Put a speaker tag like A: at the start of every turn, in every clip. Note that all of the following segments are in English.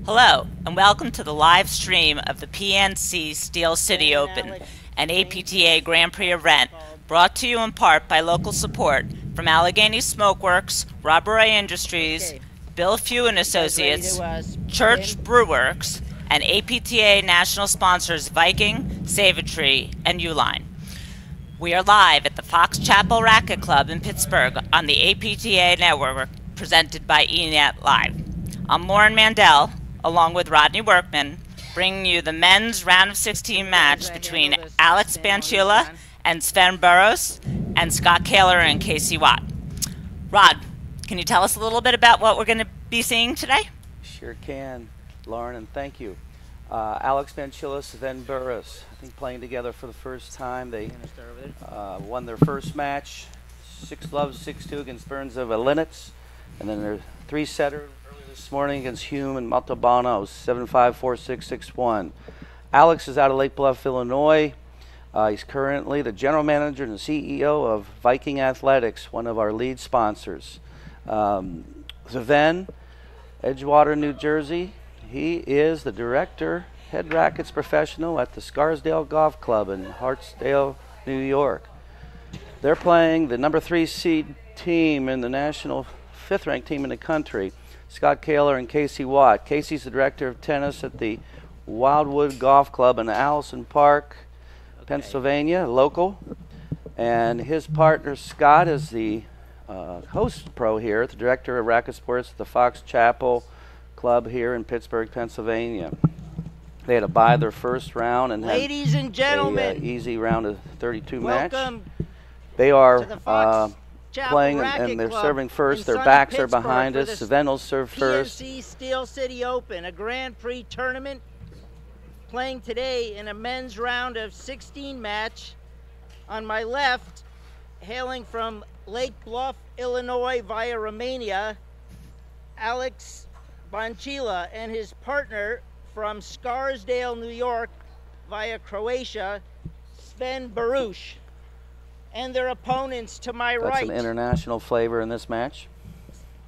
A: Hello, and welcome to the live stream of the PNC Steel City Open, an APTA Grand Prix event brought to you in part by local support from Allegheny Smokeworks, Robbery Industries, Bill Few and Associates, Church Brewworks, and APTA national sponsors Viking, Save-A-Tree, and Uline. We are live at the Fox Chapel Racquet Club in Pittsburgh on the APTA network presented by eNet Live. I'm Lauren Mandel, along with Rodney Workman, bringing you the men's round of 16 match between Alex Bancila and Sven Burus and Scott Kahler and Casey Watt. Rod, can you tell us a little bit about what we're going to be seeing today?
B: Sure can, Lauren, and thank you. Alex Bancila, Sven Burus, I think playing together for the first time. They won their first match, 6-love, 6-2 against Burns of Linux, and then their three-setter this morning against Hume and Montalbano, 7-5, 4-6, 6-1. Alex is out of Lake Bluff, Illinois. He's currently the general manager and CEO of Viking Athletics, one of our lead sponsors. Sven, Edgewater, New Jersey. He is the director, head rackets professional at the Scarsdale Golf Club in Hartsdale, New York. They're playing the number 3 seed team in the national 5th-ranked team in the country, Scott Kahler and Casey Watt. Casey's the director of tennis at the Wildwood Golf Club in Allison Park, Pennsylvania, local. And his partner, Scott, is the host pro here, the director of racket sports at the Fox Chapel Club here in Pittsburgh, Pennsylvania. They had to buy their first round and
C: ladies and gentlemen,
B: easy round of 32 match.
C: Welcome.
B: They are
C: to the Fox
B: playing and they're serving first. Their backs are behind us. Sven will serve first.
C: PNC Steel City Open, a Grand Prix tournament playing today in a men's round of 16 match. On my left, hailing from Lake Bluff, Illinois via Romania, Alex Bancila, and his partner from Scarsdale, New York via Croatia, Sven Burus. And their opponents to my right.
B: That's some international flavor in this match.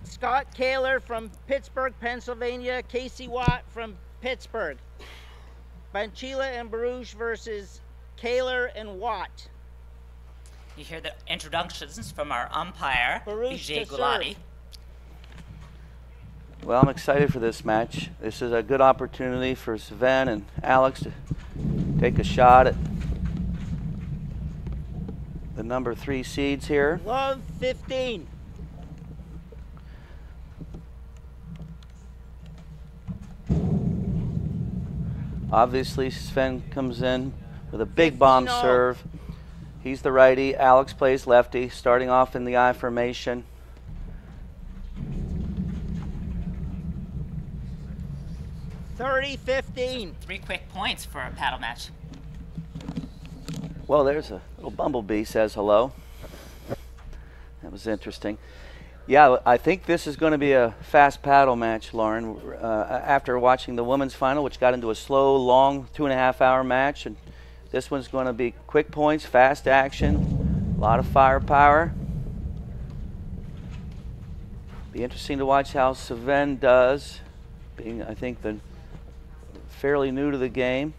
C: Scott Kahler from Pittsburgh, Pennsylvania. Casey Watt from Pittsburgh. Bancila and Burus versus Kahler and Watt.
A: You hear the introductions from our umpire, Vijay
C: to
A: Gulati.
B: Well, I'm excited for this match. This is a good opportunity for Sven and Alex to take a shot at the number 3 seeds here.
C: Love 15.
B: Obviously, Sven comes in with a big bomb serve. He's the righty. Alex plays lefty, starting off in the I formation.
C: $30-15.
A: 3 quick points for a paddle match.
B: Well, there's a little bumblebee says hello. That was interesting. Yeah, I think this is going to be a fast paddle match, Lauren. After watching the women's final, which got into a slow, long 2.5-hour match, and this one's going to be quick points, fast action, a lot of firepower. Be interesting to watch how Sven does, being, I think, fairly new to the game.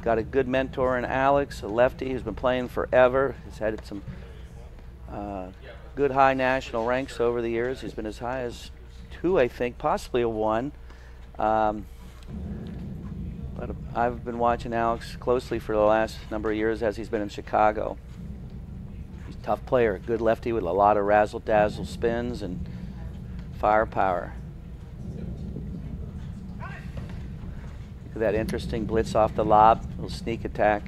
B: Got a good mentor in Alex, a lefty who's been playing forever. He's had some good high national ranks over the years. He's been as high as 2, I think, possibly a 1. But I've been watching Alex closely for the last number of years as he's been in Chicago. He's a tough player, a good lefty with a lot of razzle-dazzle spins and firepower. That interesting blitz off the lob, little sneak attack.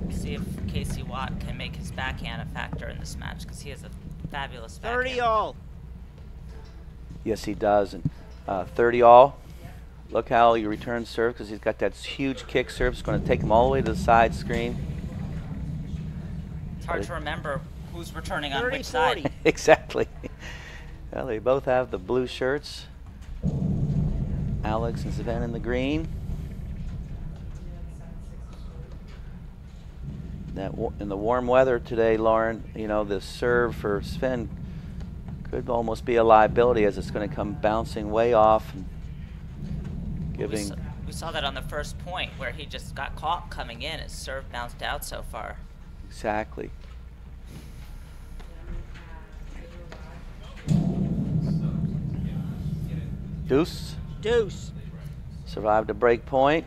A: See if Casey Watt can make his backhand a factor in this match, because he has a fabulous backhand.
C: 30 all.
B: Yes, he does. And 30 all. Look how he returns serve, because he's got that huge kick serve. It's going to take him all the way to the side screen.
A: It's hard to remember who's returning on
C: 30,
A: which side.
B: Exactly. Well, they both have the blue shirts. Alex and Sven in the green. In the warm weather today, Lauren, you know, the serve for Sven could almost be a liability as it's going to come bouncing way off and giving.
A: We saw that on the first point where he just got caught coming in. His serve bounced out so far.
B: Exactly. Deuce.
C: Deuce.
B: Survived a break point.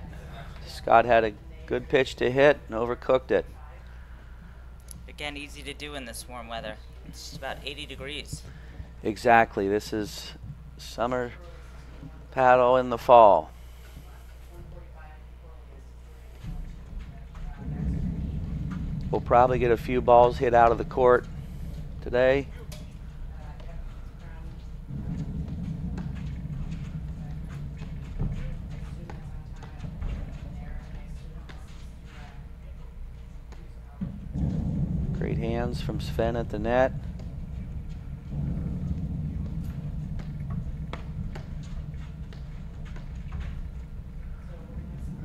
B: Scott had a good pitch to hit and overcooked it.
A: Again, easy to do in this warm weather. It's about 80 degrees.
B: Exactly. This is summer paddle in the fall. We'll probably get a few balls hit out of the court today. Great hands from Sven at the net.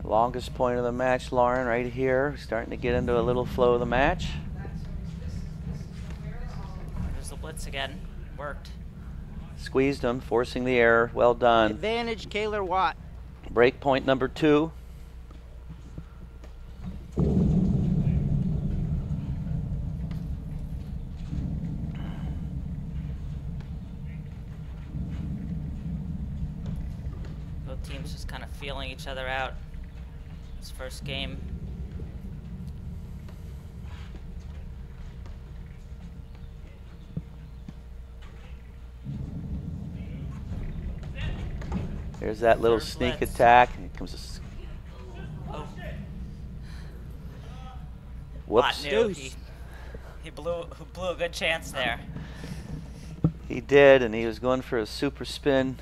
B: Longest point of the match, Lauren, right here. Starting to get into a little flow of the match.
A: There's the blitz again. Worked.
B: Squeezed him, forcing the error. Well done.
C: Advantage, Kahler Watt.
B: Break point number 2.
A: Both teams just kind of feeling each other out. This first game.
B: There's that little sneak attack. Here comes a whoops.
A: He blew a good chance there.
B: He did, and he was going for a super spin.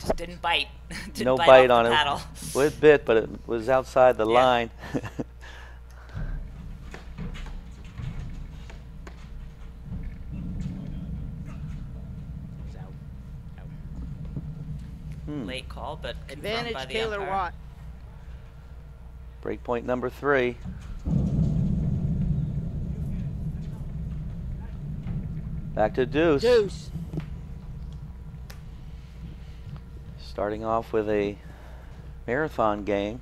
A: Just didn't bite. Didn't
B: No
A: bite
B: bite
A: off
B: on
A: the
B: it.
A: paddle.
B: Well, it bit, but it was outside the line.
A: Late call, but
C: Advantage,
A: by the
C: Kahler
A: umpire.
C: Watt.
B: Break point number 3. Back to deuce.
C: Deuce.
B: Starting off with a marathon game.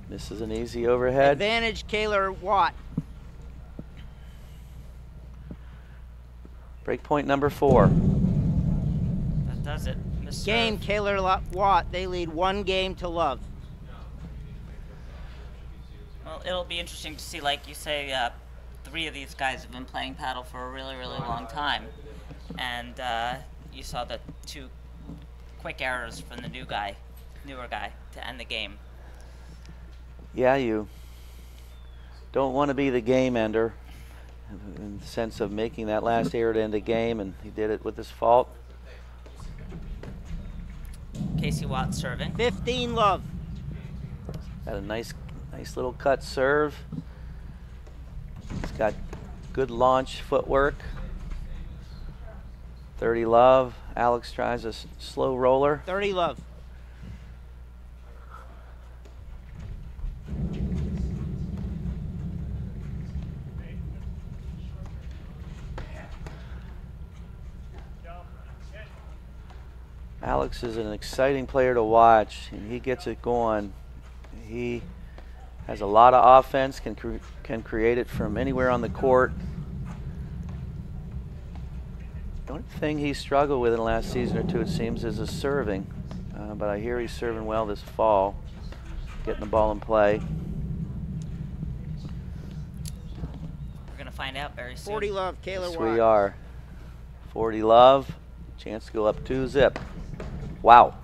B: This is an easy overhead.
C: Advantage, Kahler Watt.
B: Break point number 4.
A: That does it.
C: Game, Kahler Watt. They lead 1 game to love.
A: Well, it'll be interesting to see, like you say, 3 of these guys have been playing paddle for a really, really long time. And you saw the 2 quick errors from the newer guy to end the game.
B: Yeah, you don't want to be the game ender in the sense of making that last error to end the game, and he did it with his fault.
A: Casey Watt serving.
C: 15 love.
B: Got a nice little cut serve. He's got good launch footwork. 30 love. Alex tries a slow roller.
C: 30 love.
B: Alex is an exciting player to watch, and he gets it going. He has a lot of offense, can create it from anywhere on the court. The only thing he struggled with in the last season or 2, it seems, is his serving. But I hear he's serving well this fall, getting the ball in play.
A: We're going to find out very soon.
C: 40 love, Kahler
B: Yes,
C: Watt.
B: we are. 40 love. Chance to go up 2-zip. Wow.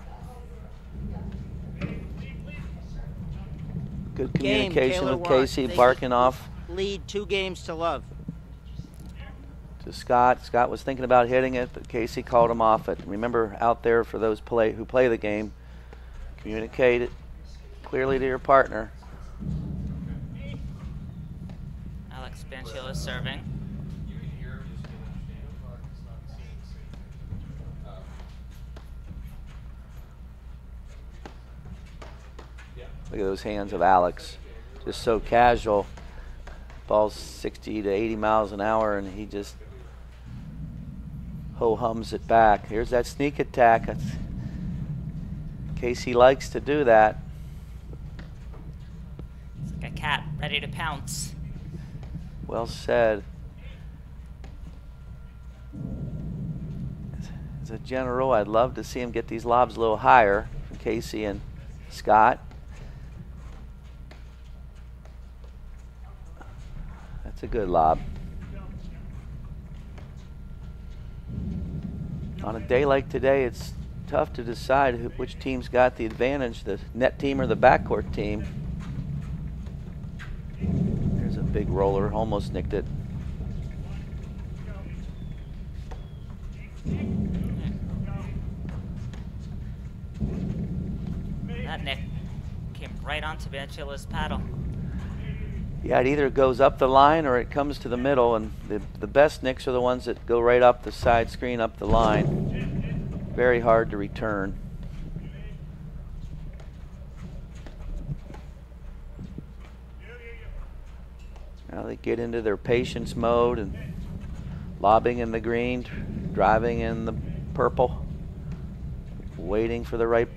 B: Good communication
C: Kahler
B: with
C: Watt.
B: Casey,
C: They
B: barking off.
C: Lead 2 games to love.
B: to Scott. Scott was thinking about hitting it, but Casey called him off it. Remember, out there, for those who play the game, communicate it clearly to your partner.
A: Alex Bancila serving.
B: Look at those hands of Alex, just so casual. Ball's 60 to 80 miles an hour, and he just ho-hums it back. Here's that sneak attack. Casey likes to do that.
A: It's like a cat ready to pounce.
B: Well said. As a general, I'd love to see him get these lobs a little higher from Casey and Scott. That's a good lob. On a day like today, it's tough to decide which team's got the advantage, the net team or the backcourt team. There's a big roller, almost nicked it.
A: That nick came right onto Bancila's paddle.
B: Yeah, it either goes up the line or it comes to the middle, and the best nicks are the ones that go right up the side screen, up the line. Very hard to return. Now they get into their patience mode and lobbing in the green, driving in the purple, waiting for the right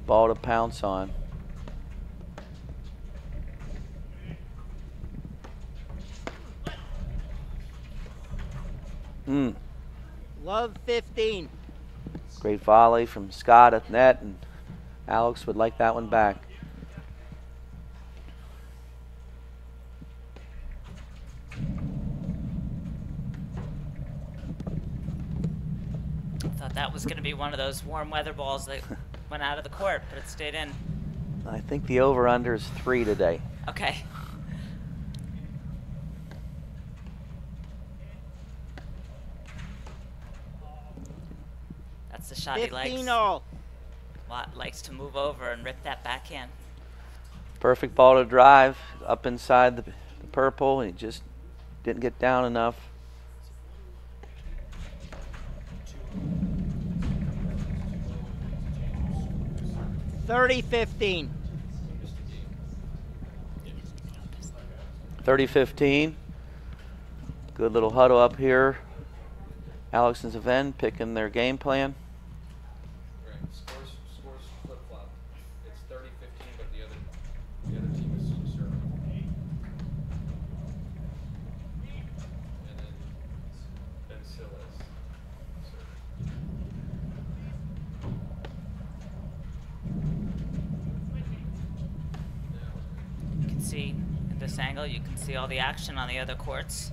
B: ball to pounce on.
C: Love 15.
B: Great volley from Scott at net, and Alex would like that one back.
A: Thought that was going to be one of those warm weather balls that went out of the court, but it stayed in.
B: I think the over-under is 3 today.
A: Okay. That's the shot he likes.
C: 15-all.
A: Watt likes to move over and rip that backhand.
B: Perfect ball to drive up inside the purple, and he just didn't get down enough.
C: $30-15.
B: 30-15. Good little huddle up here. Alex and Sven picking their game plan.
D: Right. Scores flip-flop. It's 30-15, but the other team is serving. And then Bancila is serving.
A: You can see at this angle, you can see all the action on the other courts.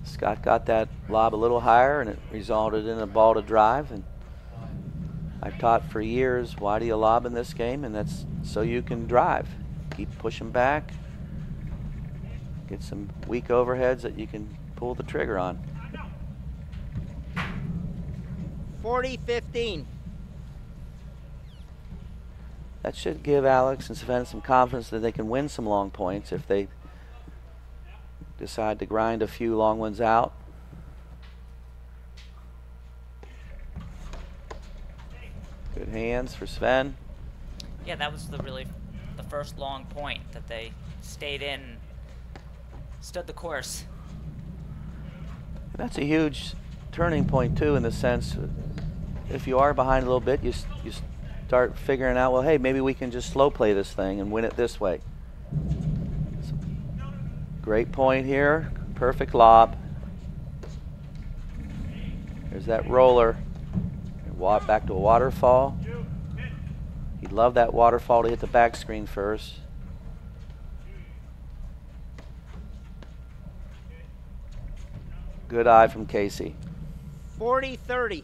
B: Scott got that lob a little higher, and it resulted in a ball to drive. And I've taught for years, why do you lob in this game? And that's so you can drive. Keep pushing back. Get some weak overheads that you can pull the trigger on.
C: 40-15.
B: That should give Alex and Sven some confidence that they can win some long points if they decide to grind a few long ones out. Good hands for Sven.
A: Yeah, that was the first long point that they stayed in, stood the course.
B: That's a huge turning point too, in the sense if you are behind a little bit, you start figuring out, well, hey, maybe we can just slow play this thing and win it this way. Great point here, perfect lob. There's that roller. Back to a waterfall. He'd love that waterfall to hit the back screen first. Good eye from Casey.
C: 40-30.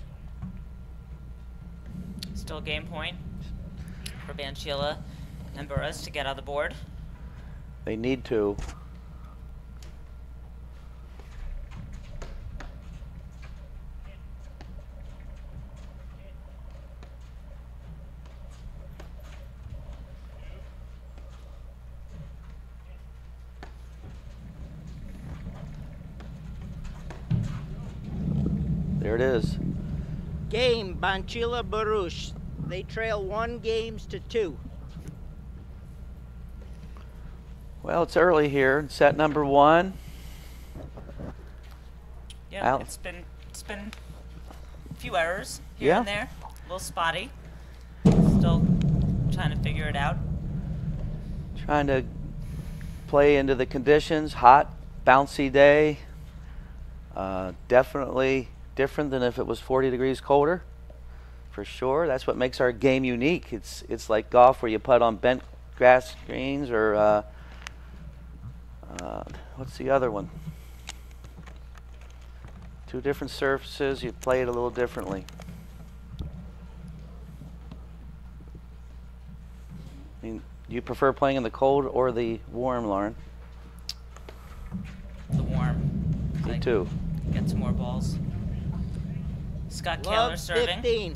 A: Still game point for Bancila and Burus to get on the board.
B: They need to. There it is.
C: Game, Bancila Burus. They trail 1 games to 2.
B: Well, it's early here. Set number 1.
A: Yeah, it's been a few errors here and there. A little spotty. Still trying to figure it out.
B: Trying to play into the conditions. Hot, bouncy day. Definitely different than if it was 40 degrees colder, for sure. That's what makes our game unique. It's like golf where you putt on bent grass greens, or what's the other one? 2 different surfaces, you play it a little differently. I mean, do you prefer playing in the cold or the warm, Lauren?
A: The warm.
B: Me too.
A: Get some more balls. Scott Kahler serving.
C: 15.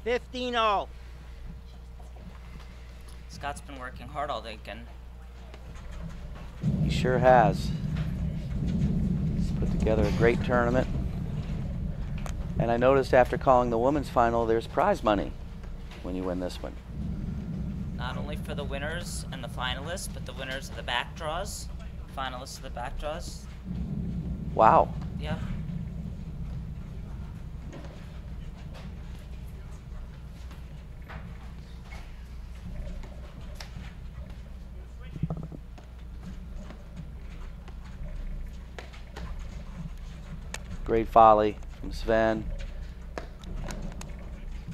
C: $15 all.
A: Scott's been working hard all weekend.
B: He sure has. He's put together a great tournament. And I noticed after calling the women's final, there's prize money when you win this one.
A: Not only for the winners and the finalists, but the winners of the back draws, finalists of the back draws.
B: Wow.
A: Yeah.
B: Great volley from Sven.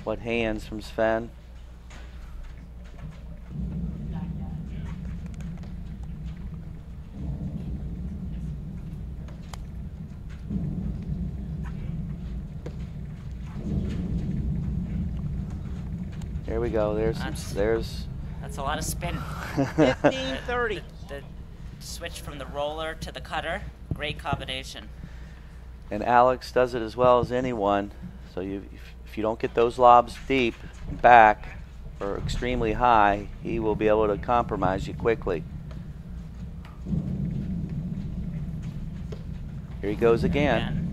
B: What hands from Sven. There we go. There's
A: That's a lot of spin.
C: 15-30.
A: The switch from the roller to the cutter, great combination.
B: And Alex does it as well as anyone. So if you don't get those lobs deep back or extremely high, he will be able to compromise you quickly. Here he goes again.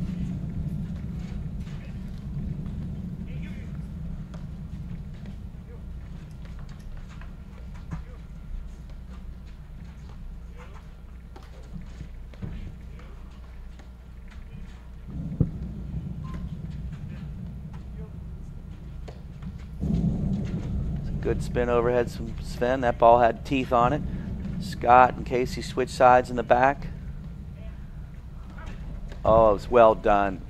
B: Good spin overhead from Sven. That ball had teeth on it. Scott and Casey switch sides in the back. Oh, it's well done.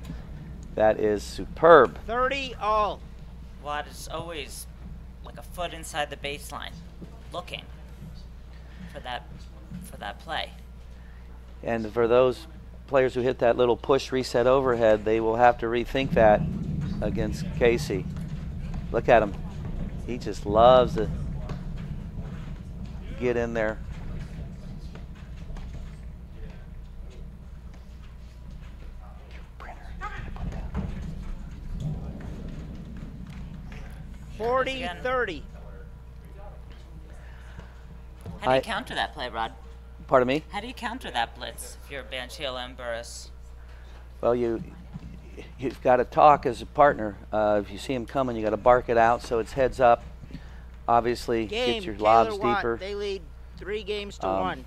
B: That is superb.
C: 30 all.
A: Watt is always like a foot inside the baseline, looking for that play.
B: And for those players who hit that little push reset overhead, they will have to rethink that against Casey. Look at him. He just loves to get in there.
C: $40-30.
A: How do you counter that play, Rod?
B: Pardon me?
A: How do you counter that blitz if you're Bancila and Burus?
B: Well, you've got to talk as a partner. If you see him coming, you got to bark it out so it's heads up. Obviously, get your lobs deeper.
C: They lead 3 games to 1.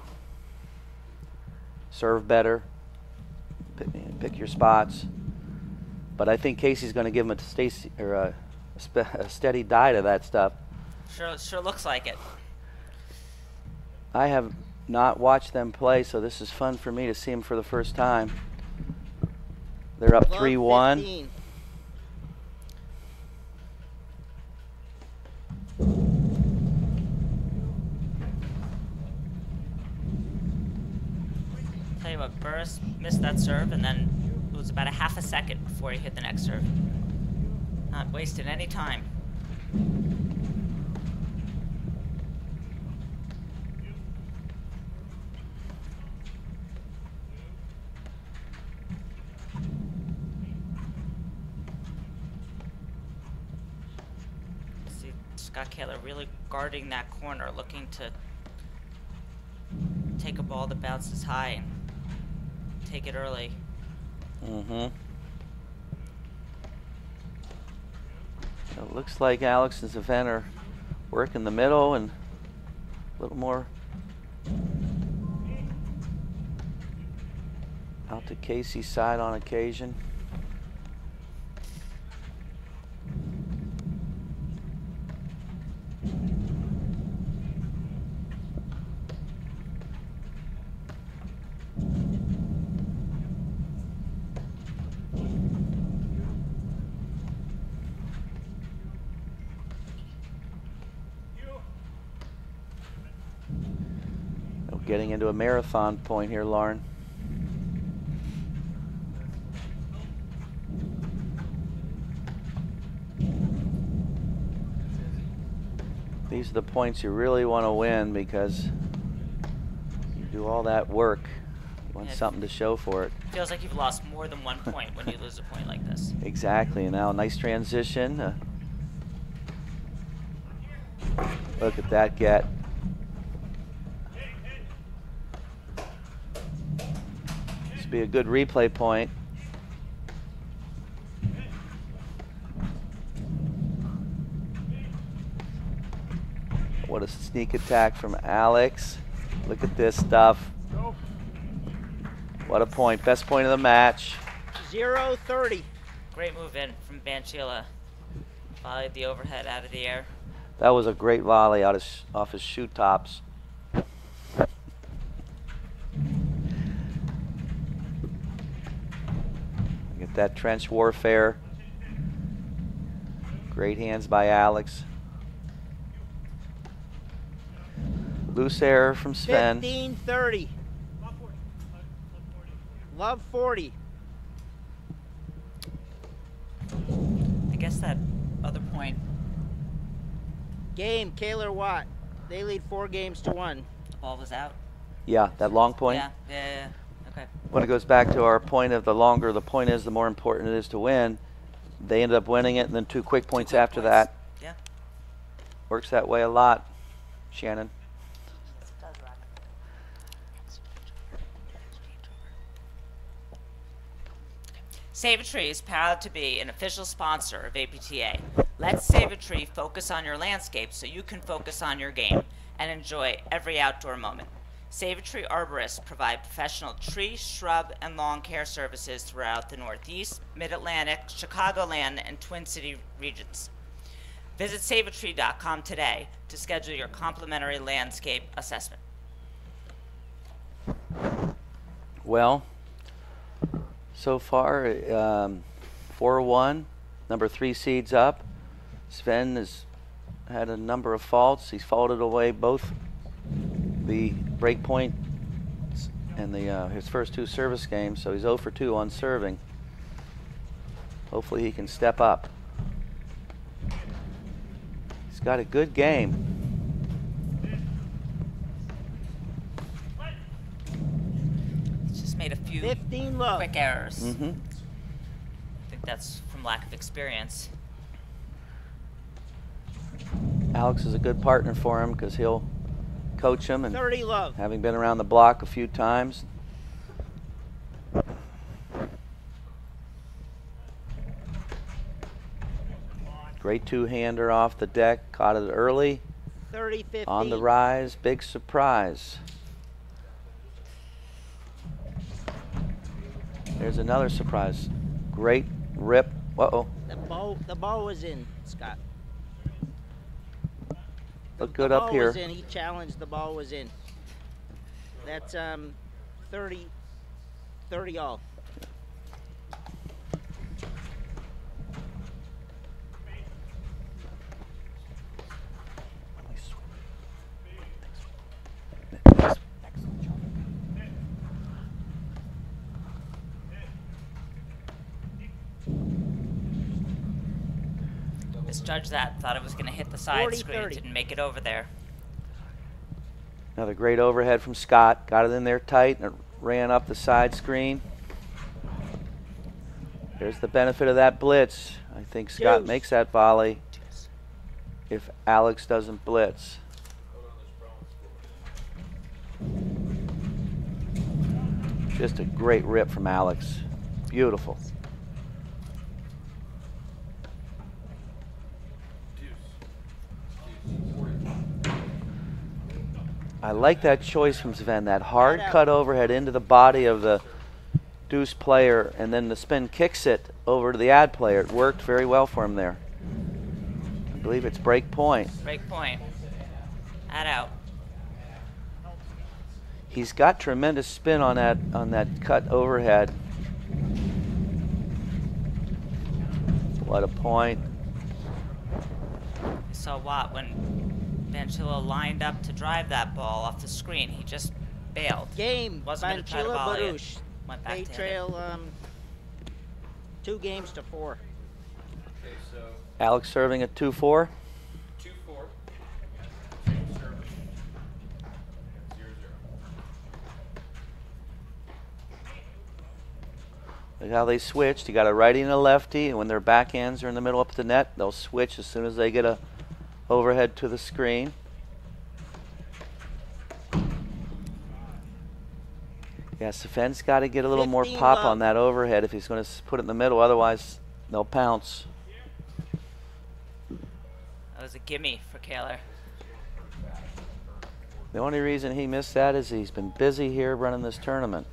B: Serve better. Pick your spots. But I think Casey's going to give him a steady diet of that stuff.
A: Sure looks like it.
B: I have not watched them play, so this is fun for me to see them for the first time. They're up 3-1.
A: Burus missed that serve, and then it was about a half a second before he hit the next serve. Not wasting any time. See Scott Kahler really guarding that corner, looking to take a ball that bounces high and take it early.
B: So it looks like Alex and Sven are working the middle and a little more out to Casey's side on occasion. Getting into a marathon point here, Lauren. These are the points you really want to win because you do all that work. You want something to show for it.
A: Feels like you've lost more than 1 point when you lose a point like this.
B: Exactly. And now a nice transition. Look at that get. Be a good replay point. What a sneak attack from Alex. Look at this stuff. What a point. Best point of the match.
C: 0-30.
A: Great move in from Bancila. Volleyed the overhead out of the air.
B: That was a great volley out off his shoe tops. That trench warfare. Great hands by Alex. Loose error from Sven.
C: 15-30. Love 40.
A: I guess that other point.
C: Game, Kahler Watt. They lead 4 games to 1.
A: The ball was out.
B: Yeah, that long point.
A: Yeah. Okay.
B: When it goes back to our point of the longer the point is, the more important it is to win. They ended up winning it, and then 2 quick points after that.
A: Yeah.
B: Works that way a lot, Shannon.
A: Save a Tree is proud to be an official sponsor of APTA. Let Save a Tree focus on your landscape so you can focus on your game and enjoy every outdoor moment. Save a Tree arborists provide professional tree, shrub, and lawn care services throughout the Northeast, Mid-Atlantic, Chicagoland, and Twin City regions. Visit saveatree.com today to schedule your complimentary landscape assessment.
B: Well, so far, 4-1, number 3 seeds up. Sven has had a number of faults. He's faulted away both the break point and his first 2 service games, so he's 0 for 2 on serving. Hopefully he can step up. He's got a good game.
A: He's just made a few
C: 15 love.
A: quick errors.
B: Mm-hmm.
A: I think that's from lack of experience.
B: Alex is a good partner for him because he'll coach him, and
C: 30 love.
B: having been around the block a few times. Great 2-hander off the deck, caught it early.
C: 30-15.
B: On the rise, big surprise. There's another surprise. Great rip. Uh-oh.
C: The ball was in, Scott.
B: Look good
C: the
B: up
C: ball
B: here.
C: Was in. He challenged. The ball was in. That's 30 all.
A: Misjudged that. Thought it was going to hit the side
C: 40-30.
A: screen. Didn't make it over there.
B: Another great overhead from Scott. Got it in there tight and it ran up the side screen. There's the benefit of that blitz. I think Scott makes that volley if Alex doesn't blitz. Just a great rip from Alex. Beautiful. I like that choice from Sven, that hard cut overhead into the body of the deuce player, and then the spin kicks it over to the ad player. It worked very well for him there. I believe it's break point.
A: Break point. Ad out.
B: He's got tremendous spin on that cut overhead. What a point.
A: You saw Watt when Bancila lined up to drive that ball off the screen. He just bailed.
C: Game.
A: Wasn't going to try to
C: Bancila,
A: volley it.
C: Burus.
A: Went back
C: They
A: to hit it.
C: trail 2 games to 4.
D: Okay, so
B: Alex serving at 2-4.
D: 2-4. Same service. 0-0.
B: Look how they switched. You got a righty and a lefty, and when their backhands are in the middle up at the net, they'll switch as soon as they get a overhead to the screen. Yeah, Sven's got to get a little more
C: 15
B: pop
C: love.
B: on that overhead if he's going to put it in the middle. Otherwise, they'll pounce.
A: That was a gimme for Kahler.
B: The only reason he missed that is he's been busy here running this tournament.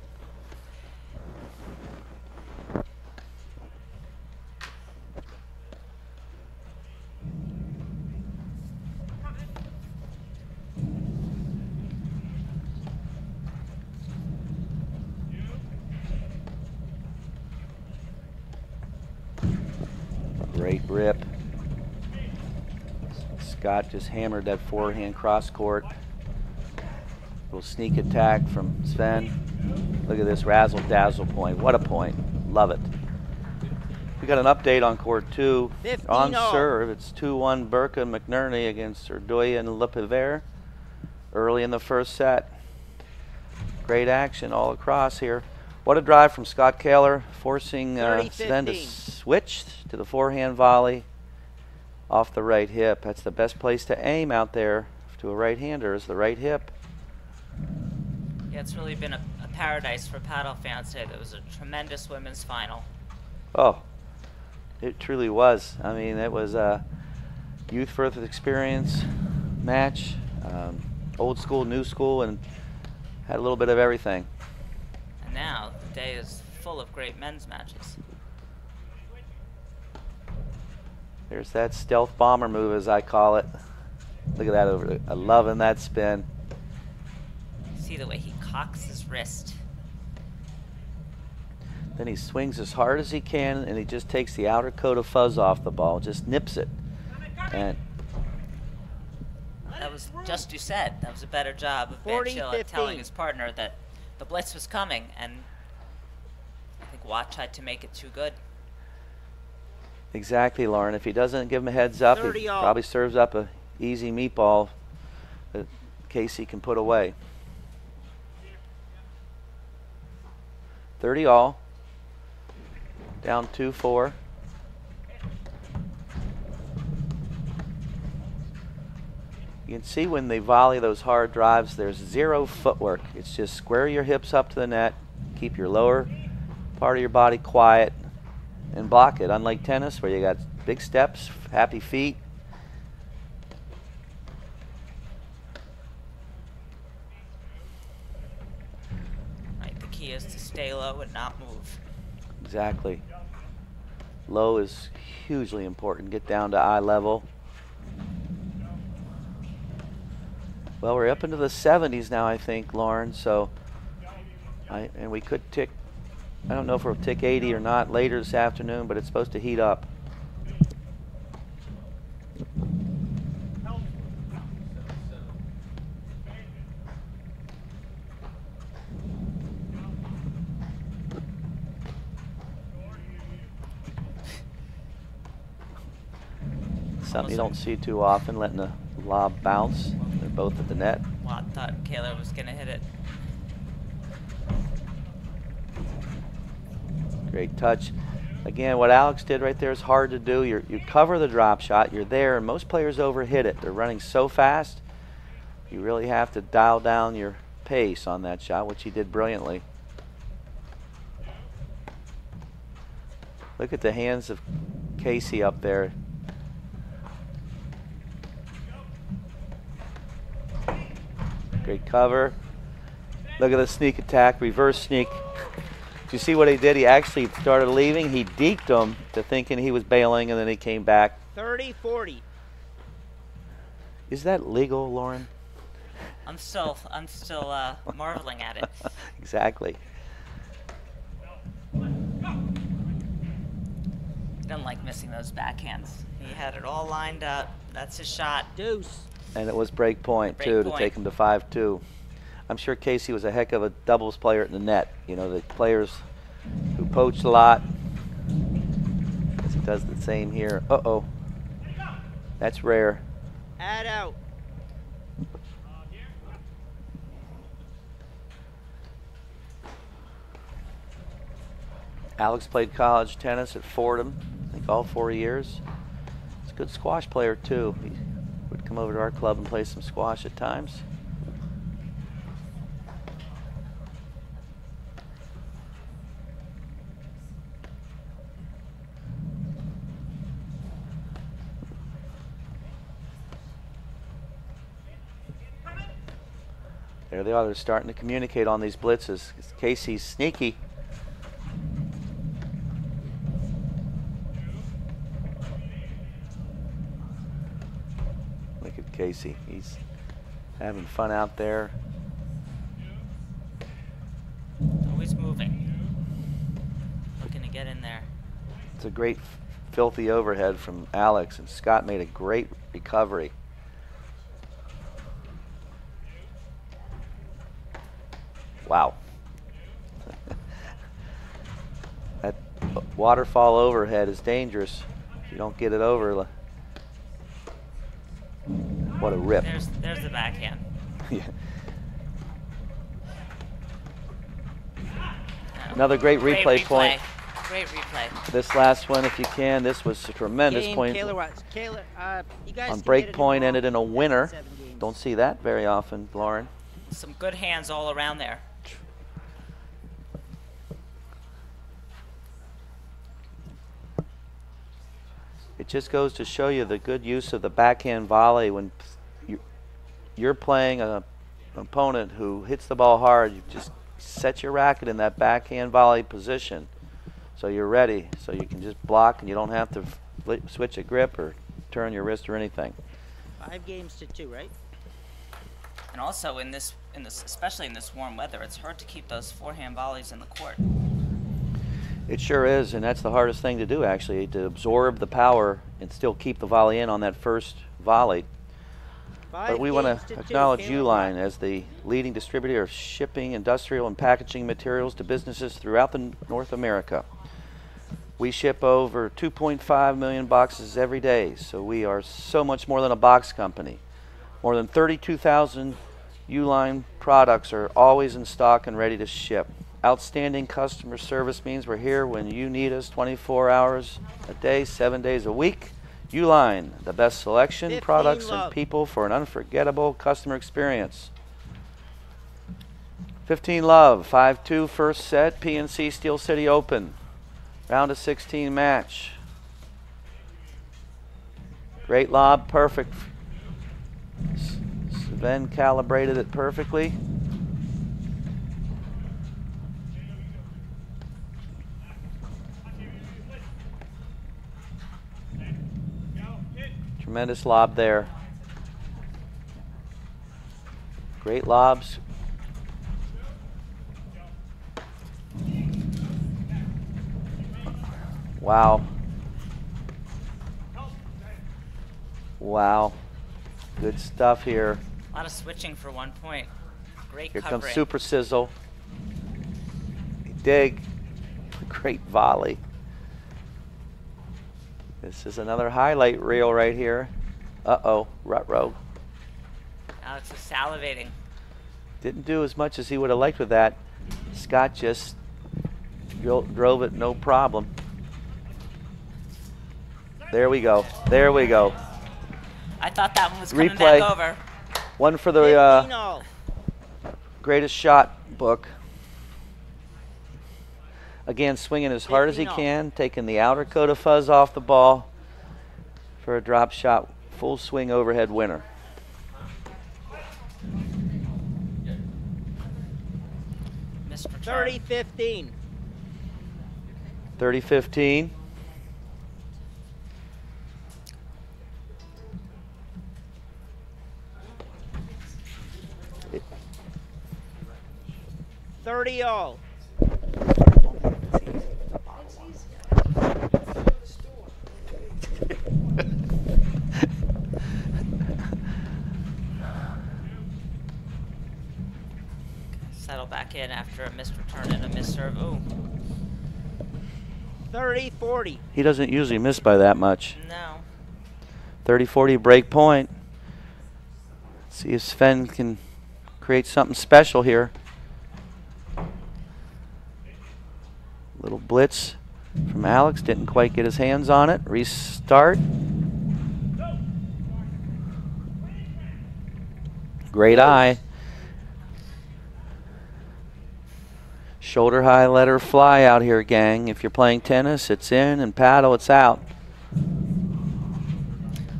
B: Great rip. Scott just hammered that forehand cross court. Little sneak attack from Sven. Look at this razzle dazzle point. What a point. Love it. We got an update on court 2.
C: 15
B: On
C: all.
B: serve, it's 2-1 Burka McNerney against Erdoya and Lepiver early in the first set. Great action all across here. What a drive from Scott Kahler, forcing Sven to
C: 30-15.
B: switch to the forehand volley off the right hip. That's the best place to aim out there to a right-hander, is the right hip.
A: Yeah, it's really been a paradise for paddle fans today. There was a tremendous women's final.
B: Oh, it truly was. I mean, it was a youth versus experience match, old school, new school, and had a little bit of everything.
A: And now the day is full of great men's matches.
B: There's that stealth bomber move, as I call it. Look at that over there. I'm loving that spin.
A: See the way he cocks his wrist.
B: Then he swings as hard as he can, and he just takes the outer coat of fuzz off the ball, just nips it. And
A: That was just you said. That was a better job of
C: 40-15.
A: Bancila telling his partner that the blitz was coming, and I think Watt tried to make it too good.
B: exactly, Lauren. If he doesn't give him a heads up, he
C: 30 all.
B: probably serves up a easy meatball that Casey can put away. 30 all. Down 2-4. You can see when they volley those hard drives, there's zero footwork. It's just square your hips up to the net, keep your lower part of your body quiet, and block it. Unlike tennis, where you got big steps, happy feet.
A: Right, the key is to stay low and not move.
B: Exactly. Low is hugely important. Get down to eye level. Well, we're up into the 70s now, I think, Lauren. So, and we could tick. I don't know if we'll tick 80 or not later this afternoon, but it's supposed to heat up. something you don't see too often, letting the lob bounce. They're both at the net.
A: Well, I thought Kahler was going to hit it.
B: Great touch. Again, what Alex did right there is hard to do. You cover the drop shot, you're there, and most players overhit it. They're running so fast, you really have to dial down your pace on that shot, which he did brilliantly. Look at the hands of Casey up there. Great cover. Look at the sneak attack, reverse sneak. Do you see what he did? He actually started leaving. He deked him to thinking he was bailing, and then he came back.
C: 30-40.
B: Is that legal, Lauren?
A: I'm still marveling at it.
B: Exactly.
A: He doesn't like missing those backhands. He had it all lined up. That's his shot.
C: Deuce.
B: And it was break point, too, to take him to 5-2. I'm sure Casey was a heck of a doubles player at the net. You know, the players who poached a lot. Guess he does the same here. Uh-oh. That's rare.
C: Add out.
B: Alex played college tennis at Fordham, I think all 4 years. He's a good squash player, too. He would come over to our club and play some squash at times. There they are. They're starting to communicate on these blitzes. Casey's sneaky. Look at Casey. He's having fun out there.
A: Always moving. Looking to get in there.
B: It's a great filthy overhead from Alex, and Scott made a great recovery. Wow. That waterfall overhead is dangerous. If you don't get it over, what a rip.
A: There's the backhand.
B: Yeah. Another great replay point.
A: Great replay.
B: This last one, if you can, this was a tremendous point.
C: Kahler, you guys
B: On
C: can
B: break
C: hit it
B: point,
C: involved
B: ended in a winner.
C: 7 games.
B: Don't see that very often, Lauren.
A: Some good hands all around there.
B: It just goes to show you the good use of the backhand volley when you're playing an opponent who hits the ball hard. You just set your racket in that backhand volley position so you're ready, so you can just block and you don't have to switch a grip or turn your wrist or anything.
C: 5 games to 2, right?
A: And also in this, especially in this warm weather, it's hard to keep those forehand volleys in the court.
B: It sure is, and that's the hardest thing to do, actually, to absorb the power and still keep the volley in on that first volley. But we want to acknowledge Uline as the leading distributor of shipping, industrial, and packaging materials to businesses throughout North America. We ship over 2.5 million boxes every day, so we are so much more than a box company. More than 32,000 Uline products are always in stock and ready to ship. Outstanding customer service means we're here when you need us 24 hours a day, 7 days a week. Uline, the best selection, products, and people for an unforgettable customer experience. 15 love, 5-2 first set, PNC Steel City Open. Round of 16 match. Great lob, perfect. Sven calibrated it perfectly. Tremendous lob there. Great lobs. Wow. Wow. Good stuff here.
A: A lot of switching for 1 point. Great
B: Here
A: covering.
B: comes Super Sizzle. Dig. Great volley. This is another highlight reel right here. Uh-oh, ruh-roh.
A: Alex is salivating.
B: Didn't do as much as he would have liked with that. Scott just drove it no problem. There we go. There we go.
A: I thought that one was coming
B: Replay.
A: back over.
B: One for
C: 15
B: the
C: all.
B: greatest shot book. Again, swinging as hard as he
C: 15 all.
B: can, taking the outer coat of fuzz off the ball for a drop shot, full swing overhead winner.
A: Missed return.
C: 30-15.
B: 30-15.
C: $30 all.
A: Settle back in after a missed return and a missed serve. Ooh,
C: 30-40.
B: He doesn't usually miss by that much.
A: no.
B: 30-40 break point. See if Sven can create something special here. Little blitz from Alex, didn't quite get his hands on it. Restart. Great eye. Shoulder high, let her fly out here, gang. If you're playing tennis, it's in, and paddle, it's out.
A: And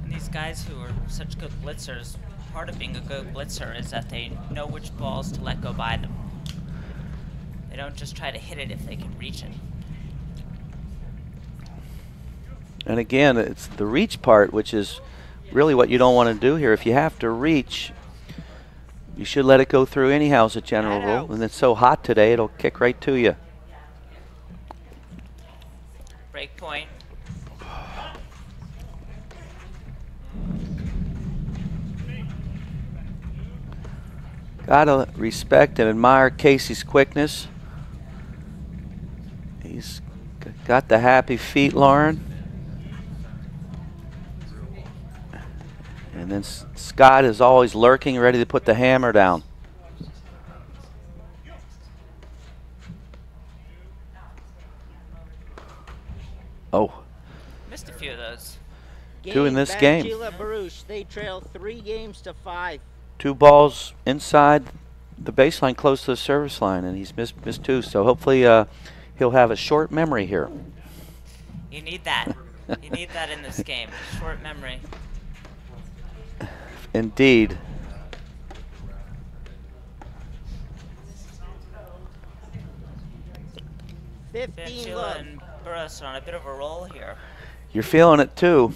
A: these guys who are such good blitzers, part of being a good blitzer is that they know which balls to let go by them. They don't just try to hit it if they can reach it.
B: And again, it's the reach part, which is really what you don't want to do here. If you have to reach, you should let it go through anyhow as a general rule. And it's so hot today, it'll kick right to you.
A: Break point.
B: Gotta respect and admire Casey's quickness. He's got the happy feet, Lauren. And then Scott is always lurking, ready to put the hammer down. Oh,
A: Missed a few of those.
B: two in this game.
C: Bancila, Burus, they trail 3 games to 5.
B: 2 balls inside the baseline, close to the service line, and he's missed 2. So hopefully he'll have a short memory here.
A: You need that. You need that in this game. Short memory.
B: Indeed.
C: Bancila
A: Bancila and Burus are on a bit of a roll here.
B: You're feeling it too.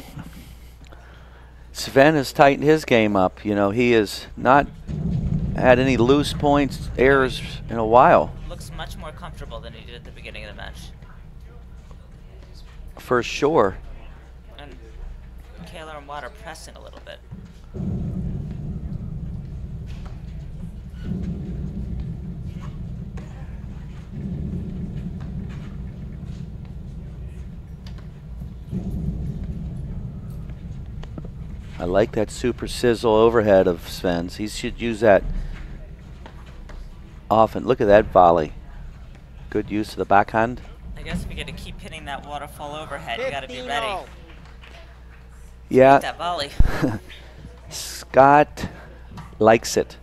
B: Sven has tightened his game up. You know, he has not had any loose points, errors in a while.
A: Looks much more comfortable than he did at the beginning of the match.
B: For sure.
A: And Kahler and Watt are pressing a little bit.
B: I like that super sizzle overhead of Sven's. He should use that often. Look at that volley. Good use of the backhand.
A: I guess if you're going to keep hitting that waterfall overhead, you got to be ready.
C: 15-all.
B: Yeah,
A: That volley.
B: Scott likes it.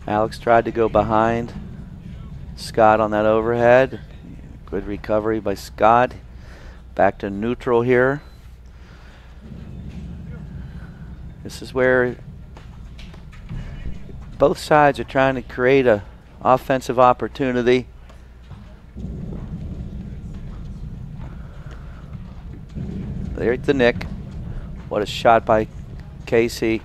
B: Alex tried to go behind Scott on that overhead. Good recovery by Scott. Back to neutral here. This is where both sides are trying to create a offensive opportunity. There's the nick. What a shot by Casey.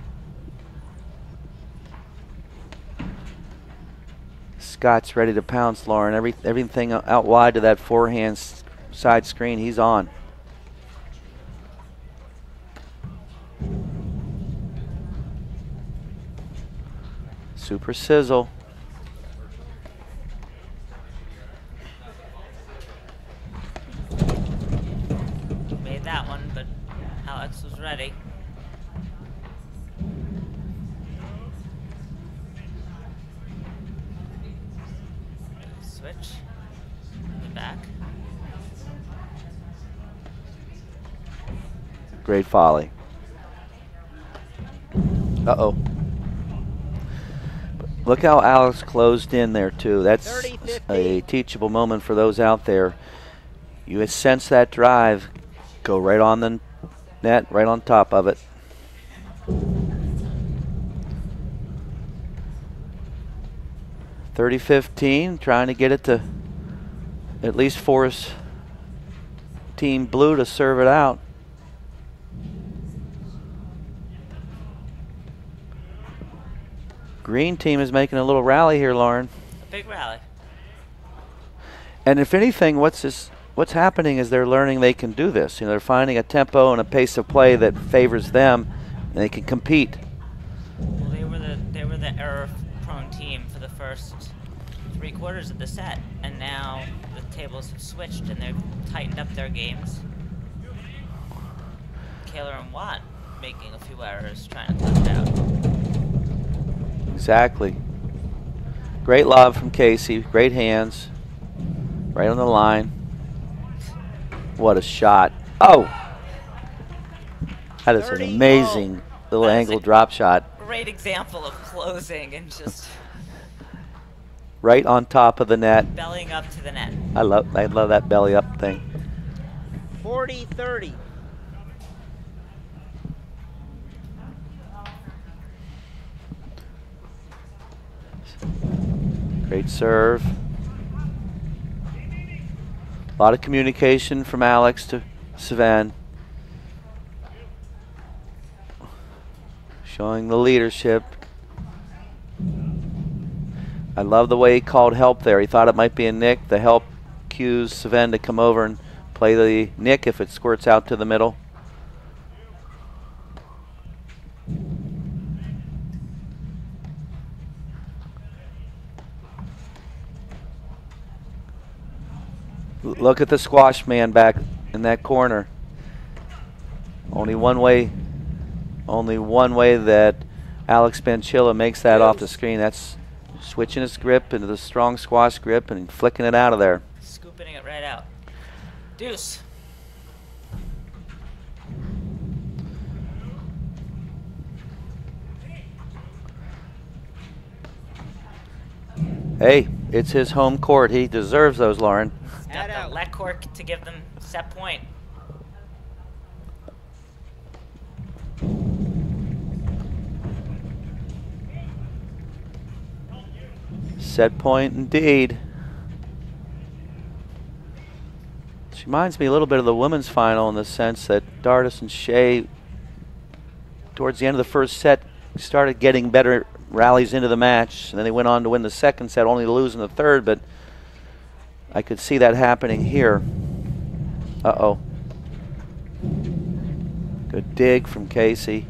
B: Scott's ready to pounce, Lauren. Everything out wide to that forehand side screen, he's on. Super sizzle.
A: Made that one, but Alex was ready. Switch. The back.
B: Great volley. Uh-oh. Look how Alex closed in there, too. That's
C: 30-50.
B: a teachable moment for those out there. You sense that drive. Go right on the net, right on top of it. (30-15), trying to get it to at least force Team Blue to serve it out. Green team is making a little rally here, Lauren.
A: A big rally.
B: And if anything, what's happening is they're learning they can do this. You know, they're finding a tempo and a pace of play that favors them, and they can compete.
A: Well, they were the error-prone team for the first 3 quarters of the set, and now the tables have switched and they've tightened up their games. Kahler and Watt making a few errors, trying to close it out.
B: Exactly. Great lob from Casey. Great hands. Right on the line. What a shot. Oh! That is an amazing little angle drop shot.
A: Great example of closing and just
B: Right on top of the net.
A: bellying up to the net.
B: I love that belly up thing.
C: 40-30.
B: Great serve. A lot of communication from Alex to Sven. Showing the leadership. I love the way he called help there. He thought it might be a nick. The help cues Sven to come over and play the nick if it squirts out to the middle. Look at the squash man back in that corner. Only one way that Alex Bancila makes that off the screen. That's switching his grip into the strong squash grip and flicking it out of there.
A: Scooping it right out. Deuce.
B: Hey, it's his home court. He deserves those, Lauren.
A: Got the let court to give them set point.
B: Set point indeed. She reminds me a little bit of the women's final in the sense that Dardis and Shea, towards the end of the first set, started getting better rallies into the match, and then they went on to win the second set, only to lose in the third, but I could see that happening here. Uh-oh. Good dig from Casey.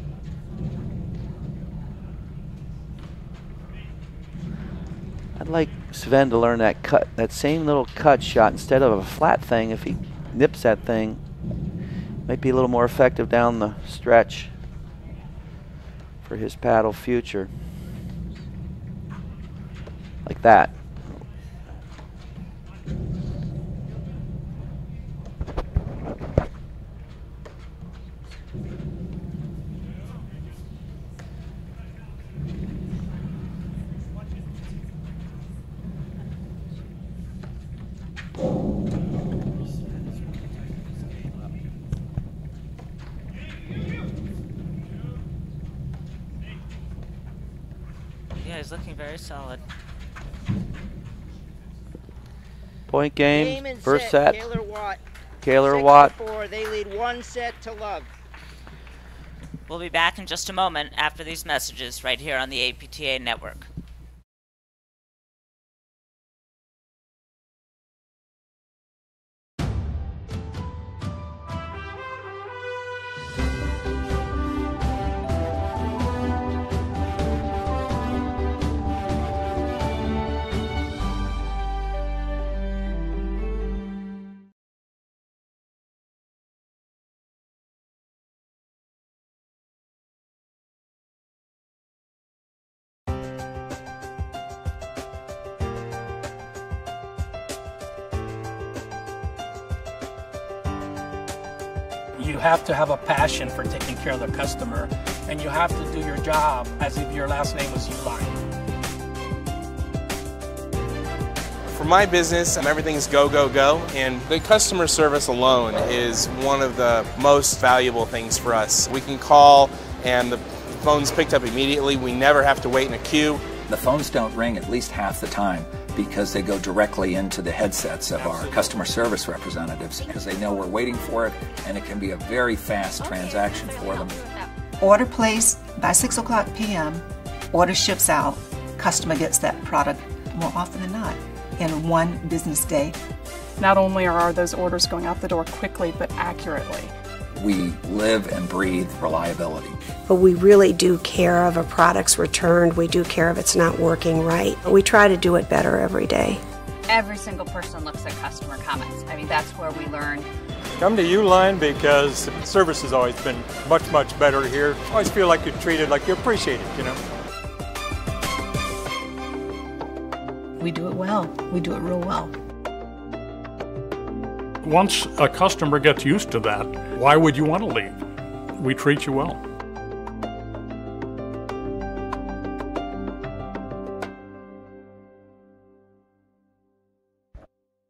B: I'd like Sven to learn that cut, that same little cut shot instead of a flat thing. If he nips that thing, might be a little more effective down the stretch for his paddle future. Like that.
A: Yeah, he's looking very solid.
B: Point game,
C: and
B: first set.
C: Kahler Watt.
B: Kahler Watt.
C: 6-4. They lead 1 set to love.
A: We'll be back in just a moment after these messages right here on the APTA network.
E: You have to have a passion for taking care of the customer, and you have to do your job as if your last name was Uline.
F: For my business, everything's go, go, go, and the customer service alone is one of the most valuable things for us. We can call and the phone's picked up immediately. We never have to wait in a queue.
G: The phones don't ring at least half the time because they go directly into the headsets of our customer service representatives because they know we're waiting for it, and it can be a very fast transaction for them.
H: Order placed by 6 o'clock p.m., order ships out, customer gets that product more often than not in one business day.
I: Not only are those orders going out the door quickly, but accurately.
G: We live and breathe reliability.
J: But we really do care if a product's returned. We do care if it's not working right. We try to do it better every day.
K: Every single person looks at customer comments. I mean, that's where we learn.
L: Come to Uline because the service has always been much, much better here. I always feel like you're treated like you're appreciated, you know.
H: We do it well. We do it real well.
M: Once a customer gets used to that, why would you want to leave? We treat you well.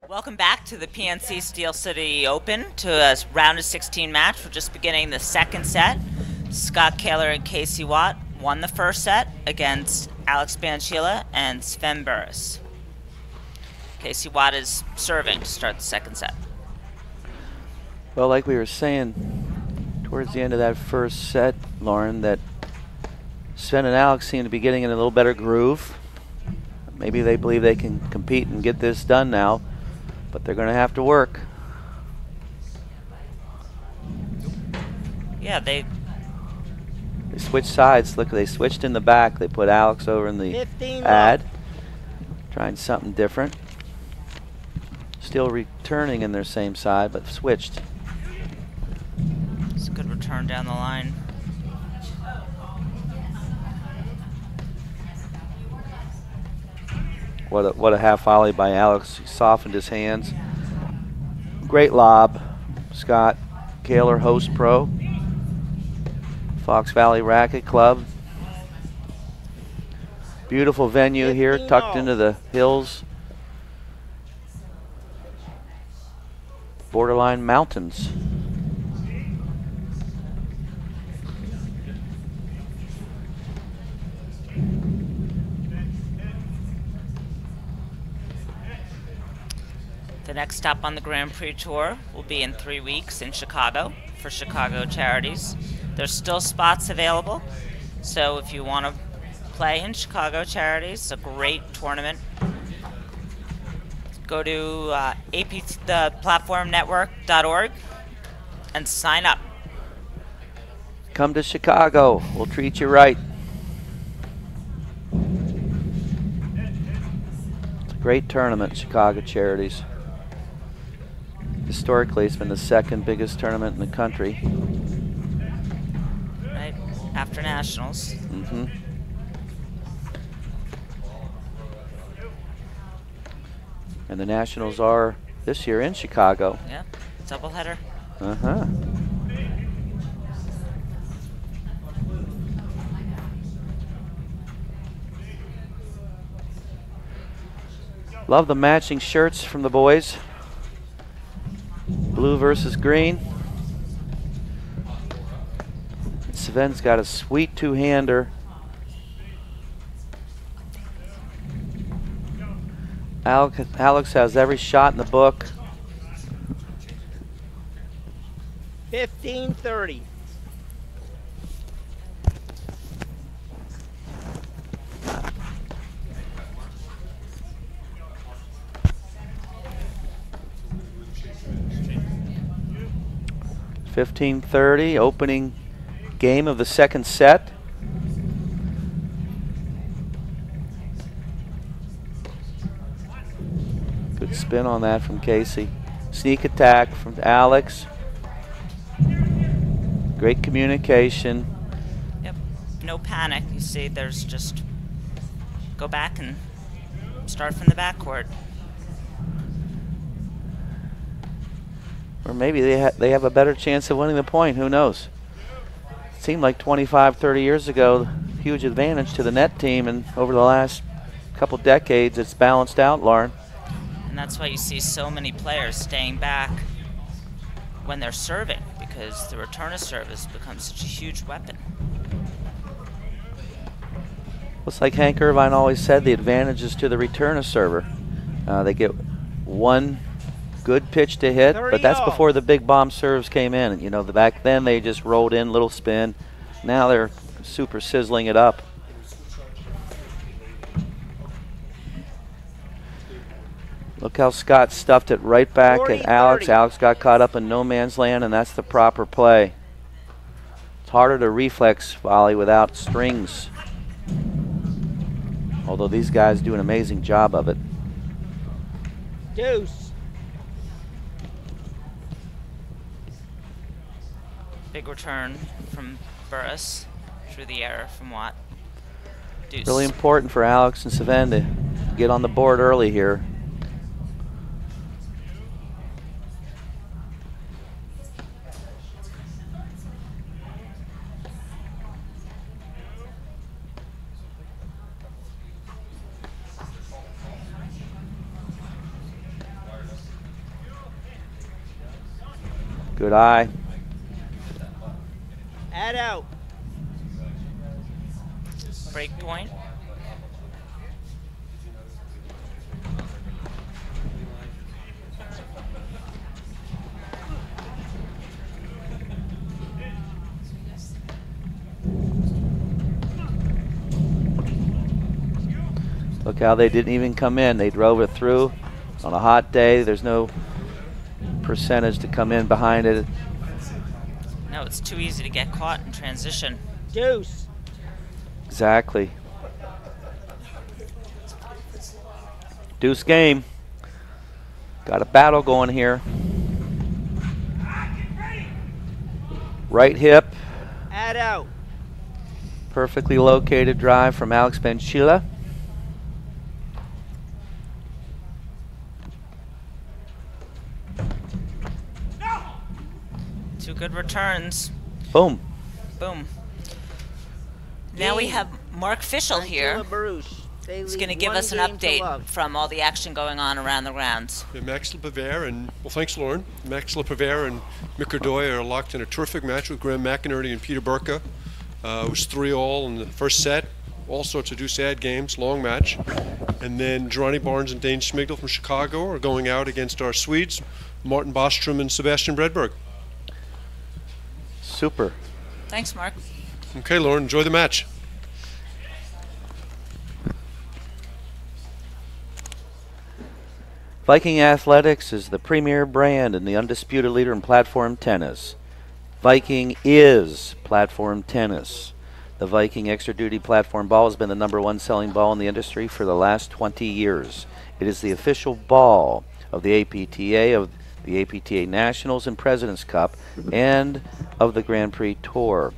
A: Welcome back to the PNC Steel City Open, to a round of 16 match. We're just beginning the second set. Scott Kahler and Casey Watt won the first set against Alex Bancila and Sven Burus. Casey Watt is serving to start the second set.
B: Well, like we were saying towards the end of that first set, Lauren, that Sven and Alex seem to be getting in a little better groove. Maybe they believe they can compete and get this done now, but they're going to have to work.
A: Yeah, they
B: switched sides. Look, they switched in the back. They put Alex over in the ad, trying something different. Still returning in their same side, but switched.
A: It's a good return down the line.
B: What a half volley by Alex. He softened his hands. Great lob. Scott Kahler, host pro. Fox Valley Racket Club. Beautiful venue here, tucked into the hills. Borderline mountains.
A: The next stop on the Grand Prix Tour will be in 3 weeks in Chicago for Chicago charities. There's still spots available, so if you want to play in Chicago charities, it's a great tournament. Go to theplatformnetwork.org and sign up.
B: Come to Chicago. We'll treat you right. It's a great tournament, Chicago Charities. Historically, it's been the second biggest tournament in the country.
A: Right, after Nationals.
B: Mm-hmm. And the Nationals are this year in Chicago.
A: Yeah, doubleheader.
B: Uh-huh. Love the matching shirts from the boys. Blue versus green. Sven's got a sweet two-hander. Alex has every shot in the book.
C: 15-30.
B: $15-30, opening game of the second set. Good spin on that from Casey. Sneak attack from Alex. Great communication.
A: Yep, no panic. You see, there's just go back and start from the backcourt.
B: Or maybe they have a better chance of winning the point. Who knows? It seemed like 25, 30 years ago, huge advantage to the net team, and over the last couple decades, it's balanced out, Lauren.
A: And that's why you see so many players staying back when they're serving, because the return of service becomes such a huge weapon.
B: Looks like Hank Irvine always said the advantage is to the return of server. They get one good pitch to hit, but that's before the big bomb serves came in. You know, back then they just rolled in, little spin. Now they're super sizzling it up. Look how Scott stuffed it right back at Alex. Alex got caught up in no man's land, and that's the proper play. It's harder to reflex volley without strings, although these guys do an amazing job of it.
C: Deuce.
A: Big return from Burus through the error from Watt. Deuce.
B: Really important for Alex and Sven to get on the board early here. Good eye.
C: Add out.
A: Break point.
B: Look how they didn't even come in. They drove it through on a hot day. There's no percentage to come in behind it.
A: No, it's too easy to get caught in transition.
C: Deuce.
B: Exactly. Deuce game. Got a battle going here. Right hip.
C: Add out.
B: Perfectly located drive from Alex Bancila.
A: Two good returns.
B: Boom.
A: Boom. Now we have Mark Fischel here. He's going to give us an update from all the action going on around the grounds.
N: Yeah, Max LePavere and, well, thanks, Lauren. Max LePavere and Mick Doy are locked in a terrific match with Graham McInerney and Peter Burka. It was 3-all in the first set. All sorts of deuce-ad games, long match. And then Johnny Barnes and Dane Schmigel from Chicago are going out against our Swedes, Martin Bostrom and Sebastian Bredberg.
B: Super.
A: Thanks, Mark.
N: Okay, Lauren, enjoy the match.
B: Viking Athletics is the premier brand and the undisputed leader in platform tennis. Viking is platform tennis. The Viking Extra Duty platform ball has been the #1 selling ball in the industry for the last 20 years. It is the official ball of the APTA, of the APTA Nationals and President's Cup, and of the Grand Prix Tour.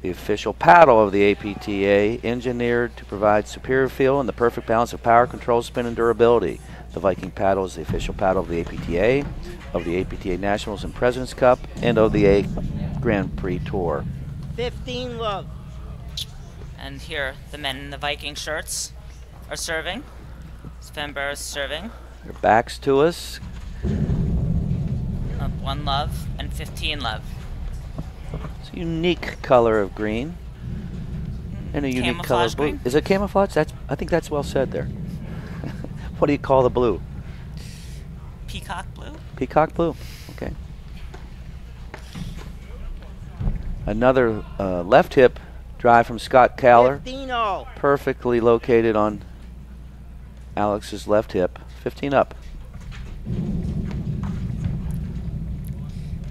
B: The official paddle of the APTA, engineered to provide superior feel and the perfect balance of power, control, spin, and durability. The Viking paddle is the official paddle of the APTA Nationals and President's Cup, and of the Grand Prix Tour.
C: 15 love.
A: And here, the men in the Viking shirts are serving. Sven Burus serving.
B: Their backs to us.
A: 1 love and 15 love.
B: It's a unique color of green. And a unique color of blue.
A: Green?
B: Is it camouflage? I think that's well said there. What do you call the blue?
A: Peacock blue.
B: Peacock blue. Okay. Another left hip drive from Scott Kahler.
C: 15-all.
B: Perfectly located on Alex's left hip. 15 up.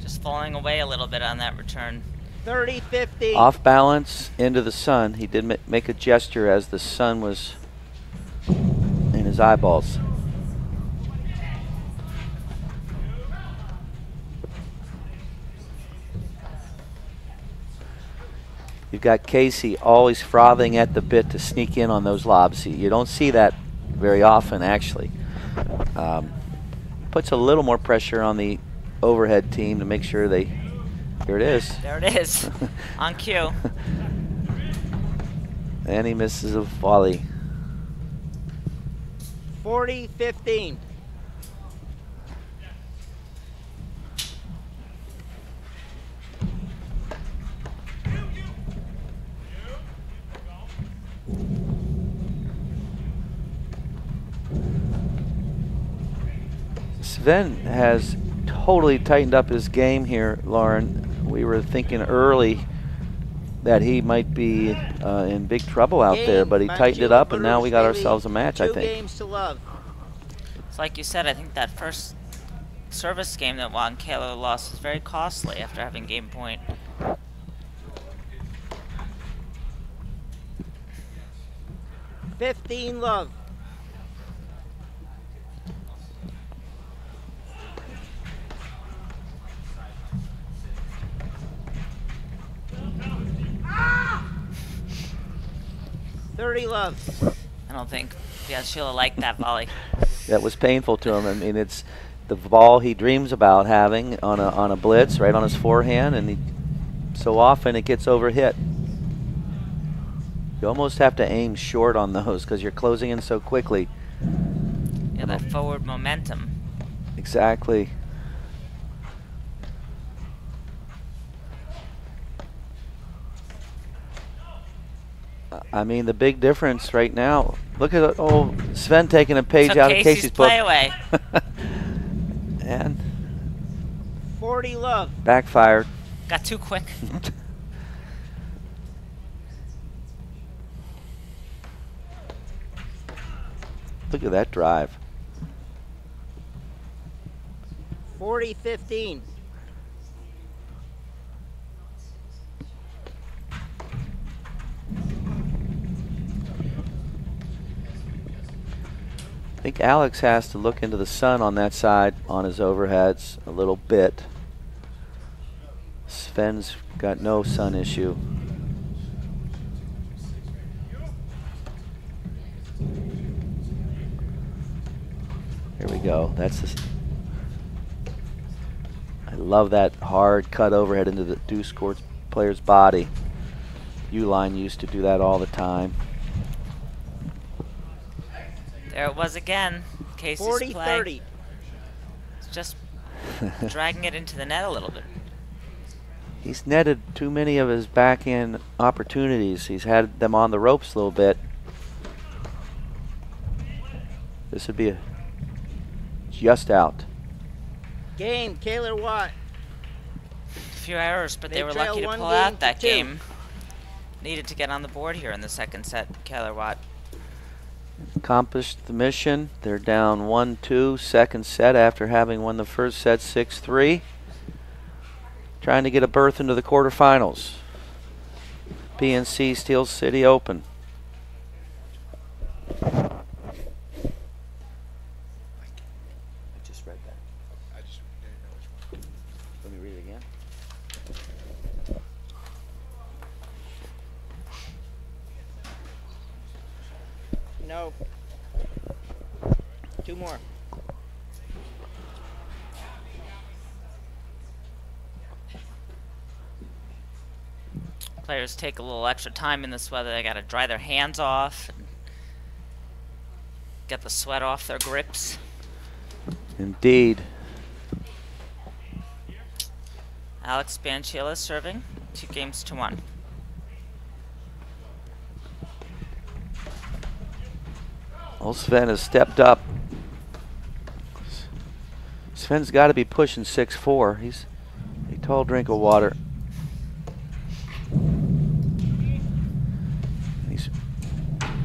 A: Just falling away a little bit on that return.
C: 30-50.
B: Off balance into the sun. He did make a gesture as the sun was in his eyeballs. You've got Casey always frothing at the bit to sneak in on those lobs. You don't see that very often, actually. Puts a little more pressure on the overhead team to make sure they, here it is.
A: There it is, on cue.
B: And he misses a volley.
C: 40-15.
B: Sven has totally tightened up his game here, Lauren. We were thinking early that he might be in big trouble out there, but he tightened it up, and now we got ourselves a match, I think.
C: 2 games to love.
A: It's like you said, I think that first service game that Kahler lost was very costly after having game point.
C: $15 love. $30 love.
A: I don't think Bancila liked that volley.
B: That was painful to him. I mean, it's the ball he dreams about having on a blitz right on his forehand, and so often it gets overhit. You almost have to aim short on those because you're closing in so quickly.
A: Yeah, that forward momentum.
B: Exactly. I mean, the big difference right now. Look at Sven taking a page out of Casey's book.
A: Play away.
B: And
C: 40 love.
B: Backfired.
A: Got too quick.
B: Look at that drive.
C: 40-15.
B: I think Alex has to look into the sun on that side on his overheads a little bit. Sven's got no sun issue. Here we go. That's the. I love that hard cut overhead into the deuce court player's body. Uline used to do that all the time.
A: There it was again. Casey's
C: 40-30.
A: play. It's just dragging it into the net a little bit.
B: He's netted too many of his backhand opportunities. He's had them on the ropes a little bit. This would be just out.
C: Game, Kahler Watt.
A: A few errors, but they were
C: trail
A: lucky to
C: 1
A: pull
C: game
A: out that
C: to 2.
A: game. Needed to get on the board here in the second set, Kahler Watt.
B: Accomplished the mission. They're down 1-2, second set after having won the first set 6-3. Trying to get a berth into the quarterfinals. PNC Steel City Open. I just read that.
D: I just didn't know which one.
B: Let me read it again.
C: No. 2 more.
A: Players take a little extra time in this weather. They got to dry their hands off and get the sweat off their grips.
B: Indeed.
A: Alex Bancila serving, 2-1.
B: Well, Sven has stepped up. Sven's got to be pushing 6-4. He's a tall drink of water.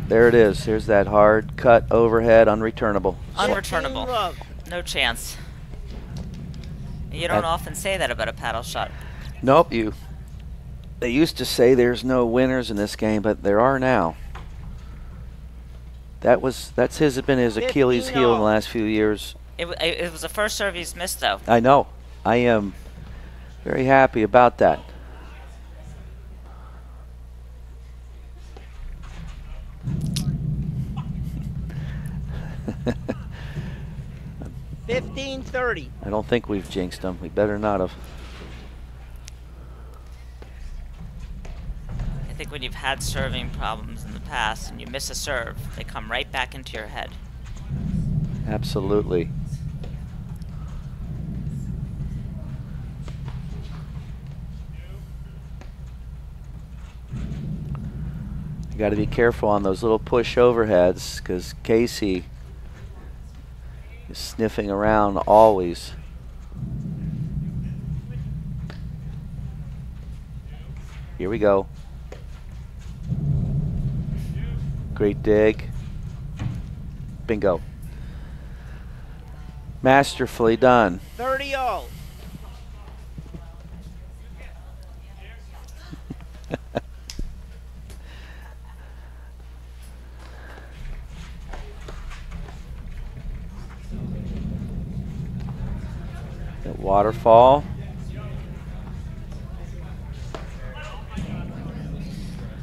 B: There it is. Here's that hard cut overhead, unreturnable.
A: Unreturnable. No chance. You don't often say that about a paddle shot.
B: Nope. They used to say there's no winners in this game, but there are now. That's been his Achilles heel in the last few years.
A: It was the first serve he's missed, though.
B: I know. I am very happy about that.
C: 15-30.
B: I don't think we've jinxed them. We better not have.
A: I think when you've had serving problems in the past and you miss a serve, they come right back into your head.
B: Absolutely. You got to be careful on those little push overheads because Casey is sniffing around always. Here we go. Great dig. Bingo. Masterfully done.
C: 30-all.
B: That waterfall.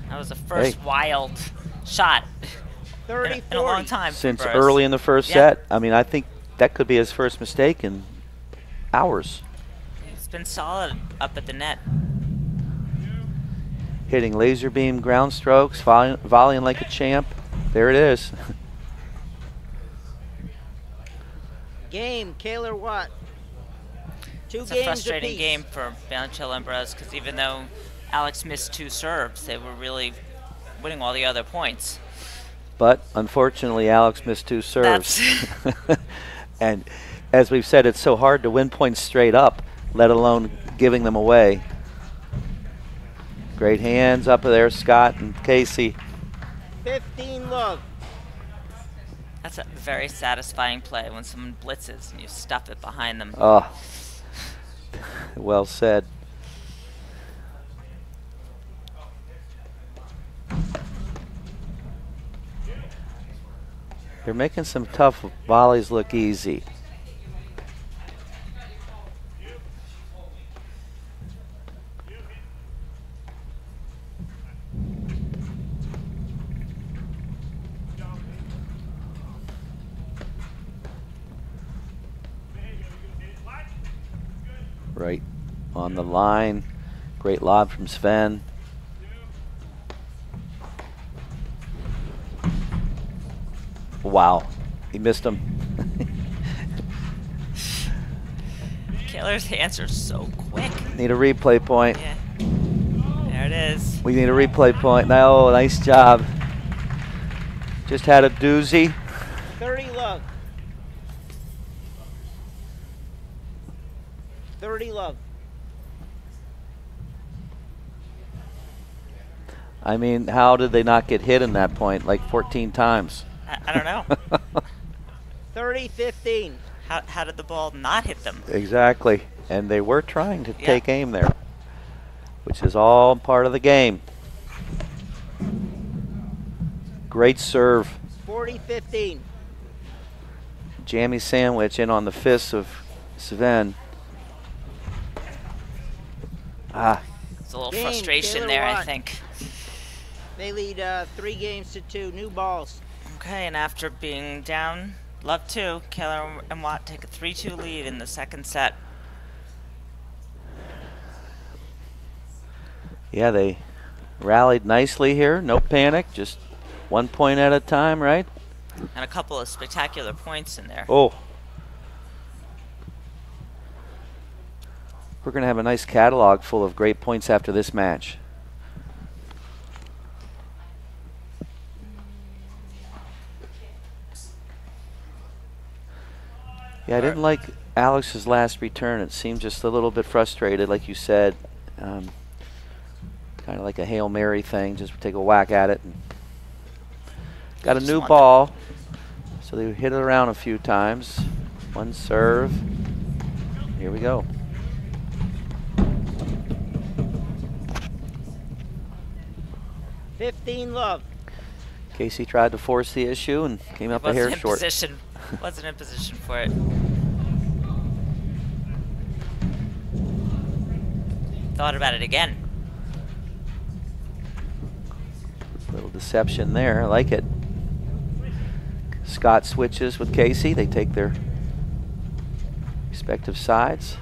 A: That was the first wild shot
C: 30,
A: in a long time.
B: Since
A: Burus.
B: early in the first set. I mean, I think that could be his first mistake in hours.
A: It's been solid up at the net.
B: Hitting laser beam ground strokes, volleying like a champ. There it is.
C: Game, Kahler Watt.
A: It's a frustrating game for Bancila and Burus because even though Alex missed 2 serves, they were really winning all the other points.
B: But unfortunately, Alex missed 2 serves. And as we've said, it's so hard to win points straight up, let alone giving them away. Great hands up there, Scott and Casey.
C: 15-love.
A: That's a very satisfying play when someone blitzes and you stuff it behind them.
B: Oh, well said. They're making some tough volleys look easy. Right on the line. Great lob from Sven. Wow, he missed him.
A: Kahler's hands are so quick.
B: Need a replay point.
A: Yeah. There it is.
B: We need a replay point. Oh, nice job. Just had a doozy.
C: 30-love. 30-love.
B: I mean, how did they not get hit in that point like 14 times?
A: I don't know.
C: 30-15.
A: How did the ball not hit them?
B: Exactly. And they were trying to take aim there, which is all part of the game. Great serve.
C: 40-15.
B: Jammy sandwich in on the fists of Sven. Ah.
A: There's a little frustration there, I think.
C: They lead 3 games to 2. New balls.
A: Okay, and after being down, love 2, Kahler and Watt take a 3-2 lead in the second set.
B: Yeah, they rallied nicely here. No panic, just 1 point at a time, right?
A: And a couple of spectacular points in there.
B: Oh. We're going to have a nice catalog full of great points after this match. Yeah, I didn't like Alex's last return. It seemed just a little bit frustrated, like you said. Kind of like a Hail Mary thing, just take a whack at it. And got a new ball, so they hit it around a few times. 1 serve. Here we go.
C: $15-love.
B: Casey tried to force the issue and came up a hair short.
A: Wasn't in position for it. Thought about it again.
B: Little deception there. I like it. Scott switches with Casey. They take their respective sides.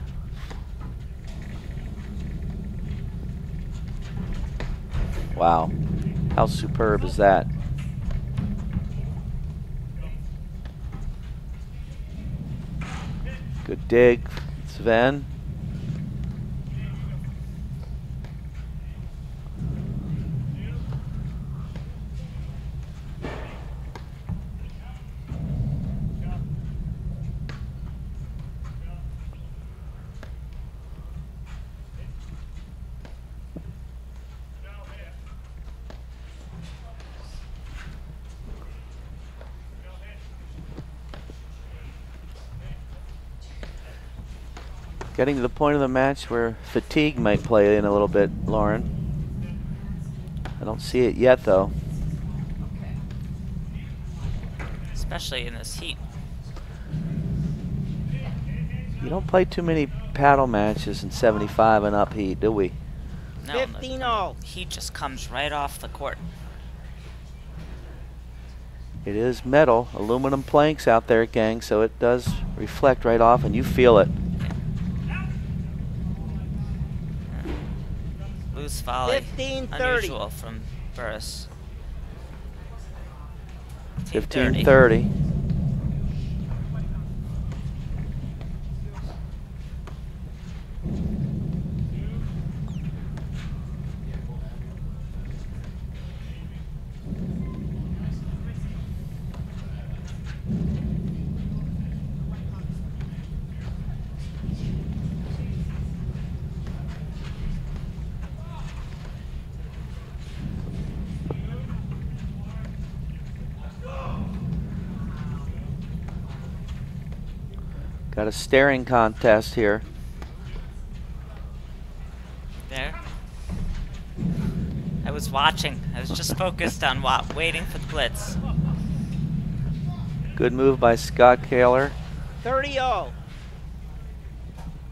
B: Wow, how superb is that? Good dig, Sven. Getting to the point of the match where fatigue might play in a little bit, Lauren. I don't see it yet, though.
A: Especially in this heat.
B: You don't play too many paddle matches in 75 and up heat, do we?
A: No,
C: 15-all.
A: Heat just comes right off the court.
B: It is metal, aluminum planks out there, gang, so it does reflect right off, and you feel it.
A: Loose volley.
C: 15-30.
A: Unusual from Burus.
B: 15-30. Got a staring contest here.
A: There. I was watching. I was just focused on waiting for the blitz.
B: Good move by Scott Kahler.
C: 30-all.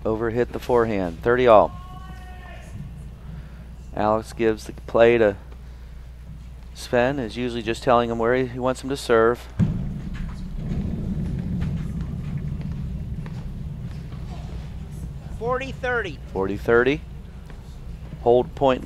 B: Overhit the forehand. 30-all. Alex gives the play to Sven, is usually just telling him where he wants him to serve.
C: $40-30.
B: 40-30. Hold point.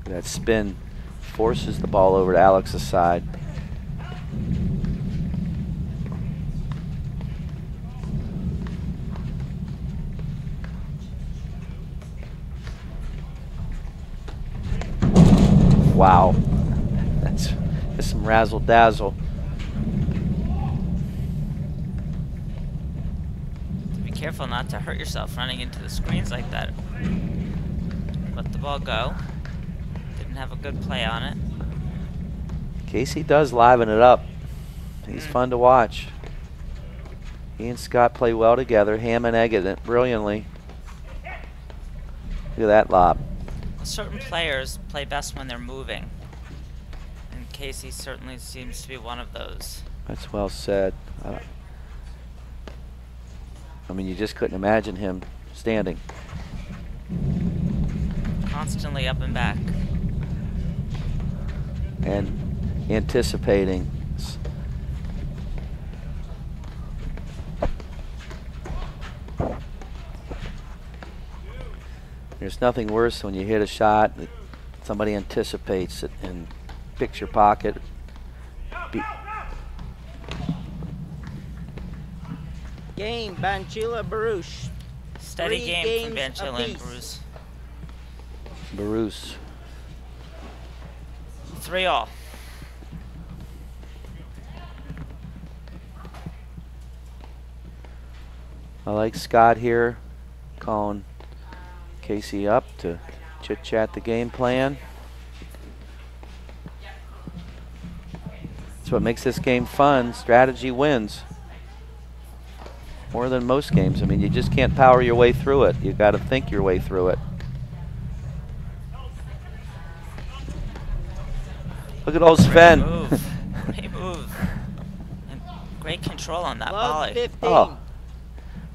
B: That spin forces the ball over to Alex's side. Wow, that's some razzle dazzle.
A: Be careful not to hurt yourself running into the screens like that. Let the ball go. Didn't have a good play on it.
B: Casey does liven it up. He's fun to watch. He and Scott play well together, ham and egg it brilliantly. Look at that lob.
A: Certain players play best when they're moving, and Casey certainly seems to be one of those.
B: That's well said. I mean, you just couldn't imagine him standing.
A: Constantly up and back.
B: And anticipating. There's nothing worse when you hit a shot that somebody anticipates it and picks your pocket.
C: Game, Bancila, Burus.
A: Steady
C: 3
A: game from
C: games
A: Bancila and
C: apiece.
A: Burus.
B: Burus.
A: 3-all.
B: I like Scott here calling Casey up to chit-chat the game plan. That's what makes this game fun. Strategy wins. More than most games. I mean, you just can't power your way through it. You got to think your way through it. Look at old Sven.
A: Great move. Great move. And great control on that volley.
C: 15.
B: Oh.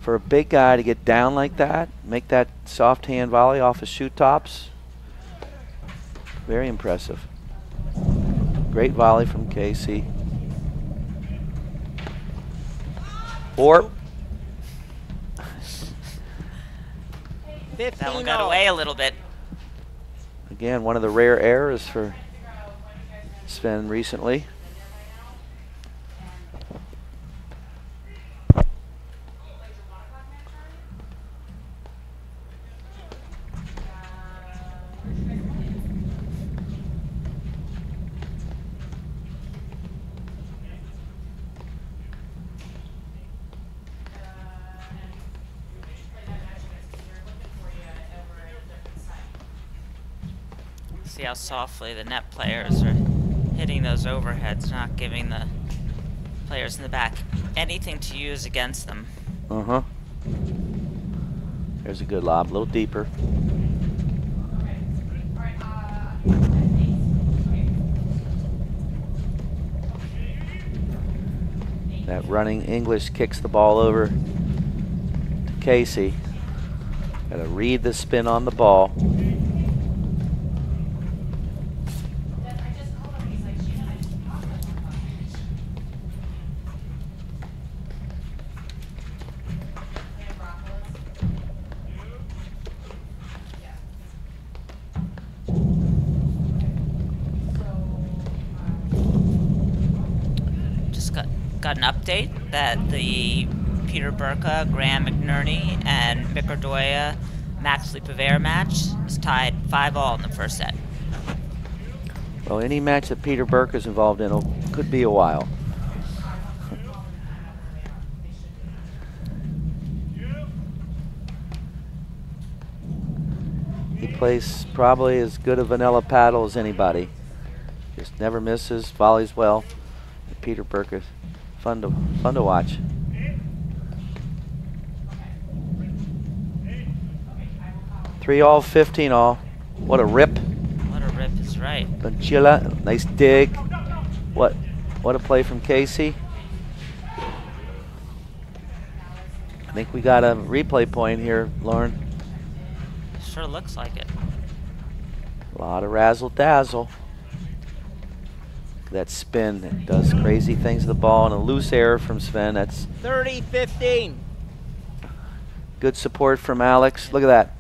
B: For a big guy to get down like that, make that soft hand volley off of shoe tops, very impressive. Great volley from Casey. 4.
A: That one got away a little bit.
B: Again, one of the rare errors for Sven recently.
A: See how softly the net players are hitting those overheads, not giving the players in the back anything to use against them.
B: Uh-huh. There's a good lob, a little deeper. That running English kicks the ball over to Casey. Got to read the spin on the ball.
A: Got an update that the Peter Burka, Graham McNerney, and Micordoya Maxley Pavera match is tied 5-all in the first set.
B: Well, any match that Peter Burke is involved in could be a while. He plays probably as good a vanilla paddle as anybody. Just never misses, volleys well. Peter Burke is fun to watch. Three all, 15 all. What a rip!
A: What a rip is right.
B: Bancila, nice dig. What a play from Casey. I think we got a replay point here, Lauren.
A: Sure looks like it.
B: A lot of razzle dazzle. That spin that does crazy things to the ball, and a loose error from Sven. That's
C: 30-15.
B: Good support from Alex. Look at that.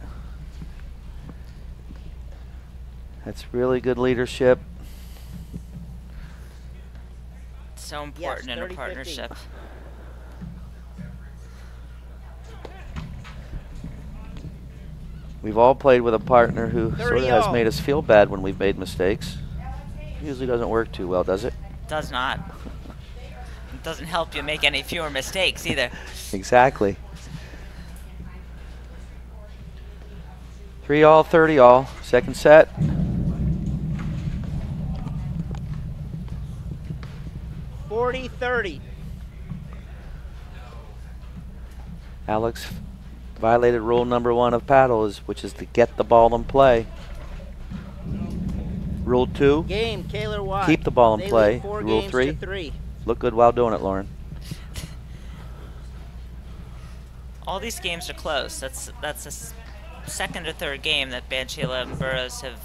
B: That's really good leadership.
A: So important in a partnership.
B: We've all played with a partner who sort of has made us feel bad when we've made mistakes. Usually doesn't work too well, does it?
A: Does not. It doesn't help you make any fewer mistakes either.
B: Exactly. 3 all, 30 all. Second set.
C: $40-30.
B: Alex violated rule number 1 of paddle, which is to get the ball in play. Rule 2,
C: game, Kahler Watt.
B: Keep the ball in play.
C: Lead 4
B: Rule
C: games
B: 3,
C: to 3.
B: Look good while doing it, Lauren.
A: All these games are close. That's a second or third game that Bancila and Burus have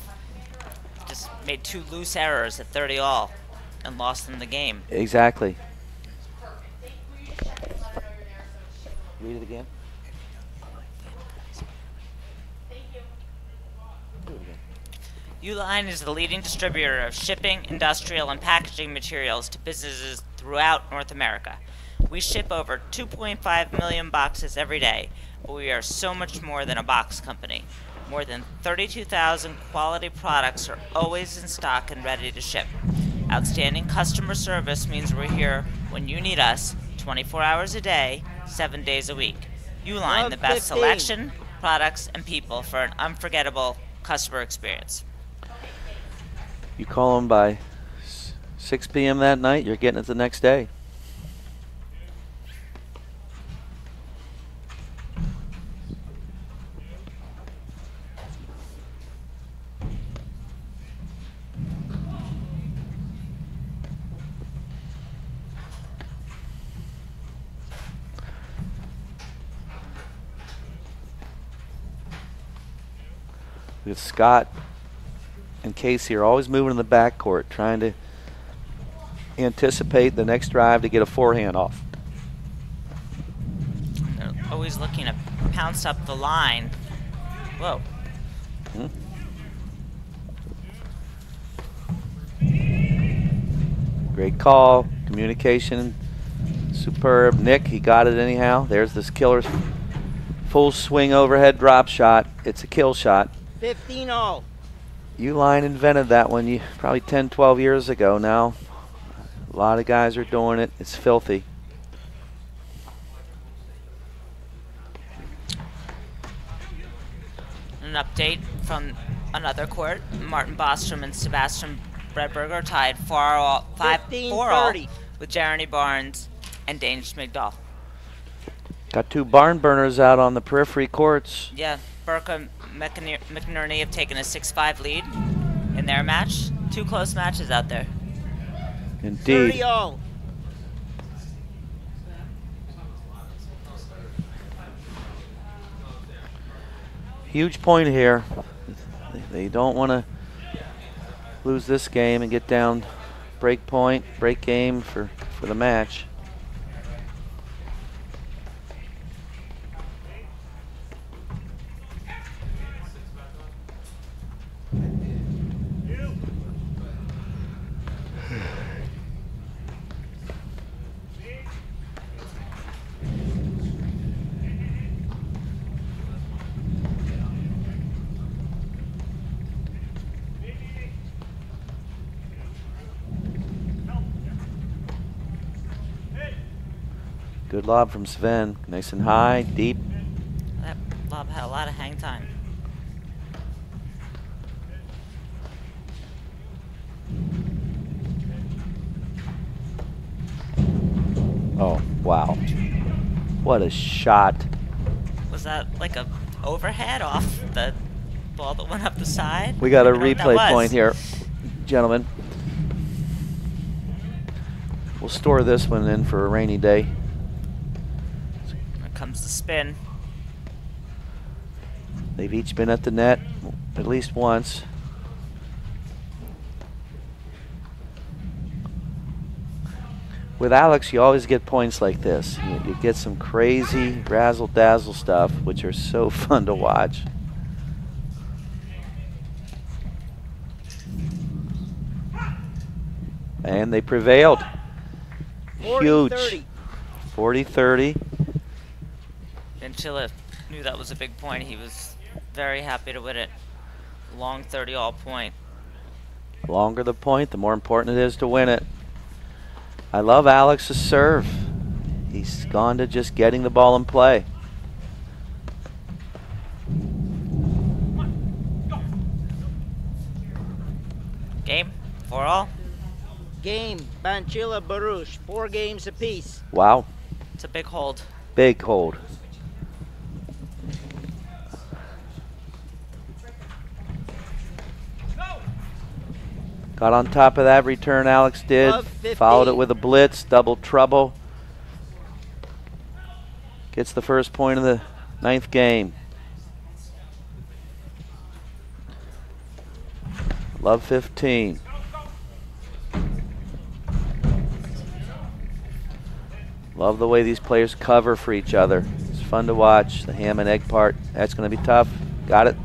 A: just made 2 loose errors at 30 all and lost them the game.
B: Exactly. Read it again.
A: Uline is the leading distributor of shipping, industrial, and packaging materials to businesses throughout North America. We ship over 2.5 million boxes every day, but we are so much more than a box company. More than 32,000 quality products are always in stock and ready to ship. Outstanding customer service means we're here when you need us, 24 hours a day, 7 days a week. Uline, the best selection, products, and people for an unforgettable customer experience.
B: You call them by 6 p.m. that night, you're getting it the next day. With Scott and Casey are always moving in the backcourt, trying to anticipate the next drive to get a forehand off.
A: They're always looking to pounce up the line. Whoa.
B: Great call, communication, superb. Nick, he got it anyhow. There's this killer's full swing overhead drop shot. It's a kill shot.
C: 15-all.
B: Uline invented that one probably 10, 12 years ago now. A lot of guys are doing it. It's filthy.
A: An update from another court. Martin Bostrom and Sebastian Bredberger tied 5-4 with Jeremy Barnes and Dane Schmigdahl.
B: Got two barn burners out on the periphery courts.
A: Yeah, Burke and McNerney have taken a 6-5 lead in their match. Two close matches out there.
B: Indeed.
C: 30-all.
B: Huge point here. They don't want to lose this game and get down break point, break game for the match. Good lob from Sven. Nice and high, deep.
A: That lob had a lot of hang time.
B: Oh, wow. What a shot.
A: Was that like a overhead off the ball that went up the side?
B: We got a
A: I don't know what
B: replay
A: that
B: point
A: was.
B: here, gentlemen. We'll store this one in for a rainy day.
A: Here comes the spin.
B: They've each been at the net at least once. With Alex, you always get points like this. You get some crazy razzle-dazzle stuff, which are so fun to watch. And they prevailed.
C: 40-30.
B: Huge. 40-30.
A: Bancila knew that was a big point. He was very happy to win it. Long 30-all point.
B: The longer the point, the more important it is to win it. I love Alex's serve. He's gone to just getting the ball in play.
A: Game, 4-all.
C: Game, Bancila, Burus, 4 games apiece.
B: Wow.
A: It's a big hold.
B: Big hold. Got on top of that return, Alex did. Followed it with a blitz, double trouble. Gets the first point of the 9th game. Love 15. Love the way these players cover for each other. It's fun to watch. The ham and egg part, that's going to be tough. Got it.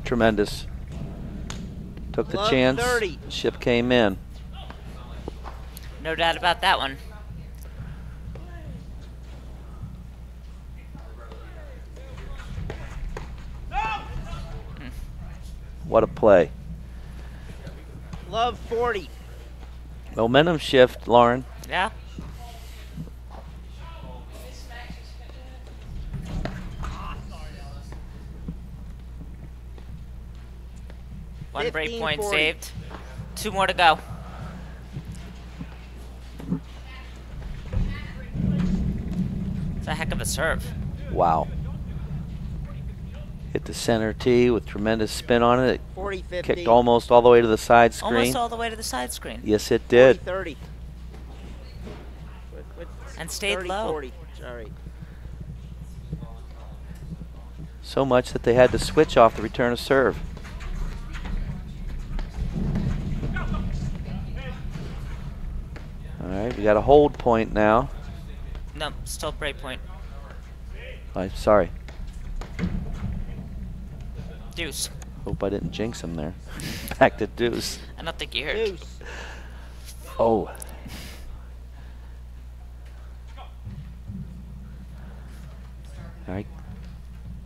B: Tremendous. Took the
C: Love
B: chance.
C: 30.
B: Ship came in.
A: No doubt about that one.
B: What a play.
C: Love 40.
B: Momentum shift, Lauren.
A: Yeah. One break point
C: 15-40.
A: saved. 2 more to go. It's a heck of a serve.
B: Wow. Hit the center tee with tremendous spin on it.
C: 40-50.
B: Kicked almost all the way to the side screen.
A: Almost all the way to the side screen.
B: Yes, it did.
C: 40-30.
A: And stayed low.
C: 40. Sorry.
B: So much that they had to switch off the return of serve. All right, we got a hold point now.
A: No, still break point.
B: Sorry.
A: Deuce.
B: Hope I didn't jinx him there. Back to deuce.
A: I don't think you heard.
C: Deuce.
B: Oh. All right.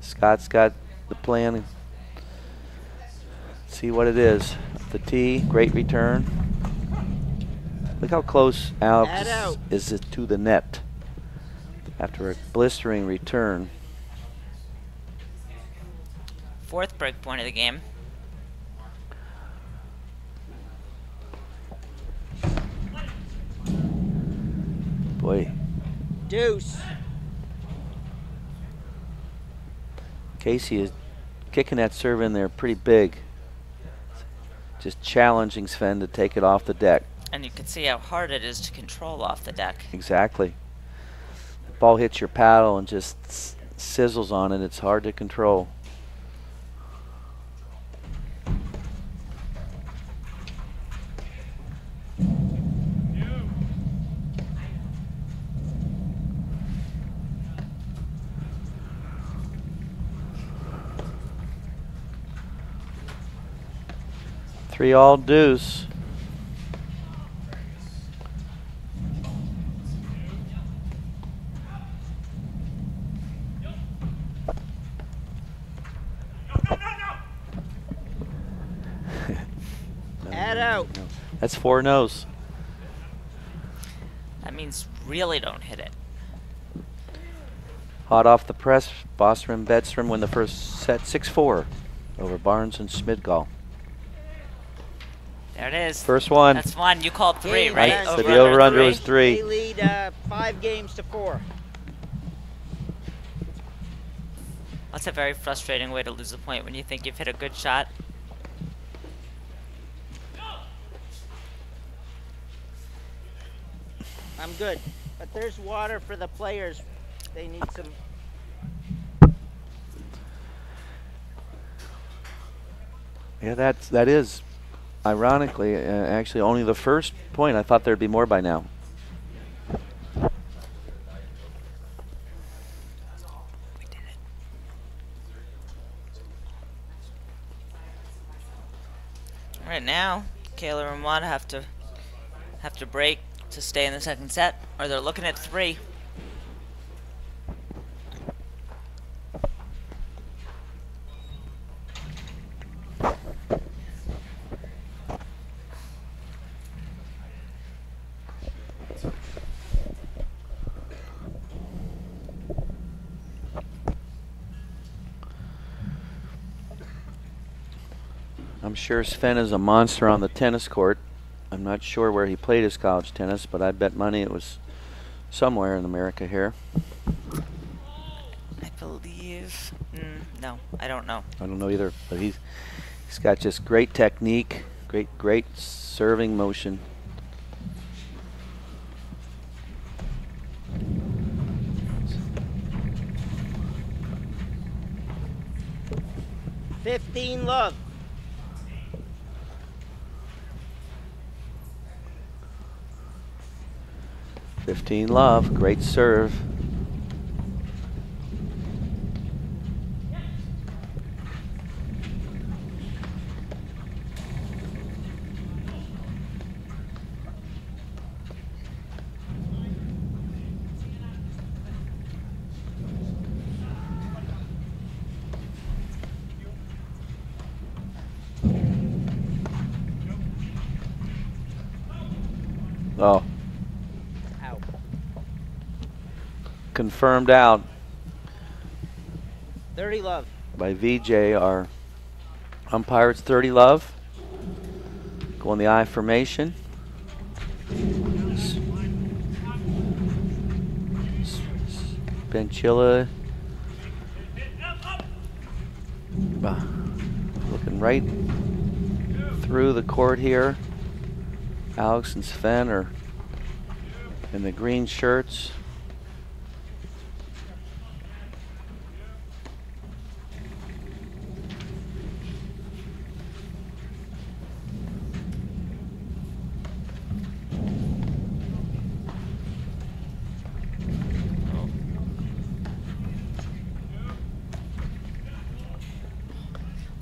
B: Scott's got the plan. See what it is. The tee, great return. Look how close Alex is it to the net after a blistering return.
A: Fourth break point of the game.
B: Boy.
C: Deuce.
B: Casey is kicking that serve in there pretty big. Just challenging Sven to take it off the deck.
A: And you can see how hard it is to control off the deck.
B: Exactly. The ball hits your paddle and just sizzles on it. It's hard to control. Three all deuce.
C: Add out.
B: No. That's 4 no's.
A: That means really don't hit it.
B: Hot off the press, Bostrom and Bedstrom win the first set 6-4 over Barnes and Smidgall.
A: There it is.
B: First one.
A: That's one. You called 3, right?
B: So the over-under was 3.
C: They lead 5 games to 4.
A: That's a very frustrating way to lose a point when you think you've hit a good shot.
C: I'm good. But there's water for the players. They need some.
B: Yeah, that is ironically actually only the first point. I thought there'd be more by now.
A: We did it. All right, now Kahler and Juan have to break to stay in the second set, or they're looking at 3.
B: I'm sure Sven is a monster on the tennis court. I'm not sure where he played his college tennis, but I bet money it was somewhere in America here.
A: I believe. No, I don't know.
B: I don't know either, but he's got just great technique, great serving motion.
C: $15 love.
B: $15 love, great serve. Oh.
C: Out.
B: Confirmed out
C: 30 love.
B: by VJ, our umpire. It's 30 love. Go in the I formation. Bancila looking right through the court here. Alex and Sven are in the green shirts.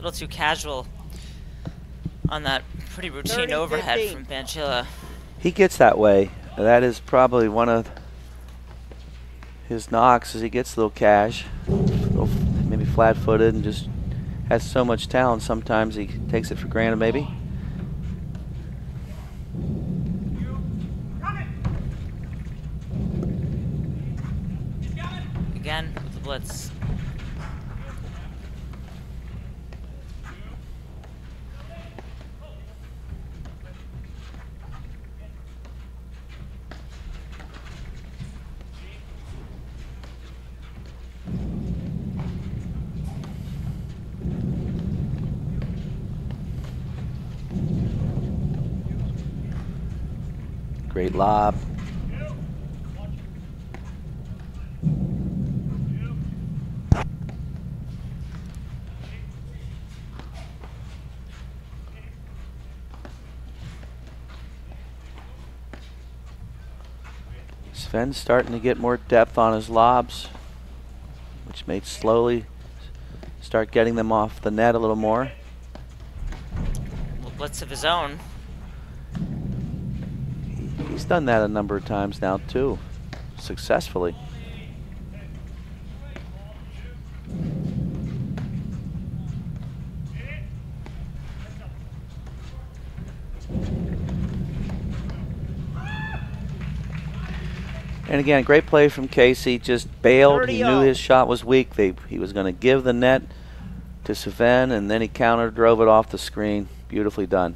A: little too casual on that pretty routine
C: 30-15.
A: overhead from Bancila.
B: He gets that way. That is probably one of his knocks, as he gets a little cash, maybe flat-footed, and just has so much talent. Sometimes he takes it for granted, maybe.
A: Again with the blitz.
B: Great lob. Sven's starting to get more depth on his lobs, which may slowly start getting them off the net a little more.
A: A little blitz of his own.
B: He's done that a number of times now too, successfully. And again, great play from Casey. Just bailed. He knew his shot was weak. He was going to give the net to Sven, and then he counter drove it off the screen. Beautifully done.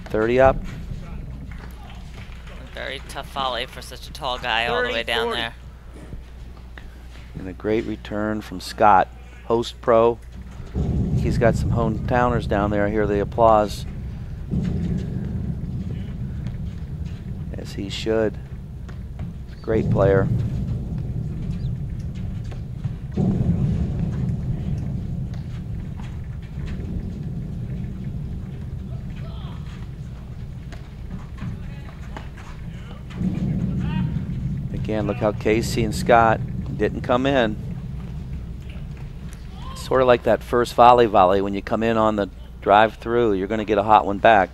B: 30 up.
A: Very tough volley for such a tall guy all the way down there.
B: And a great return from Scott, host pro. He's got some hometowners down there. I hear the applause. As he should. Great player. Again, look how Casey and Scott didn't come in. Sort of like that first volley when you come in on the drive through, you're going to get a hot one back.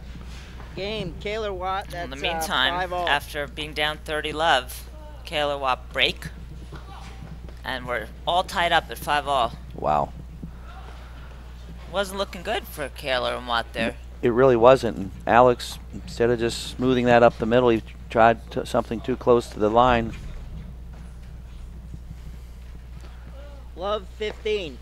C: Game, Kahler Watt. That's
A: in the meantime, after being down 30-love, Kahler Watt break, and we're all tied up at 5-all.
B: Wow.
A: Wasn't looking good for Kahler and Watt there.
B: It really wasn't. And Alex, instead of just smoothing that up the middle, he tried something too close to the line.
C: Love 15.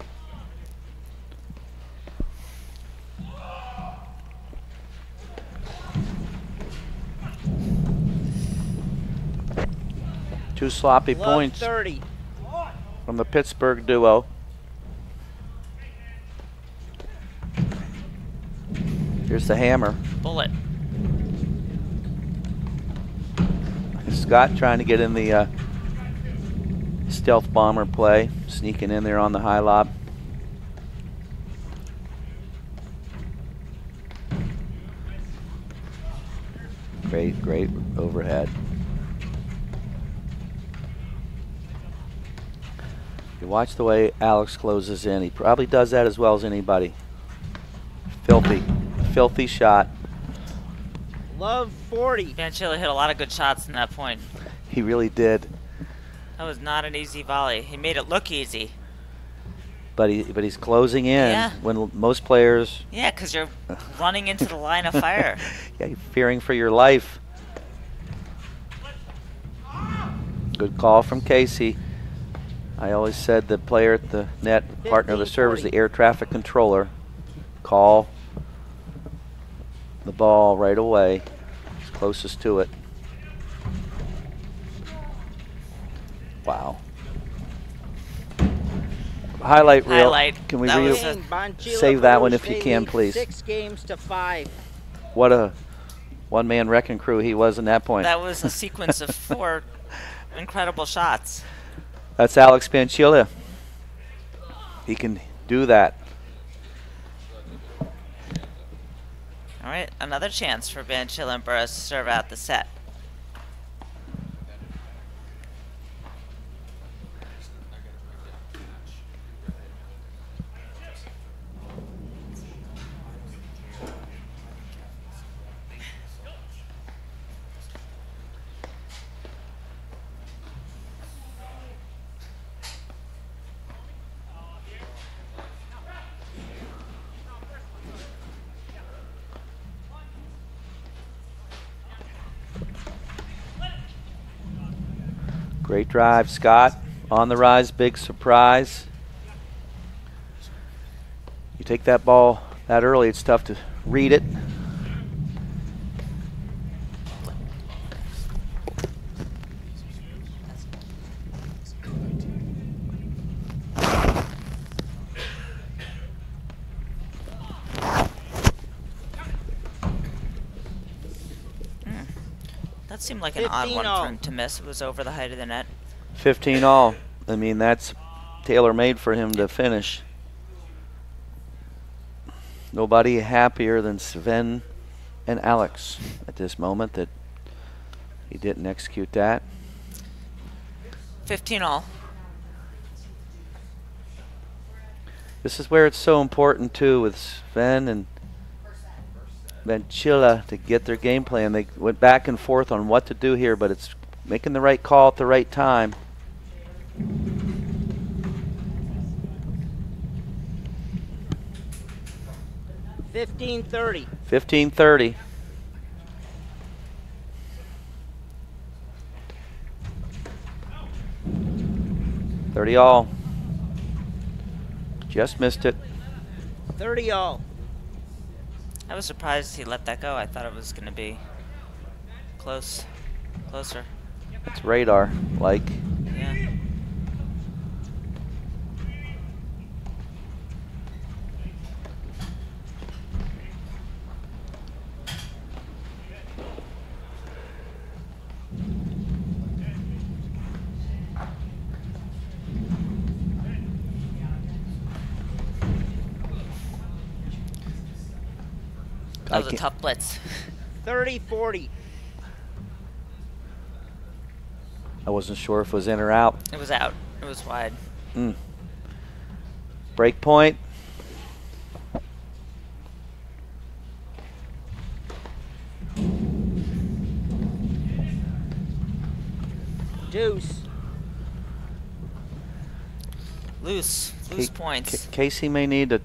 B: Two sloppy
C: Love
B: points
C: 30.
B: from the Pittsburgh duo. Here's the hammer.
A: Bullet.
B: Scott trying to get in the stealth bomber play, sneaking in there on the high lob. Great overhead. You watch the way Alex closes in. He probably does that as well as anybody. Filthy shot.
C: Love 40.
A: Bancila hit a lot of good shots in that point.
B: He really did.
A: That was not an easy volley. He made it look easy.
B: But he's closing in.
A: Yeah.
B: When most players.
A: Yeah, because you're running into the line of fire.
B: Yeah, you're fearing for your life. Good call from Casey. I always said the player at the net, partner of the serve, is the air traffic controller. Call the ball right away, as closest to it. Wow. Highlight reel. Can we save that one if you can, please?
C: 6 games to 5.
B: What a one-man wrecking crew he was in that point.
A: That was a sequence of 4 incredible shots.
B: That's Alex Bancila. He can do that.
A: All right, another chance for Bancila and Burus to serve out the set.
B: Great drive, Scott. On the rise, big surprise. You take that ball that early, it's tough to read it.
A: That seemed like an odd one for him to miss. It was over the height of the net.
B: 15 all. I mean, that's tailor-made for him to finish. Nobody happier than Sven and Alex at this moment that he didn't execute that.
A: 15 all.
B: This is where it's so important too with Sven and Bancila to get their game plan. They went back and forth on what to do here, but it's making the right call at the right time.
C: $15.30.
B: 15-30. $30 all. Just missed it.
C: 30 all.
A: I was surprised he let that go. I thought it was going to be closer.
B: It's radar, like.
A: Yeah. That was a tough blitz.
C: 30-40.
B: I wasn't sure if it was in or out.
A: It was out. It was wide.
B: Break point.
C: Deuce.
A: Loose points.
B: Casey may need to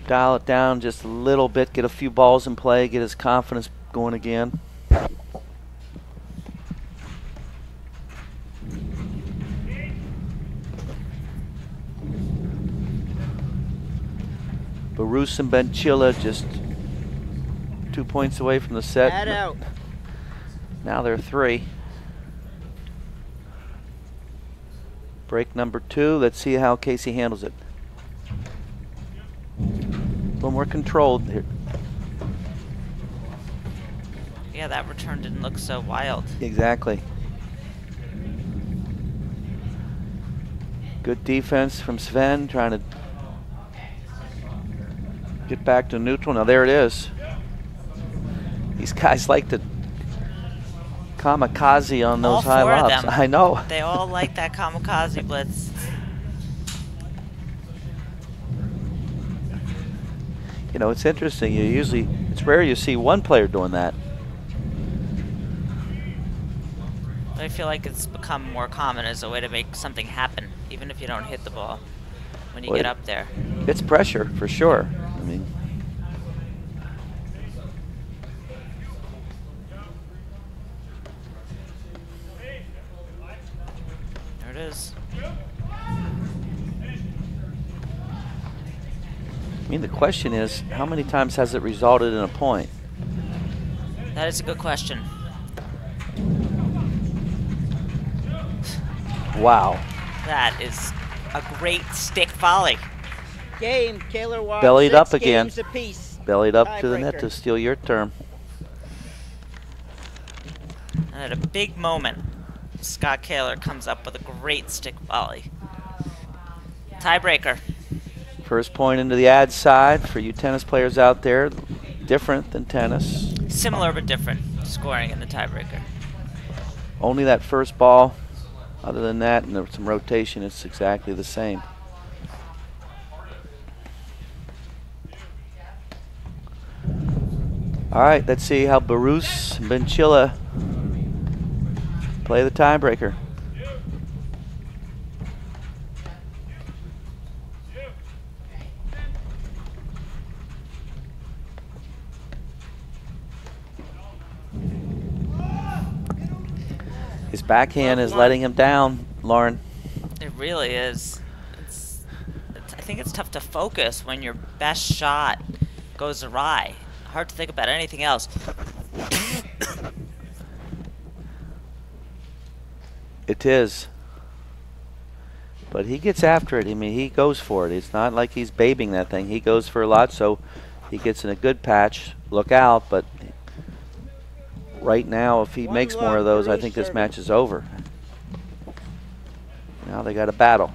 B: dial it down just a little bit, get a few balls in play, get his confidence going again. Burus and Bancila just 2 points away from the set.
C: Add out.
B: Now they're 3. Break number 2. Let's see how Casey handles it. A little more controlled here.
A: Yeah, that return didn't look so wild.
B: Exactly. Good defense from Sven, trying to get back to neutral. Now there it is. These guys like to kamikaze on those high lobs. I know.
A: They all like that kamikaze blitz.
B: You know, it's interesting. It's rare you see one player doing that.
A: I feel like it's become more common as a way to make something happen, even if you don't hit the ball when you get up there.
B: It's pressure, for sure. I mean,
A: there it is.
B: I mean, the question is, how many times has it resulted in a point?
A: That is a good question.
B: Wow.
A: That is a great stick volley.
C: Game, Kahler won
B: Bellied
C: 6
B: up again.
C: games apiece.
B: Bellied up to the
C: Tiebreaker.
B: net to steal your term.
A: And at a big moment, Scott Kahler comes up with a great stick volley. Tiebreaker.
B: First point into the ad side for you tennis players out there. Different than tennis.
A: Similar but different scoring in the tiebreaker.
B: Only that first ball. Other than that, and some rotation, it's exactly the same. All right, let's see how Burus and Bancila play the tiebreaker. His backhand is letting him down, Lauren.
A: It really is. I think it's tough to focus when your best shot goes awry. Hard to think about anything else.
B: It is. But he gets after it. I mean, he goes for it. It's not like he's babying that thing. He goes for a lot, so he gets in a good patch. Look out, but right now, if he makes more of those, I think this match is over. Now they got a battle.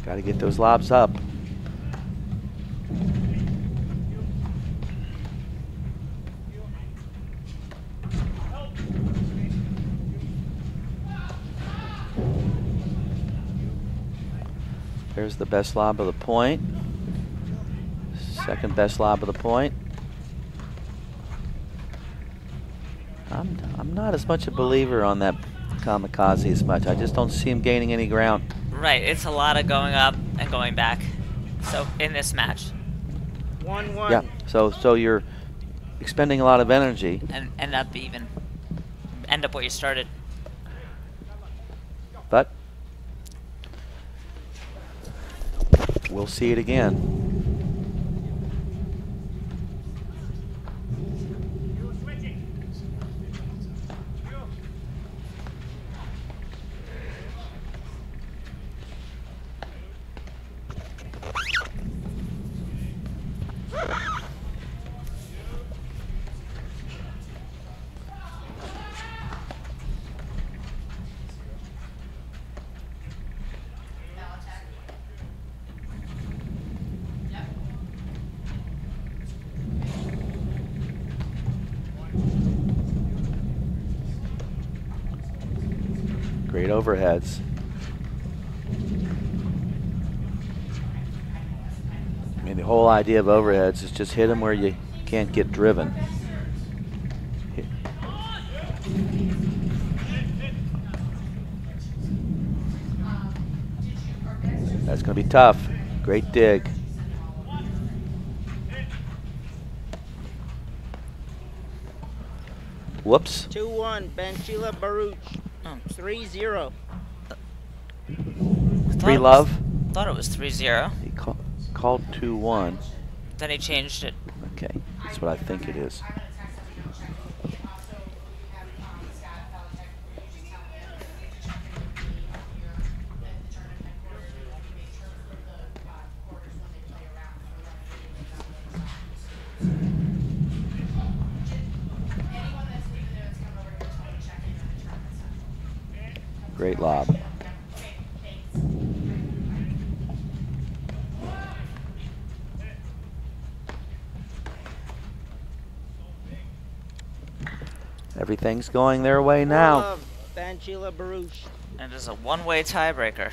B: Got to get those lobs up. There's the best lob of the point. Second best lob of the point. I'm not as much a believer on that kamikaze as much. I just don't see him gaining any ground.
A: Right, it's a lot of going up and going back. So in this match.
C: 1-1.
B: Yeah. So you're expending a lot of energy.
A: And end up where you started.
B: But we'll see it again. Great overheads. I mean, the whole idea of overheads is just hit them where you can't get driven. That's going to be tough. Great dig. Whoops.
C: 2-1, Bancila Burus. 3-0.
B: Three love.
A: Thought it was 3-0.
B: He called 2-1.
A: Then he changed it.
B: Okay, that's what I think it is. Great lob. Everything's going their way now.
C: Bancila Burus.
A: And it's a one-way tiebreaker.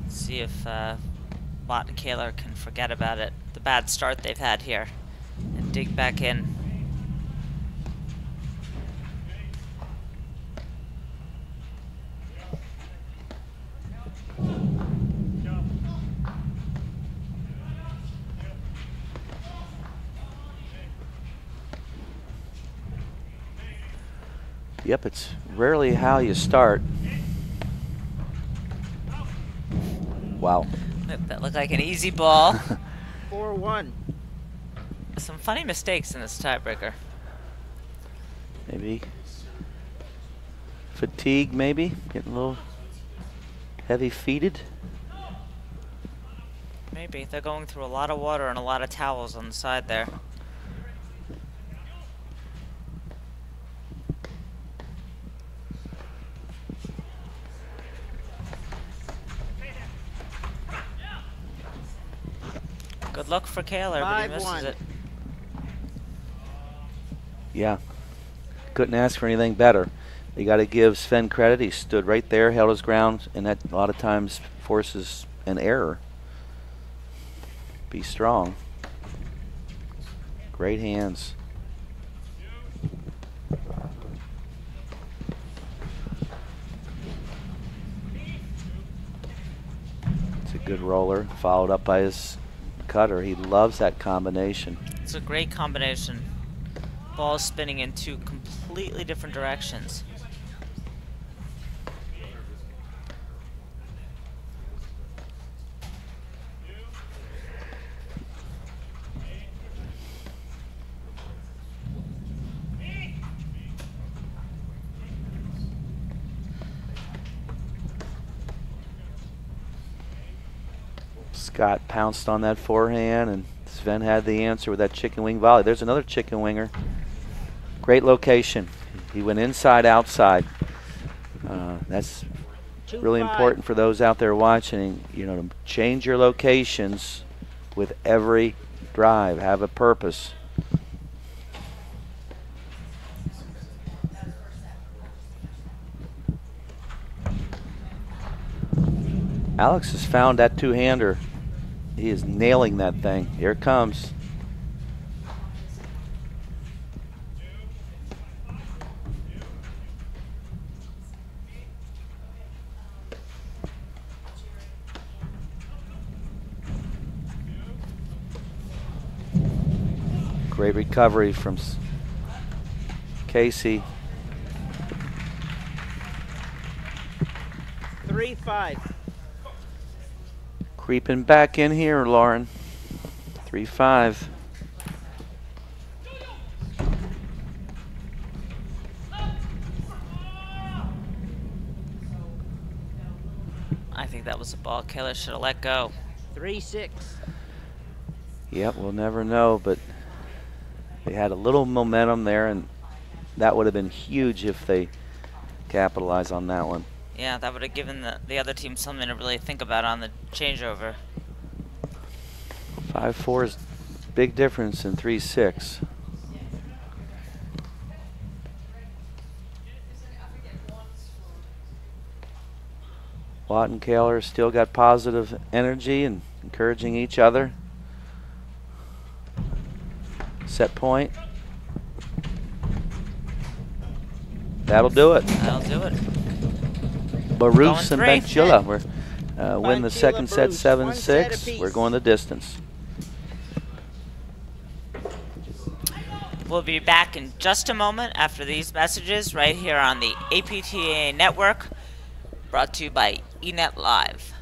A: See if Watt and Kahler can forget about it, the bad start they've had here, and dig back in.
B: Yep, it's rarely how you start. Wow.
A: That looked like an easy ball.
C: 4-1.
A: Some funny mistakes in this tiebreaker.
B: Maybe fatigue, maybe getting a little heavy-feeted.
A: Maybe they're going through a lot of water and a lot of towels on the side there. Good luck for Kahler, but he misses it.
B: Yeah, couldn't ask for anything better. You got to give Sven credit. He stood right there, held his ground, and that a lot of times forces an error. Be strong. Great hands. It's a good roller, followed up by his cutter. He loves that combination.
A: It's a great combination. Ball spinning in two completely different directions.
B: Scott pounced on that forehand, and Sven had the answer with that chicken wing volley. There's another chicken winger. Great location. He went inside, outside. That's really important for those out there watching, you know, to change your locations with every drive. Have a purpose. Alex has found that two-hander. He is nailing that thing. Here it comes. Great recovery from Casey.
C: 3-5.
B: Creeping back in here, Lauren. 3-5.
A: I think that was a ball Kahler should have let go.
C: 3-6.
B: Yep, we'll never know, but they had a little momentum there, and that would have been huge if they capitalize on that one.
A: Yeah, that would have given the other team something to really think about on the changeover.
B: 5-4 is big difference in 3-6. Watt and Kahler still got positive energy and encouraging each other. Set point. That'll do it.
A: That'll do it.
B: Burus and Bancila win the second set 7-6. We're going the distance.
A: We'll be back in just a moment after these messages right here on the APTA Network, brought to you by eNet Live.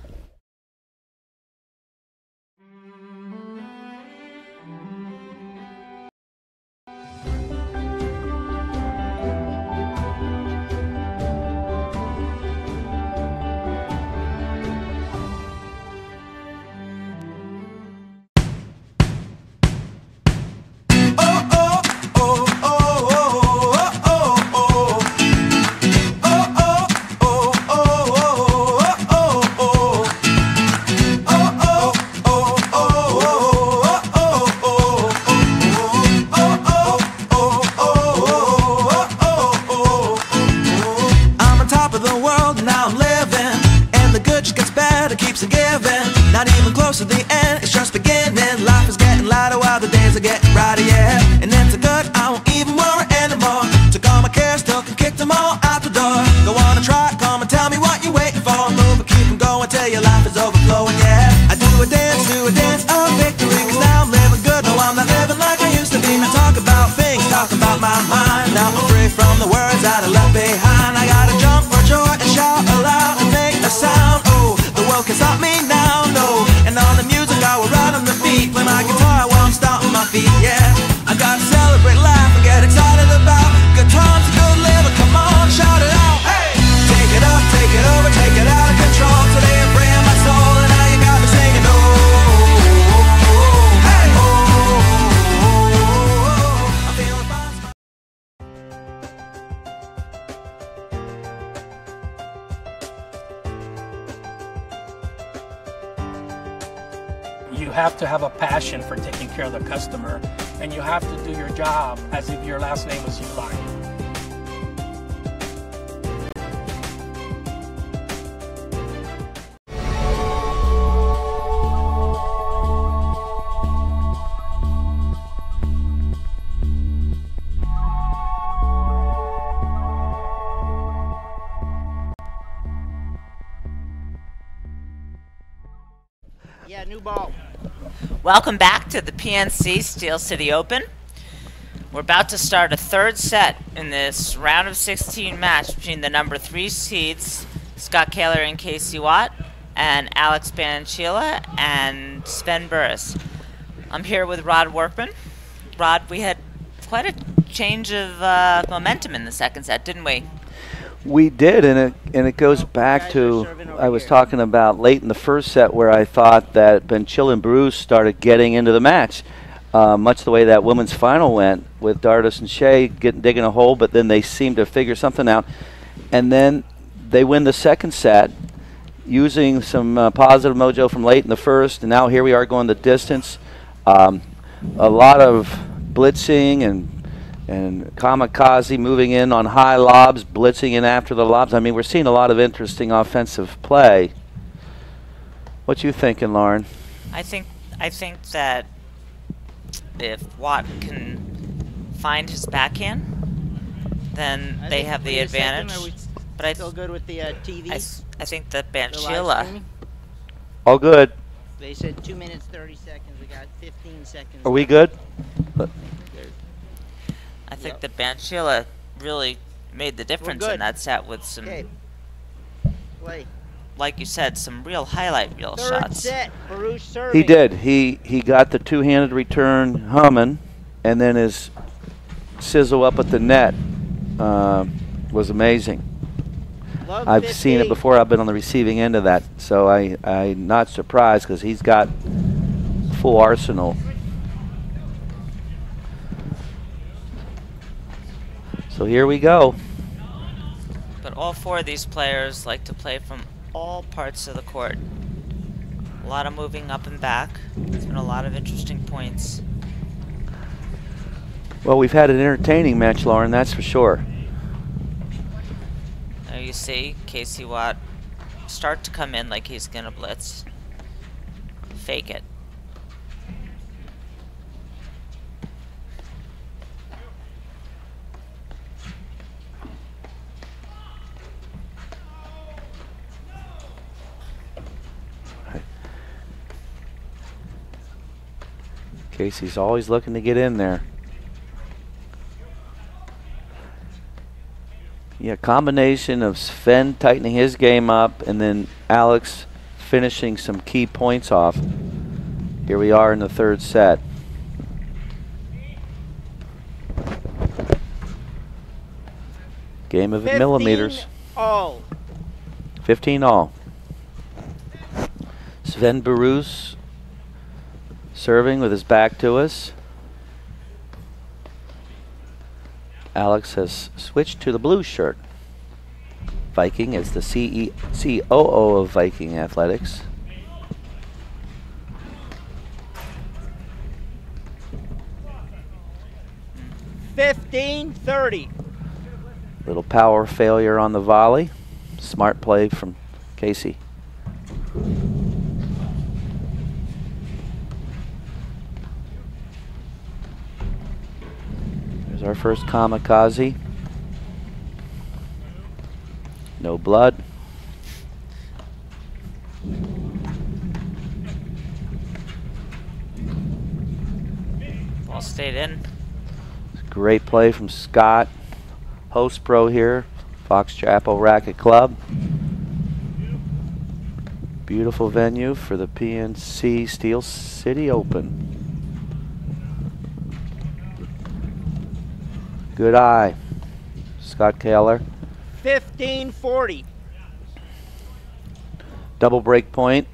O: Take it over, take it out of control. Today I pray my soul
E: You have to have a passion for taking care of the customer, and you have to do your job as if your last name was Uline.
C: Yeah, new ball.
A: Welcome back to the PNC Steel City Open. We're about to start a third set in this round of 16 match between the number 3 seeds, Scott Kahler and Casey Watt, and Alex Bancila and Sven Burus. I'm here with Rod Workman. Rod, we had quite a change of momentum in the second set, didn't we?
B: We did, and it goes back to I was talking about late in the first set where I thought that Bancila and Burus started getting into the match, much the way that women's final went with Dardis and Shea digging a hole, but then they seemed to figure something out, and then they win the second set using some positive mojo from late in the first, and now here we are going the distance. A lot of blitzing and Kamikaze moving in on high lobs, blitzing in after the lobs. I mean, we're seeing a lot of interesting offensive play. What you thinking, Lauren?
A: I think that if Watt can find his backhand, then they have the advantage. But I
C: still good with the TV.
A: I think that Bancila.
B: All good.
C: They said 2 minutes 30 seconds. We got 15 seconds.
B: Are we good?
A: I think that Bancila really made the difference in that set with some, like you said, some real highlight reel shots.
C: Set, Burus serving.
B: He did. He got the two-handed return humming, and then his sizzle up at the net was amazing. I've seen it before. I've been on the receiving end of that, so I'm not surprised because he's got full arsenal. So here we go.
A: But all 4 of these players like to play from all parts of the court. A lot of moving up and back. There's been a lot of interesting points.
B: Well, we've had an entertaining match, Lauren, that's for sure.
A: There you see Casey Watt start to come in like he's going to blitz. Fake it.
B: Casey's always looking to get in there. Yeah, combination of Sven tightening his game up and then Alex finishing some key points off. Here we are in the third set. Game of millimeters. 15 all. Sven Burus serving with his back to us. Alex has switched to the blue shirt. Viking is the COO of Viking Athletics.
C: $15-30.
B: Little power failure on the volley. Smart play from Casey. There's our first kamikaze. No blood.
A: Ball stayed in.
B: Great play from Scott, host pro here, Fox Chapel Racket Club. Beautiful venue for the PNC Steel City Open. Good eye, Scott Kahler.
C: 15-40.
B: Double break point.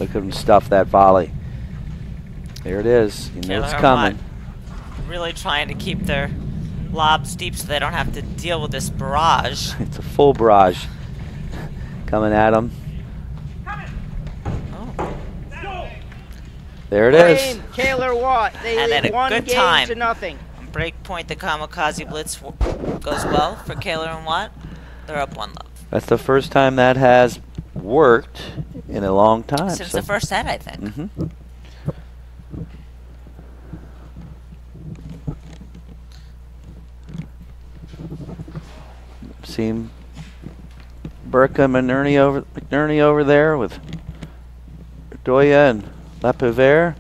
B: Look at him stuff that volley. There it is. You know it's coming.
A: Really trying to keep their lobs deep so they don't have to deal with this barrage.
B: It's a full barrage coming at them. There it is.
C: Kahler Watt. They lead 1 game to nothing.
A: On break point, the Kamikaze Blitz goes well for Kahler and Watt. They're up 1 love.
B: That's the first time that has worked in a long time.
A: Since the first set, I think.
B: Mm-hmm. Seen Burka and McNerney over there with Doya and Lapivere.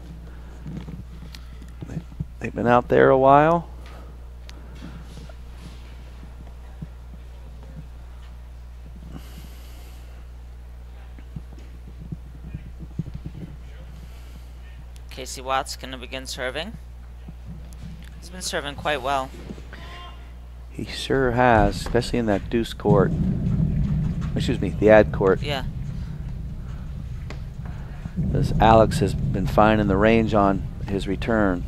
B: They've been out there a while.
A: Casey Watt's going to begin serving. He's been serving quite well.
B: He sure has, especially in that deuce court. Excuse me, the ad court.
A: Yeah.
B: As Alex has been finding the range on his return.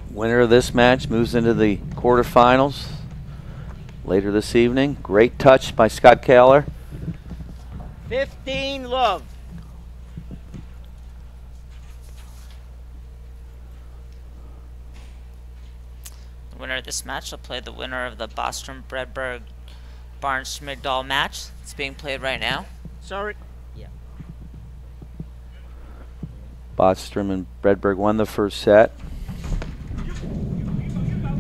B: Winner of this match moves into the quarterfinals later this evening. Great touch by Scott Kahler.
C: 15 love.
A: The winner of this match will play the winner of the Bostrom Bredberg Barnes Schmigdal match. It's being played right now.
C: Sorry. Yeah.
B: Bostrom and Bredberg won the first set.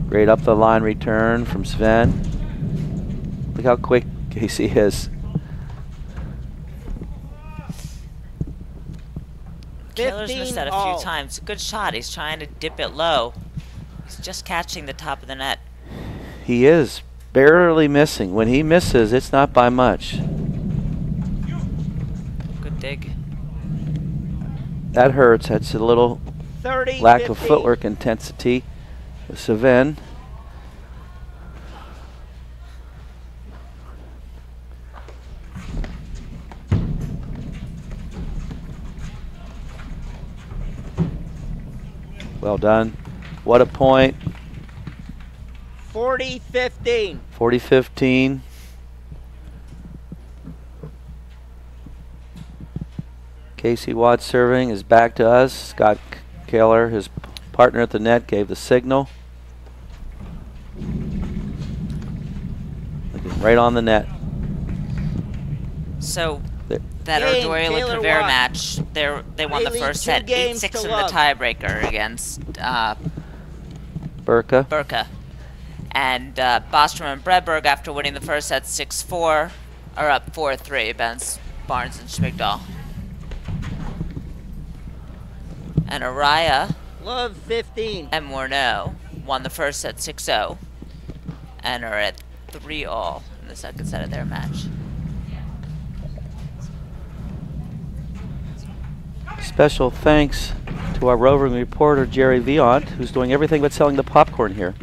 B: Great up the line return from Sven. Look how quick Casey is.
A: Kahler's missed that a few times. Good shot. He's trying to dip it low. He's just catching the top of the net.
B: He is barely missing. When he misses, it's not by much.
A: Good dig.
B: That hurts. That's a little
C: 30,
B: lack
C: 50.
B: of footwork intensity. Sven. Well done. What a point.
C: 40-15.
B: 40-15. Casey Watt serving is back to us. Scott Kahler, his partner at the net, gave the signal. Looking right on the net.
A: So that Ardoya Lapivere match, they won the first set 8-6 in the tiebreaker against
B: Burka.
A: And Bostrom and Bredberg, after winning the first set 6-4, are up 4-3 against Barnes and Schmigdal. And Araya
C: love 15
A: and Morneau won the first set 6-0 and are at 3-all in the second set of their match.
B: Special thanks to our roving reporter Jerry Viant, who's doing everything but selling the popcorn here.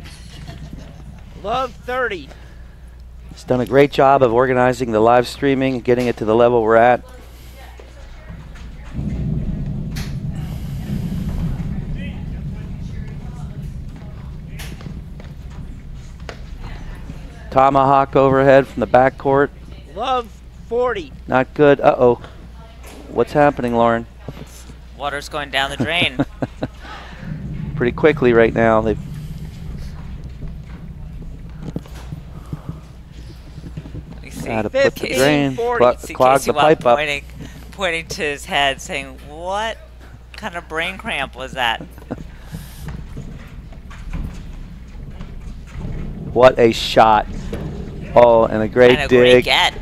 C: Love 30.
B: He's done a great job of organizing the live streaming and getting it to the level we're at. Tomahawk overhead from the backcourt.
C: Love 40.
B: Not good. Uh-oh. What's happening, Lauren?
A: Water's going down the drain.
B: Pretty quickly right now. They've got to put the drain, clog the pipe up.
A: Pointing to his head, saying, "What kind of brain cramp was that?"
B: What a shot. Oh, and a great dig.
A: Great get.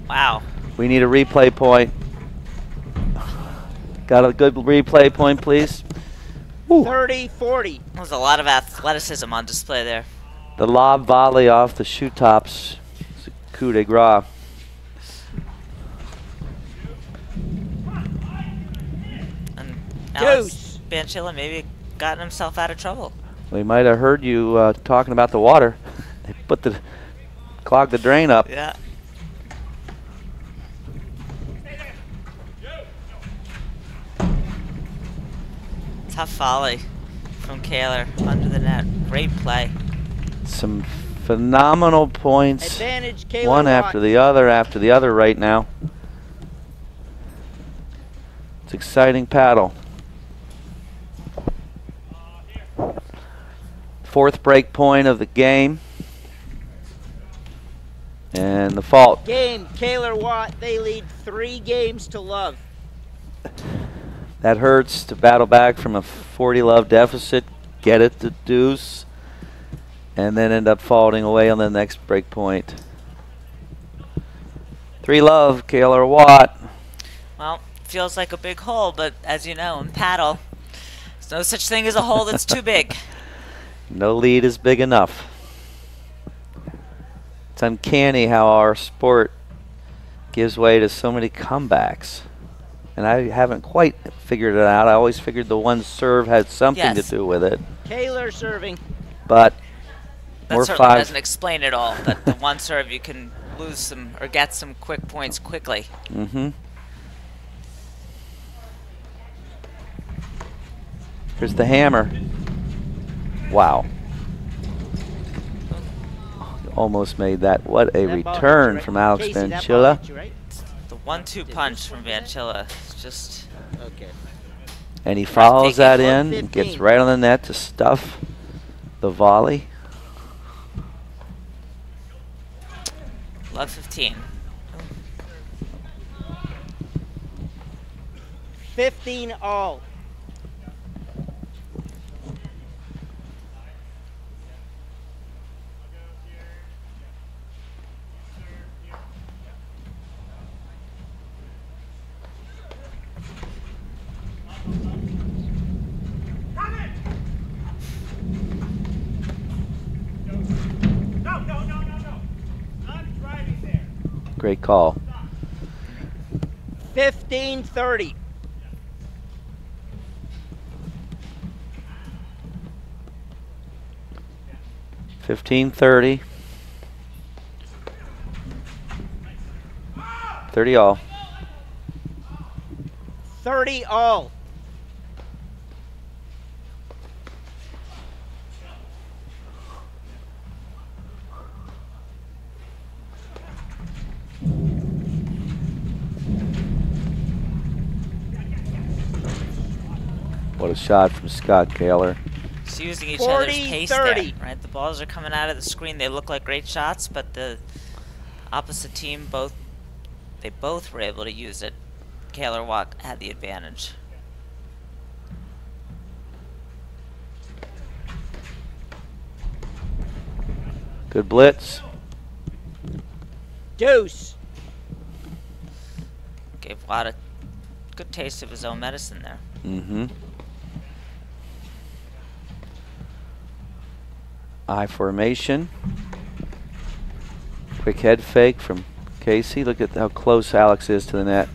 A: Wow.
B: We need a replay point. Got a good replay point, please.
C: 30-40.
A: There's a lot of athleticism on display there.
B: The lob volley off the shoe tops. It's a coup de grace.
A: And Alex Bancila maybe gotten himself out of trouble.
B: We might have heard you talking about the water. They clogged the drain up.
A: Yeah. Tough volley from Kahler under the net. Great play.
B: Some phenomenal points.
C: Advantage, Kahler
B: One after the other right now. It's exciting paddle. Fourth break point of the game. And the fault.
C: Game, Kahler Watt, they lead 3 games to love.
B: That hurts to battle back from a 40-love deficit, get it to deuce, and then end up falling away on the next break point. 3-love, Kahler Watt.
A: Well, feels like a big hole, but as you know, in paddle, there's no such thing as a hole that's too big.
B: No lead is big enough. It's uncanny how our sport gives way to so many comebacks. And I haven't quite figured it out. I always figured the one serve had something to do with it.
C: Kahler serving.
B: But
A: that
B: we're
A: certainly
B: 5.
A: doesn't explain it all. That the one serve you can lose some or get some quick points quickly.
B: Mm-hmm. Here's the hammer. Wow. Almost made that. What a return from Alex Bancila.
A: The 1-2 punch from Bancila. Just
B: And he follows that in and gets right on the net to stuff the volley.
A: Love 15.
C: 15 all.
B: Great call.
C: 15-30.
B: $15-30. 30 all.
C: 30 all.
B: What a shot from Scott Kahler.
A: Just using each other's pace there, right? The balls are coming out of the screen. They look like great shots, but the opposite team both were able to use it. Kahler Watt had the advantage.
B: Good blitz.
C: Deuce.
A: Gave Watt a good taste of his own medicine there.
B: Mm-hmm. I formation. Quick head fake from Casey. Look at how close Alex is to the net.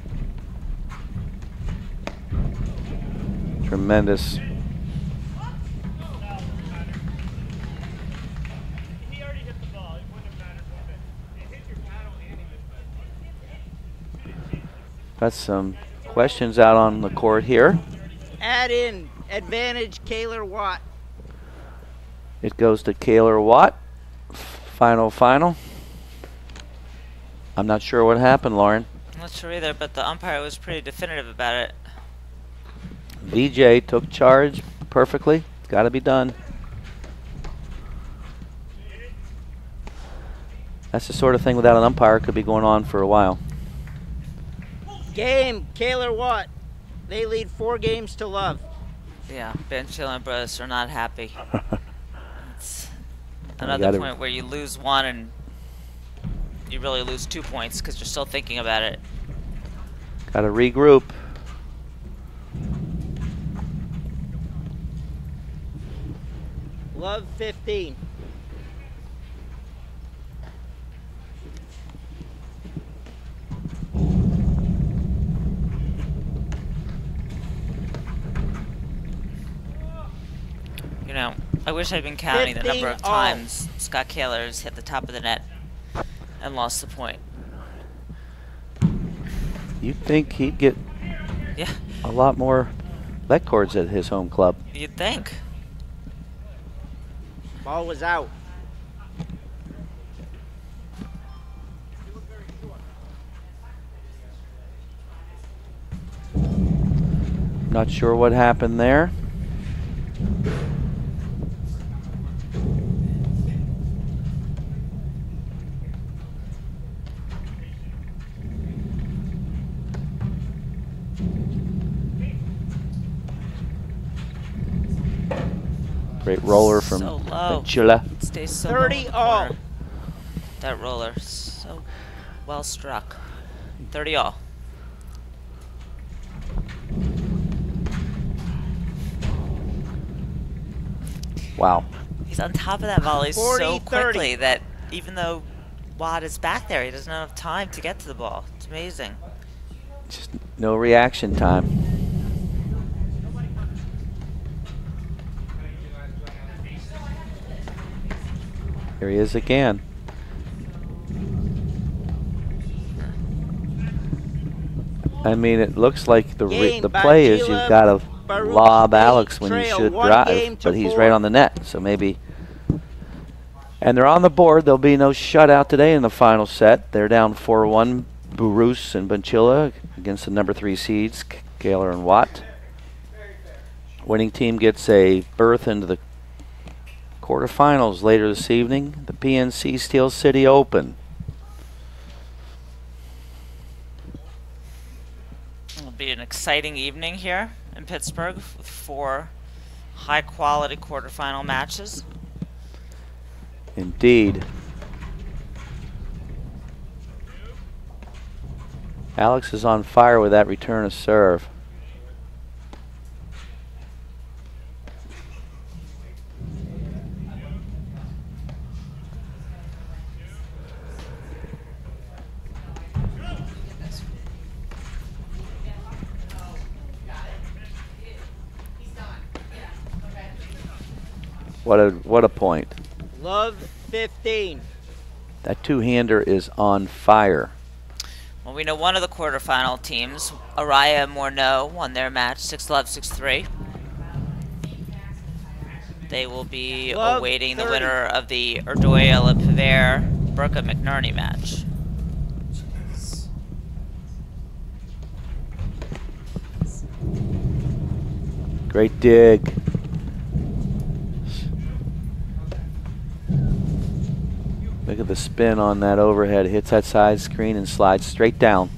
B: Tremendous. Got some questions out on the court here.
C: Add in advantage Kahler Watt.
B: It goes to Kahler Watt. Final. I'm not sure what happened, Lauren.
A: I'm not sure either, but the umpire was pretty definitive about it.
B: VJ took charge perfectly. It's got to be done. That's the sort of thing without an umpire could be going on for a while.
C: Game, Kahler Watt. They lead 4 games to love.
A: Yeah, Bancila and Burus are not happy. It's another point where you lose one and you really lose 2 points because you're still thinking about it.
B: Got to regroup.
C: Love 15.
A: know, I wish I'd been counting the number of
C: 15 all.
A: times Scott Kahler's hit the top of the net and lost the point.
B: You'd think he'd get
A: Yeah,
B: a lot more let cords at his home club.
A: you'd think.
C: Ball was out.
B: Not sure what happened there. Great roller from
A: So low.
B: Bancila.
A: It stays so
C: 30
A: low in the
C: all.
A: corner. That roller, so well struck. 30 all.
B: Wow.
A: He's on top of that volley
C: 40,
A: so
C: 30.
A: quickly that even though Watt is back there, he doesn't have time to get to the ball. It's amazing.
B: Just no reaction time. Here he is again. I mean, it looks like the play is you've got to
C: Burus,
B: lob
C: they
B: Alex when you
C: trail
B: should
C: 1
B: drive,
C: game to
B: but he's
C: 4.
B: right on the net, so maybe. And they're on the board. There'll be no shutout today in the final set. They're down 4-1, Burus and Bancila against the number 3 seeds, Kahler and Watt. Winning team gets a berth into the quarterfinals later this evening, the PNC Steel City Open.
A: It'll be an exciting evening here in Pittsburgh with 4 high-quality quarterfinal matches.
B: Indeed. Alex is on fire with that return of serve. What a point.
C: Love 15.
B: That two-hander is on fire.
A: Well, we know one of the quarterfinal teams, Araya Morneau, won their match 6-love, 6-3. They will be
C: Love
A: awaiting
C: 30.
A: the winner of the Erdoya Lepiver Burka McNerney match.
B: Great dig. Look at the spin on that overhead. Hits that side screen and slides straight down.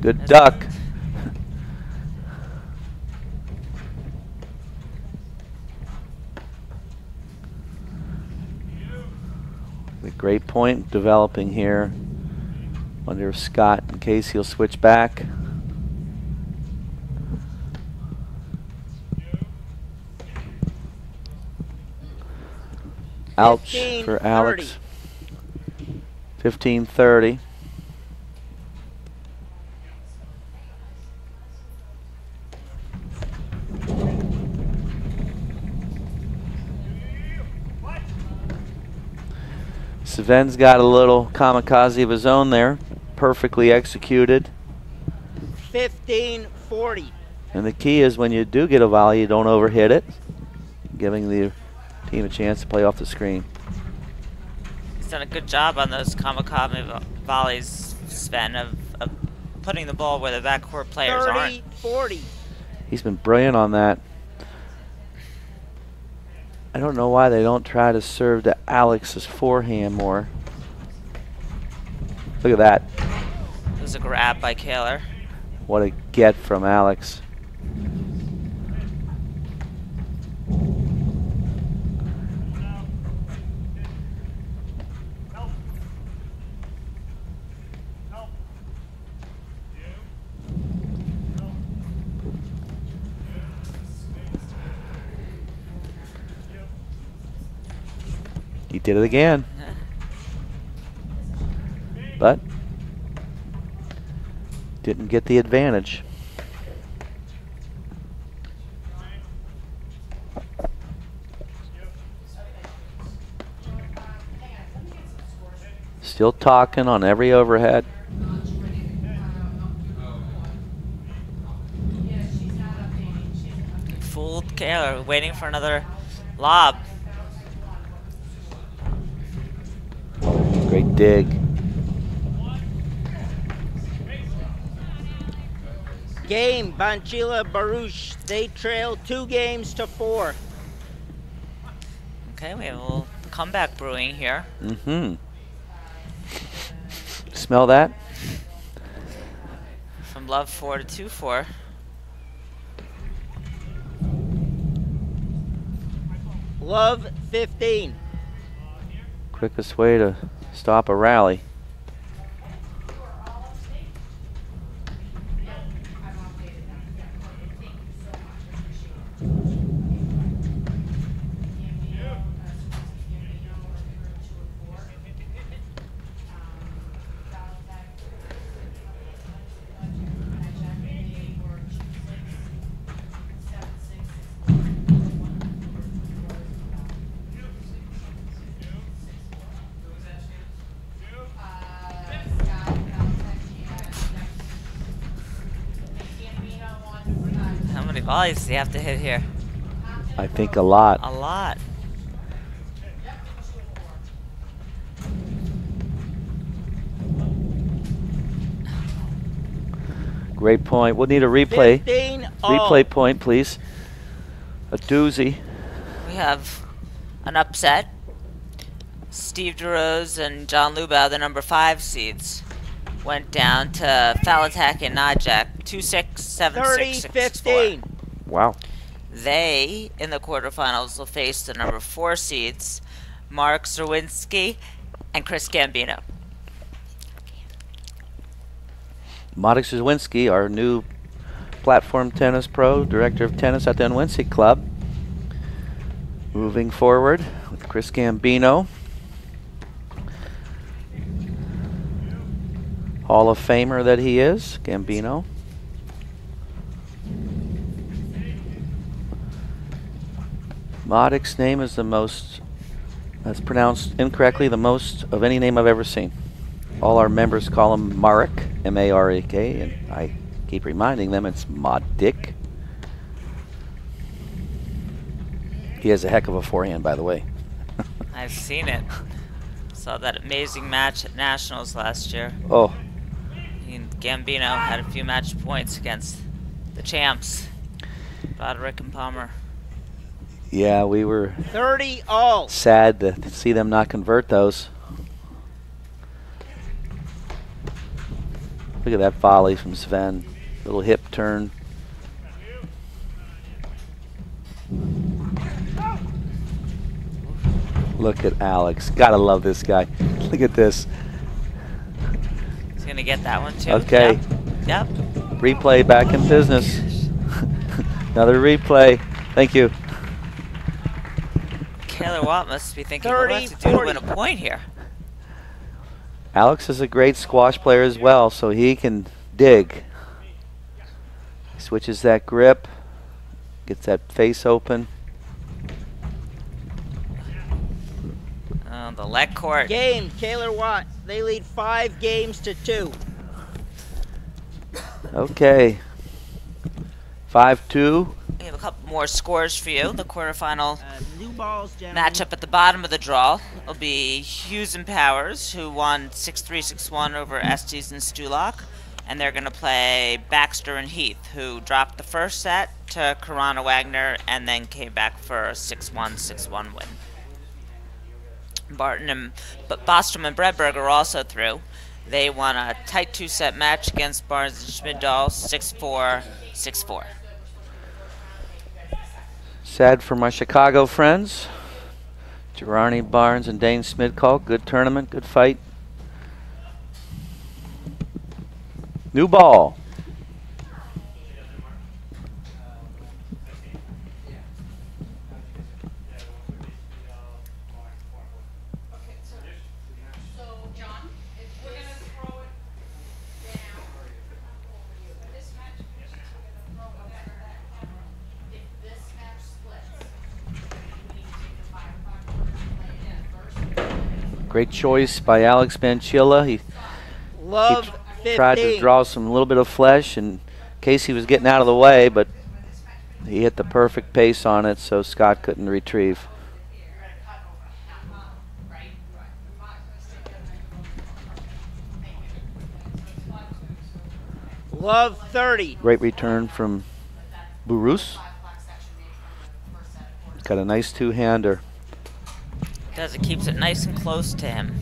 B: Good duck. A great point developing here. Wonder if Scott, in case he'll switch back. Ouch for Alex. 15-30. Sven's got a little kamikaze of his own there, perfectly executed.
C: 15-40.
B: And the key is when you do get a volley, you don't overhit it, giving the team a chance to play off the screen.
A: He's done a good job on those kamikaze volleys, Sven, of putting the ball where the backcourt players aren't.
C: 30-40.
B: He's been brilliant on that. I don't know why they don't try to serve to Alex's forehand more. Look at that.
A: There's a grab by Kahler.
B: What a get from Alex. did it again. But didn't get the advantage. Still talking on every overhead.
A: Fooled Kahler, waiting for another lob.
B: Great dig.
C: Game, Bancila, Burus. They trail 2-4.
A: Okay, we have a little comeback brewing here.
B: Mm-hmm. Smell that?
A: From love 4 to 2-4.
C: Love 15.
B: Quickest way to stop a rally.
A: How many volleys does he have to hit here?
B: I think a lot.
A: A lot.
B: Great point. We'll need a replay.
C: 15-all.
B: Replay point, please. A doozy.
A: We have an upset. Steve DeRose and John Lubau, the number 5 seeds, went down to Falatak and Najak, 2-6, 7-6, 6-4.
B: Wow.
A: They, in the quarterfinals, will face the number 4 seeds, Mark Zerwinski and Chris Gambino.
B: Marek Zerwinski, our new platform tennis pro, director of tennis at the Nwinski Club. Moving forward with Chris Gambino. Hall of Famer that he is, Gambino. Marek's name is the most, that's pronounced incorrectly, the most of any name I've ever seen. All our members call him Marek, M-A-R-E-K, and I keep reminding them it's Madik. He has a heck of a forehand, by the way.
A: I've seen it. Saw that amazing match at Nationals last year.
B: Oh.
A: And Gambino had a few match points against the champs, Roderick and Palmer.
B: Yeah, we were
C: 30-all.
B: sad to see them not convert those. Look at that volley from Sven. Little hip turn. Look at Alex. Gotta love this guy. Look at this.
A: He's gonna get that one too.
B: Okay.
A: Yep.
B: Replay back in business. Another replay. Thank you.
A: Kahler Watt must be thinking, what do I have to do to win a point here?
B: Alex is a great squash player as well, so he can dig. Switches that grip, gets that face open.
A: The leg court.
C: Game, Kahler Watt. They lead 5-2.
B: Okay. 5-2.
A: We have a couple more scores for you. The quarterfinal
C: New balls, gentlemen.
A: matchup at the bottom of the draw will be Hughes and Powers, who won 6-3, 6-1 over Estes and Stulak. And they're going to play Baxter and Heath, who dropped the first set to Karana Wagner and then came back for a 6-1, 6-1 win. Bostrom and Bredberg are also through. They won a tight 2-set match against Barnes and Schmiddahl, 6-4, 6-4.
B: Sad for my Chicago friends. Girardi, Barnes, and Dane Smidcall. Good tournament, good fight. New ball. Great choice by Alex Bancila. He tried to draw some little bit of flesh in case he was getting out of the way, but he hit the perfect pace on it, so Scott couldn't retrieve.
C: Love 30.
B: Great return from Burus. Got a nice two-hander.
A: Does it keeps it nice and close to him.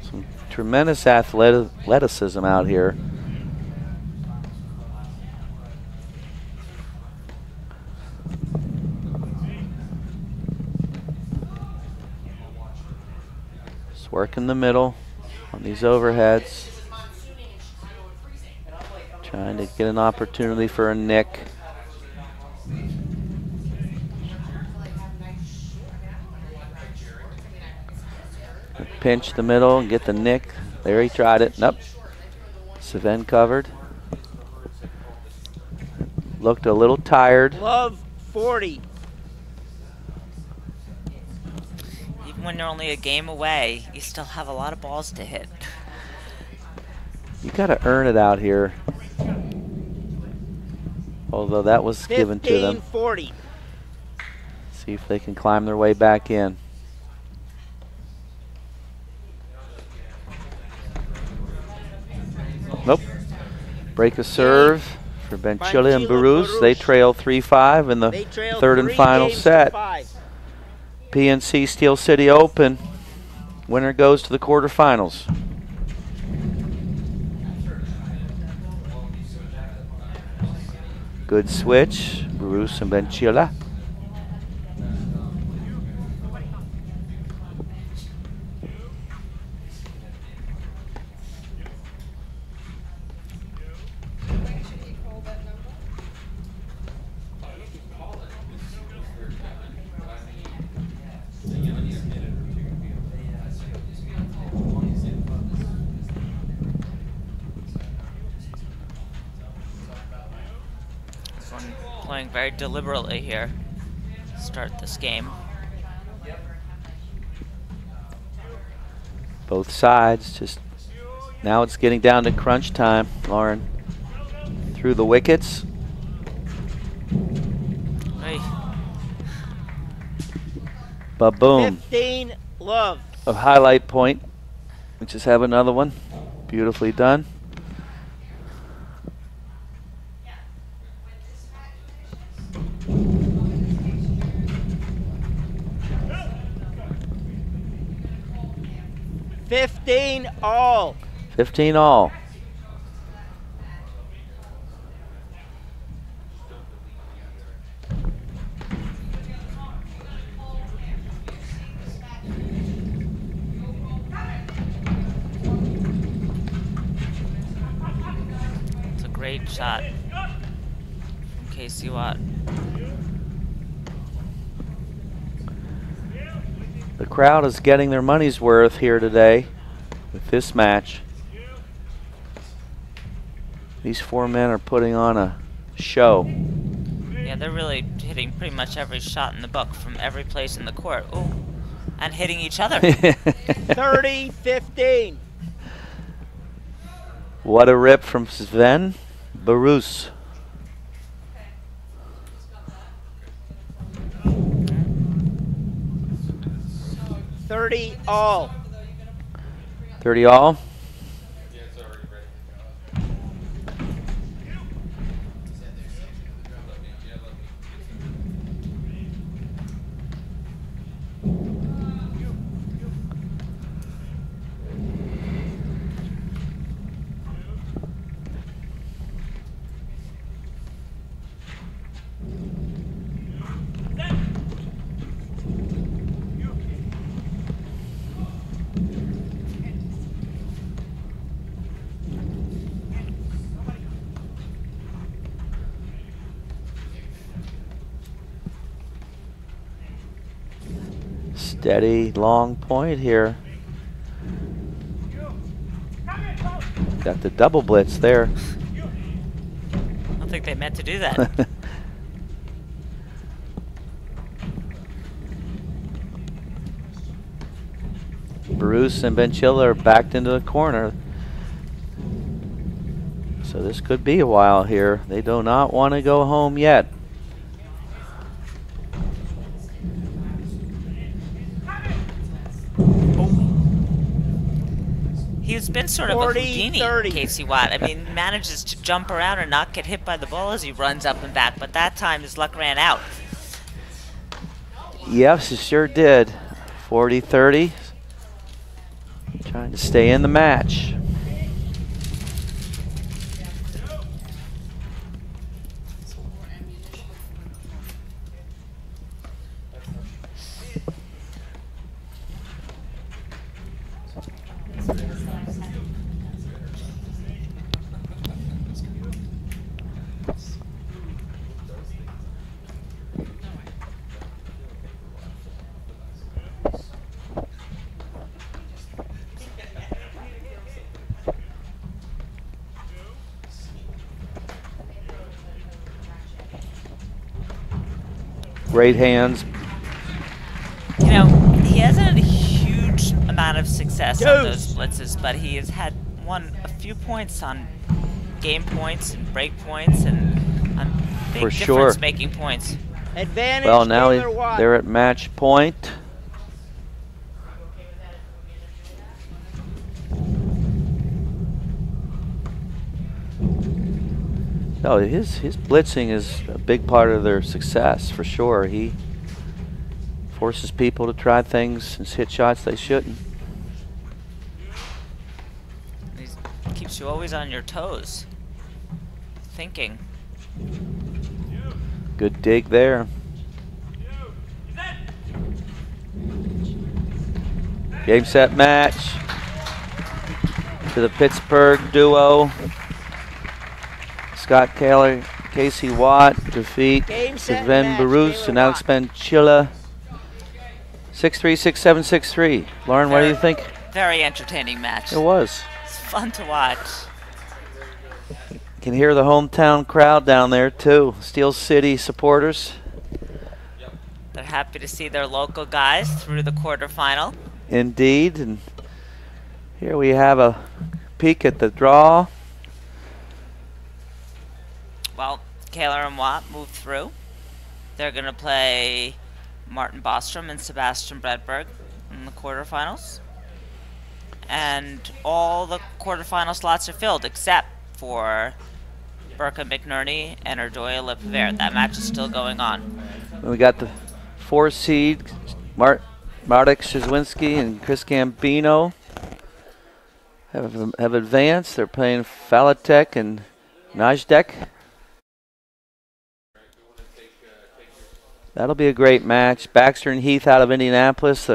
B: Some tremendous athleticism out here. Just working the middle on these overheads. Trying to get an opportunity for a nick. Pinch the middle and get the nick. There, he tried it. Nope. Sven covered. Looked a little tired.
C: Love 40.
A: Even when you're only a game away, you still have a lot of balls to hit.
B: You got to earn it out here. Although that was given to them.
C: 40.
B: See if they can climb their way back in. Nope. Break a serve for Bancila and Burus. They trail 3-5 in the third and final set. PNC Steel City Open. Winner goes to the quarterfinals. Good switch, Burus and Bancila.
A: Playing very deliberately here. Start this game.
B: Both sides, just now it's getting down to crunch time. Lauren through the wickets.
A: Hey.
B: Ba-boom.
C: 15 love.
B: A highlight point. We just have another one. Beautifully done.
C: all.
B: 15 all.
A: It's a great shot from Casey Watt.
B: The crowd is getting their money's worth here today with this match. These four men are putting on a show.
A: Yeah, they're really hitting pretty much every shot in the book from every place in the court. Ooh, and hitting each other.
C: 30-15.
B: What a rip from Sven Burus.
C: all.
B: 30 all. Steady, long point here. Got the double blitz there.
A: I don't think they meant to do that.
B: Burus and Bancila are backed into the corner. So this could be a while here. They do not want to go home yet.
A: He's been sort of a Houdini, Casey Watt. I mean, manages to jump around and not get hit by the ball as he runs up and back, but that time his luck ran out.
B: Yes, it sure did. 40-30. Trying to stay in the match. Great hands.
A: You know, he hasn't had a huge amount of success on those blitzes, but he has won a few points on game points and break points and on big difference-making points.
C: Advantage.
B: Well, now they're at match point. No, his blitzing is a big part of their success for sure. He forces people to try things and hit shots they shouldn't.
A: He keeps you always on your toes, thinking.
B: Good dig there. Game, set, match to the Pittsburgh duo. Scott Kahler, Casey Watt defeat Sven Burus and Alex Bancila. 6-3, 6-7, 6-3. Lauren, what do you think?
A: Very entertaining match.
B: It was.
A: It's fun to watch.
B: Can hear the hometown crowd down there too. Steel City supporters.
A: They're happy to see their local guys through the quarterfinal.
B: Indeed. And here we have a peek at the draw.
A: Well, Kahler and Watt moved through. They're going to play Martin Bostrom and Sebastian Bredberg in the quarterfinals. And all the quarterfinal slots are filled except for Burka McNerney and Erdoya Lipiver. That match is still going on.
B: We got the 4 seed, Marek Szywinski and Chris Gambino have advanced. They're playing Falatek and Najdek. That'll be a great match. Baxter and Heath out of Indianapolis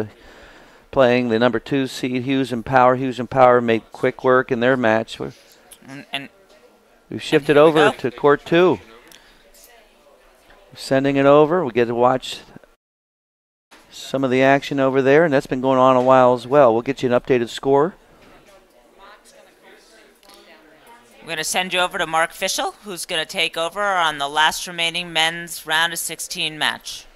B: playing the number 2 seed Hughes and Power. Hughes and Power made quick work in their match. We've shifted over to court 2. Sending it over. We get to watch some of the action over there, and that's been going on a while as well. We'll get you an updated score.
A: We're going to send you over to Mark Fischel, who's going to take over on the last remaining men's round of 16 match.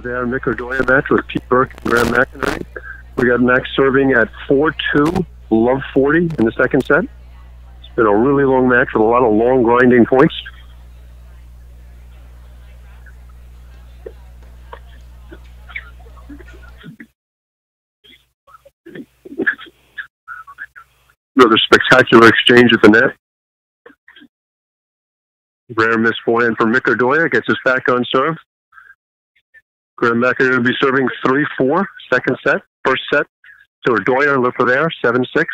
O: There, Mick Erdoya match with Pete Burke and Graham McInerney. We got Max serving at 4-2, love 40 in the second set. It's been a really long match with a lot of long grinding points. Another spectacular exchange at the net. Rare miss forehand from Microdoya. Gets us back on serve. Graham McInerney will be serving 3-4. Second set. First set to Doya and Leprever, 7-6.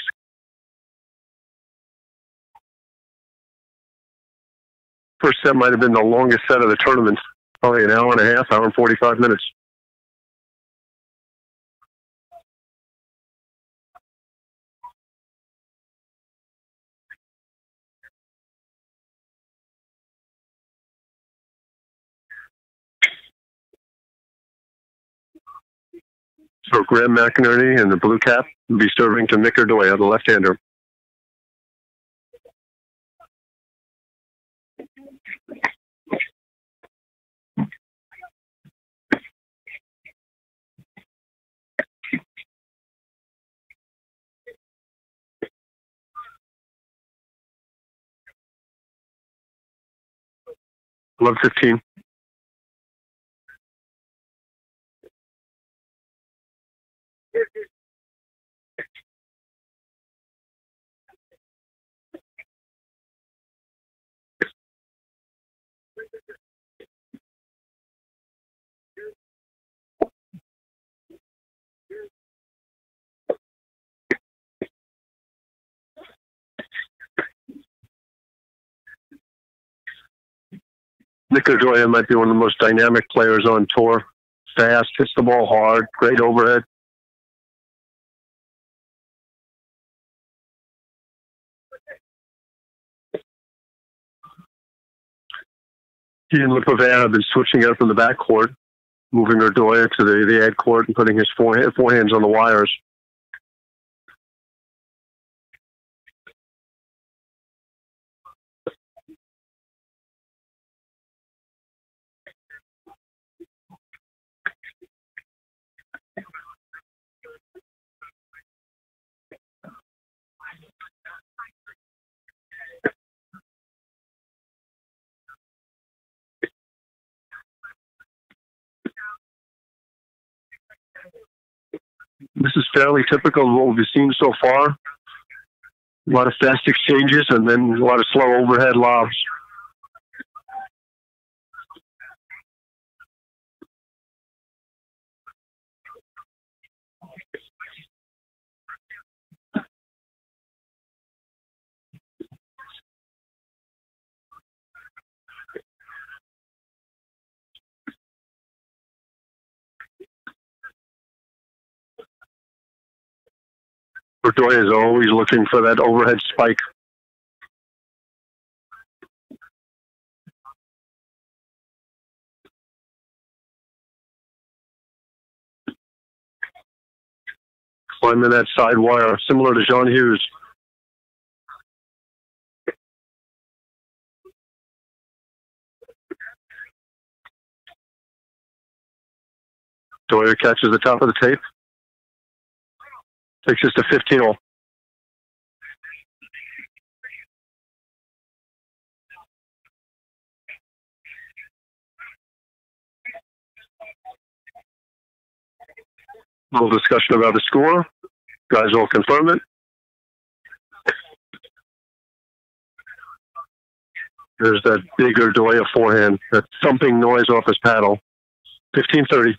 O: First set might have been the longest set of the tournament. Probably an hour and a half, hour and 45 minutes. So Graham McInerney in the blue cap will be serving to Microdoya, the left-hander. Love 15. Microdoya might be one of the most dynamic players on tour. Fast, hits the ball hard, great overhead. He and Leprever have been switching out from the backcourt, moving Doya to the ad court and putting his forehands on the wires. This is fairly typical of what we've seen so far. A lot of fast exchanges and then a lot of slow overhead lobs. Doya is always looking for that overhead spike. Climbing that side wire, similar to John Hughes. Doya catches the top of the tape. Takes us to 15-all. A little discussion about the score. Guys will confirm it. There's that bigger Doya forehand, that thumping noise off his paddle. 15-30.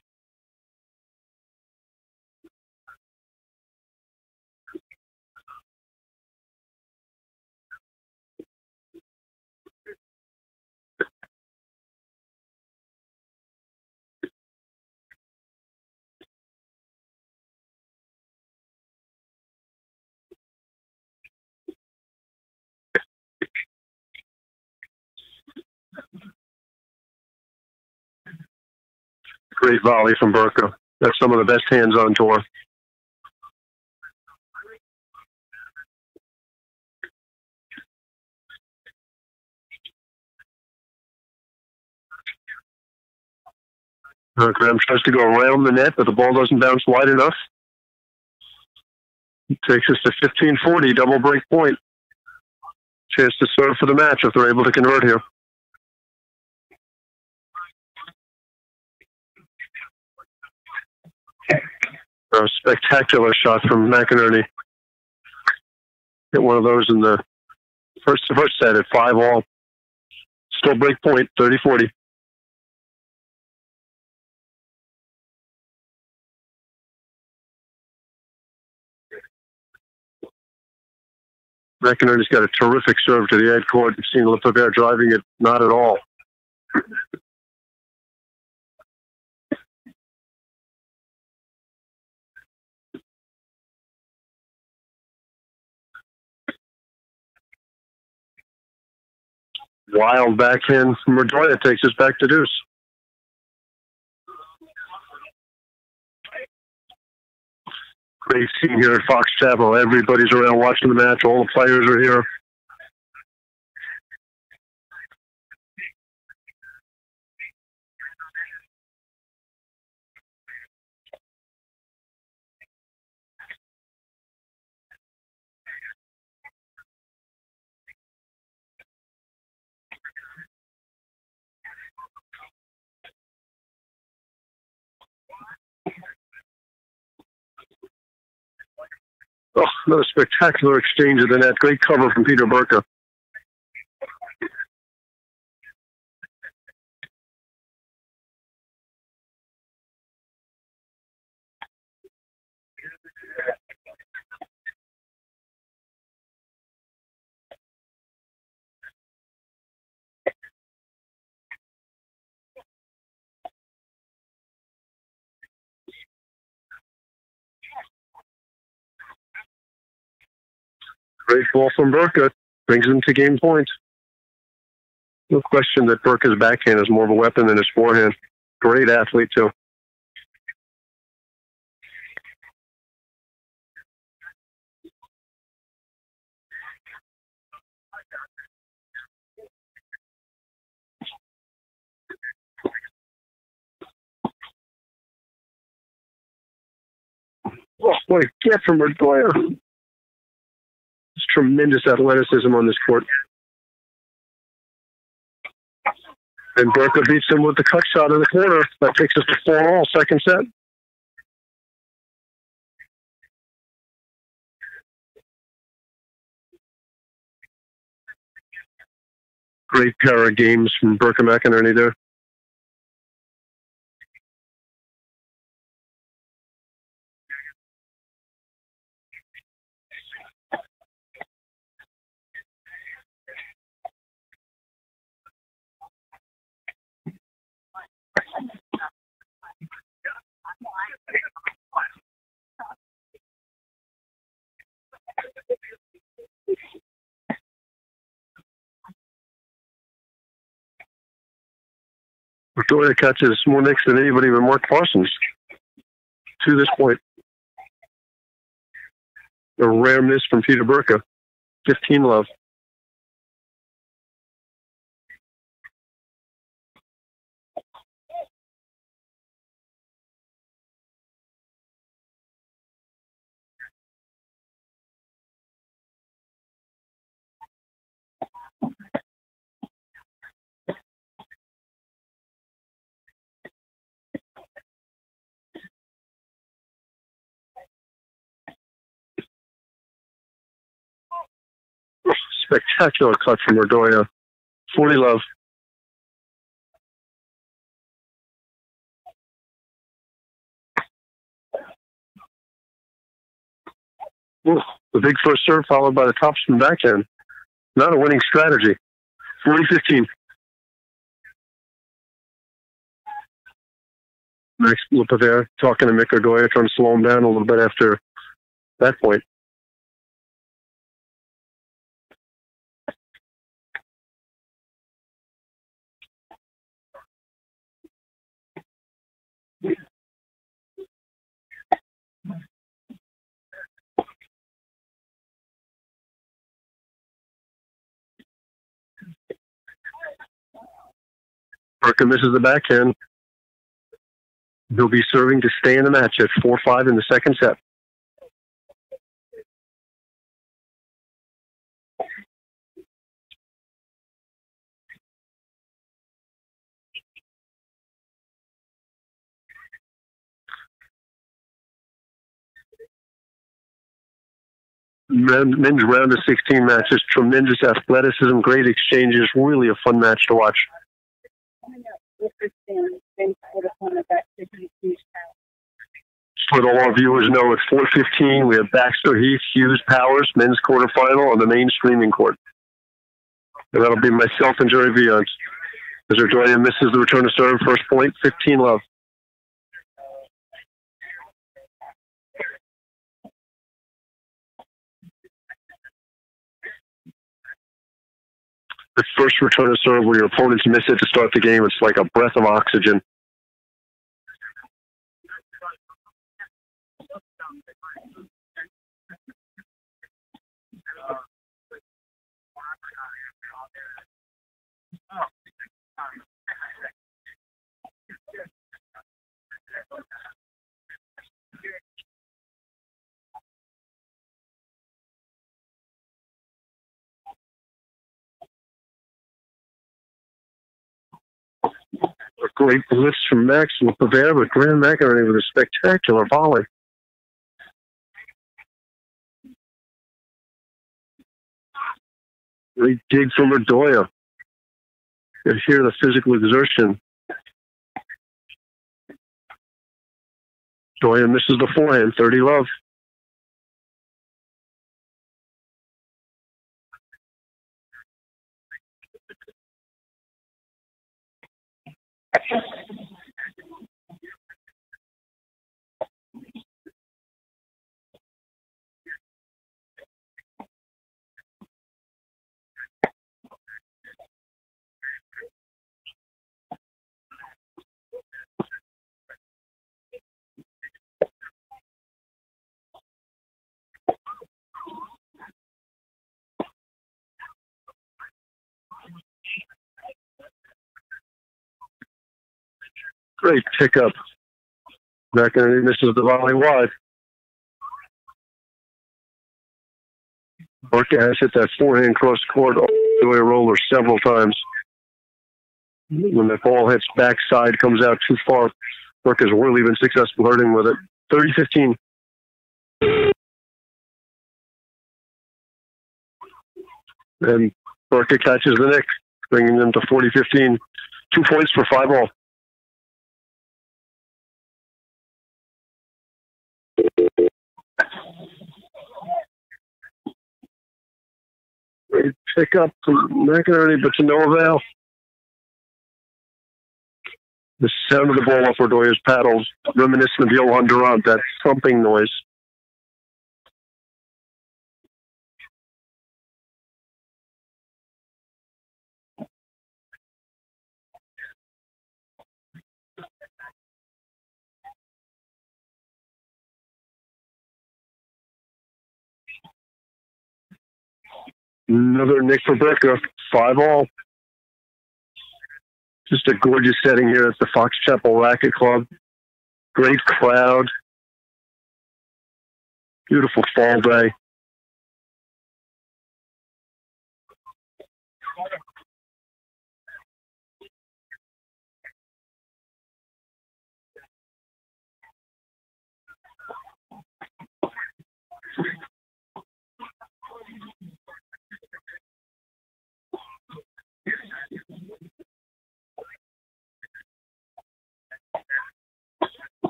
O: Great volley from Burka. That's some of the best hands on tour. Graham tries to go around the net, but the ball doesn't bounce wide enough. It takes us to 15-40, double break point. Chance to serve for the match if they're able to convert here. A spectacular shot from McInerney. Hit one of those in the first set at 5-all. Still break point, 30-40. McInerney's got a terrific serve to the head court. You've seen LePavere driving it, not at all. Wild backhand from Redoya takes us back to deuce. Great scene here at Fox Chapel. Everybody's around watching the match. All the players are here. Oh, another spectacular exchange of the net. Great cover from Peter Burka. Great ball from Burka. Brings him to game point. No question that Burka's backhand is more of a weapon than his forehand. Great athlete, too. Oh, what a get from Redoya. There's tremendous athleticism on this court. And Burka beats him with the cut shot in the corner. That takes us to 4-all, second set. Great pair of games from Burka McInerney there. Redoya catches more nicks than anybody but Mark Parsons to this point. A rare miss from Peter Burka. 15 love. Spectacular cut from Redoya. 40 love. Ooh, the big first serve followed by the topspin backhand. Not a winning strategy. 40-15. Max LePavere talking to Mick Redoya, trying to slow him down a little bit after that point. Burka misses the backhand. He'll be serving to stay in the match at 4-5 in the second set. men's round of 16 matches. Tremendous athleticism, great exchanges, really a fun match to watch. Just let all our viewers know at 4:15 we have Baxter, Heath, Hughes, Powers, men's quarterfinal on the main streaming court. And that'll be myself and Jerry Viance. As Ardoya misses the return to serve, first point, 15-love. The first return to serve where your opponents miss it to start the game, it's like a breath of oxygen. A great blitz from Maxwell Pavera, but Graham McInerney with a spectacular volley. Great dig from Ardoya. You can hear the physical exertion. Ardoya misses the forehand, 30-love. Great pickup. McInerney misses the volley wide. Burke has hit that forehand cross court all the way roller several times. When the ball hits backside, comes out too far, Burke has really been successful hurting with it. 30-15. And Burke catches the nick, bringing them to 40-15. 2 points for 5-all. Great pick up from McInerney, but to no avail. The sound of the ball off Ardoya's paddles, reminiscent of Johan Durant, that thumping noise. Another nick for Burka, 5-all. Just a gorgeous setting here at the Fox Chapel Racket Club. Great crowd. Beautiful fall day.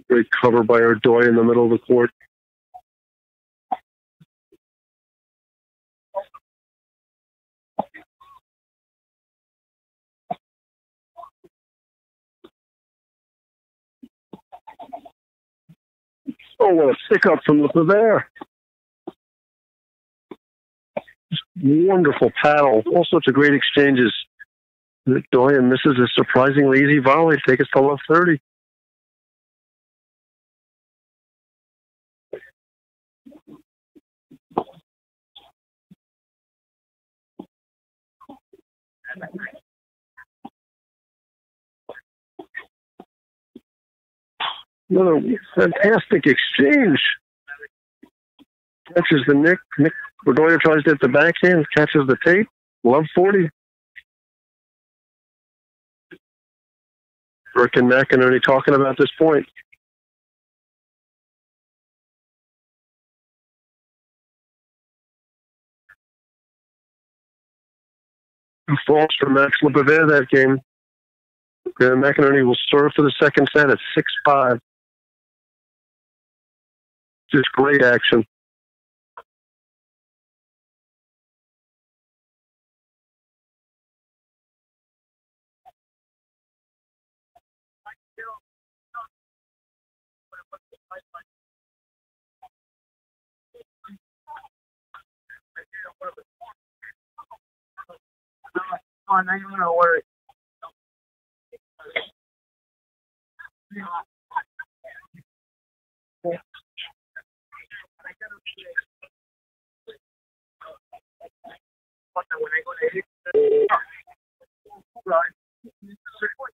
O: Great cover by Ardoya in the middle of the court. Oh, what a pickup from the Pavera. Wonderful paddle. All sorts of great exchanges. Ardoya misses a surprisingly easy volley. Take us to love 30. Another fantastic exchange. Catches the nick. Nick Ardoya tries to hit the backhand, catches the tape. Love 40. Burke and McInerney talking about this point. Two faults for Max Lipavere that game. Graham McInerney will serve for the second set at 6-5. Just great action.
P: Oh, now you want to worry.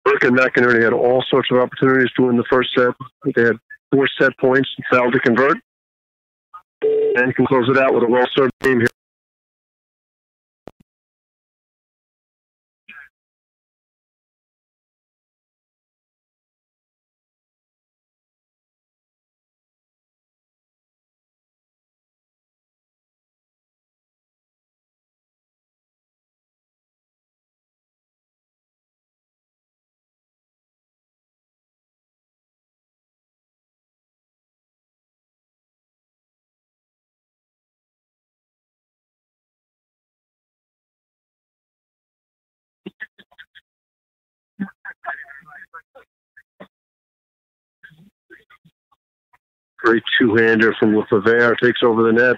O: Burke and McInerney had all sorts of opportunities to win the first set. They had 4 set points, failed to convert, and can close it out with a well-served game here. Great two-hander from Lefevre, takes over the net.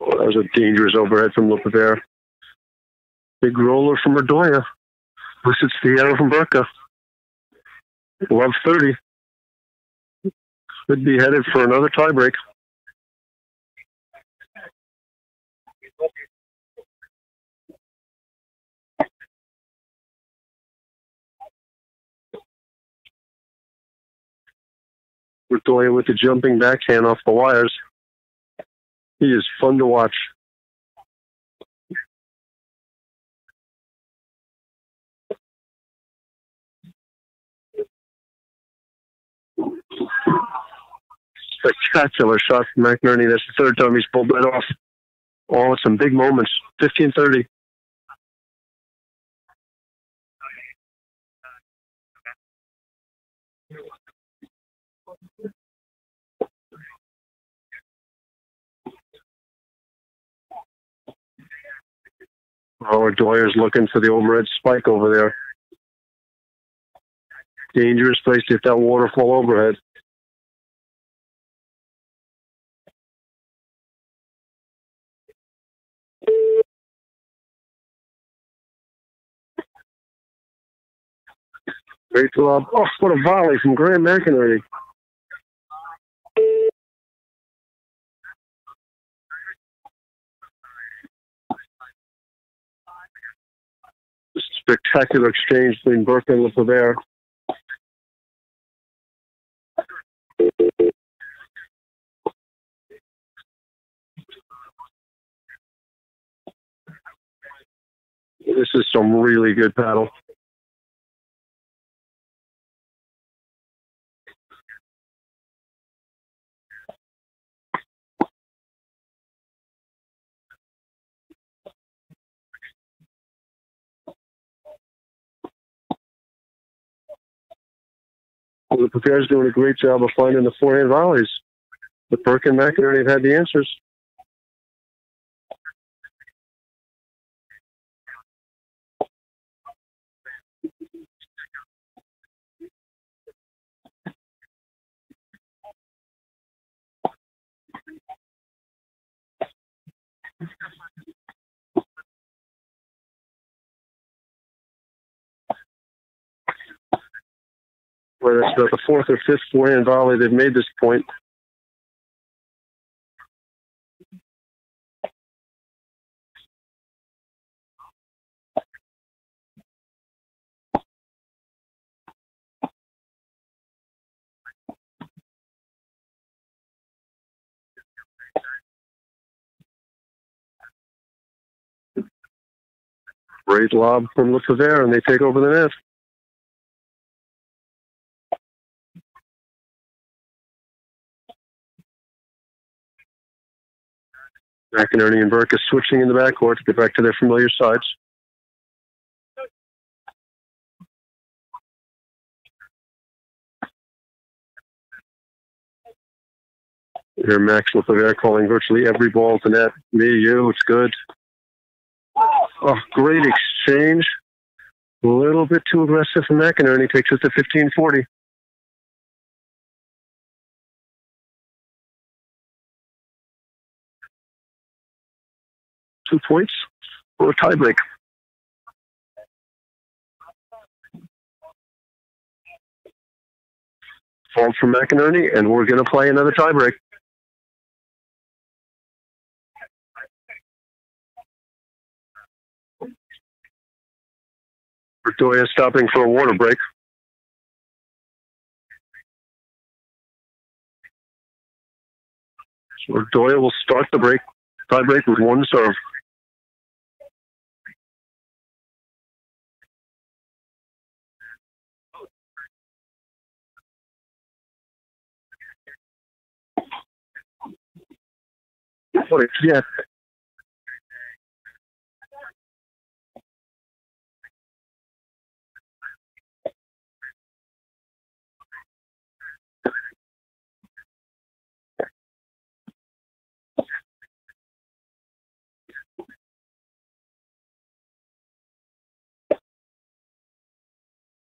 O: Oh, that was a dangerous overhead from Lefevre. Big roller from Redoya. Elicits the arrow from Burka. Love 30. Could be headed for another tiebreak. Redoya with the jumping backhand off the wires. He is fun to watch. Spectacular shot from McInerney. That's the third time he's pulled that off. All with some big moments. 15-30. Oh, Doyer's looking for the overhead spike over there. Dangerous place to hit that waterfall overhead. Great lob. Oh, what a volley from Graham McInerney. Spectacular exchange between Burke and Lefevre. This is some really good paddle. Well, the Prepare's doing a great job of finding the forehand volleys. But Burke and McInerney have had the answers. Well, that's about the fourth or fifth forehand volley they've made this point. Great lob from LePavere, and they take over the net. McInerney and Burke switching in the backcourt to get back to their familiar sides. Here, Max LePavere calling virtually every ball to net. Me, you, it's good. Oh, great exchange. A little bit too aggressive for McInerney. Takes us to 15-40. Two points for a tiebreak. Fault from McInerney, and we're going to play another tiebreak. Verdoya stopping for a water break. So Verdoya will start the break, tiebreak with one serve. Yeah.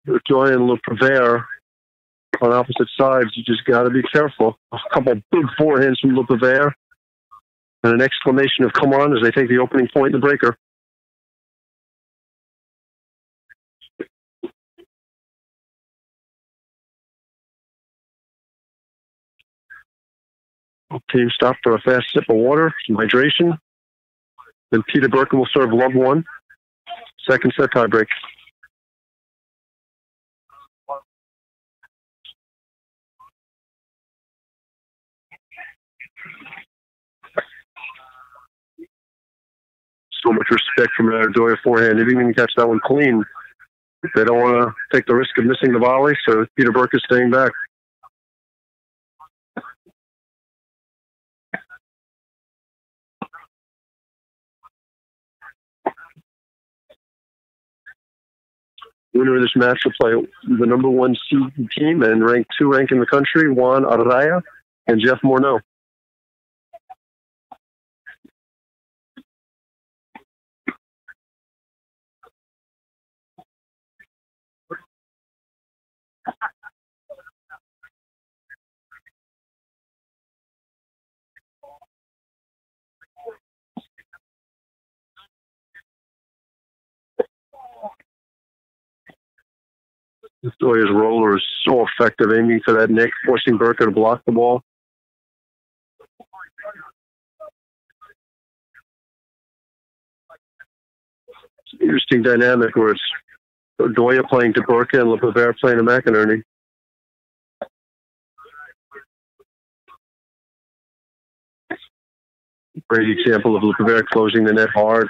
O: Verdoya and LePavere on opposite sides. You just got to be careful. A couple big forehands from LePavere, and an exclamation of "come on" as they take the opening point in the breaker. Team stop for a fast sip of water, some hydration. Then Peter Burke will serve love one. Second set tiebreak. So much respect from Verdoya forehand. They didn't even catch that one clean. They don't want to take the risk of missing the volley, so Peter Burke is staying back. Winner of this match will play the number one seed team and ranked 2 in the country, Juan Araya and Jeff Morneau. Verdoya's roller is so effective, aiming for that neck, forcing Burke to block the ball. It's an interesting dynamic where it's Verdoya playing to Burke and LePavere playing to McInerney. Great example of LePavere closing the net hard.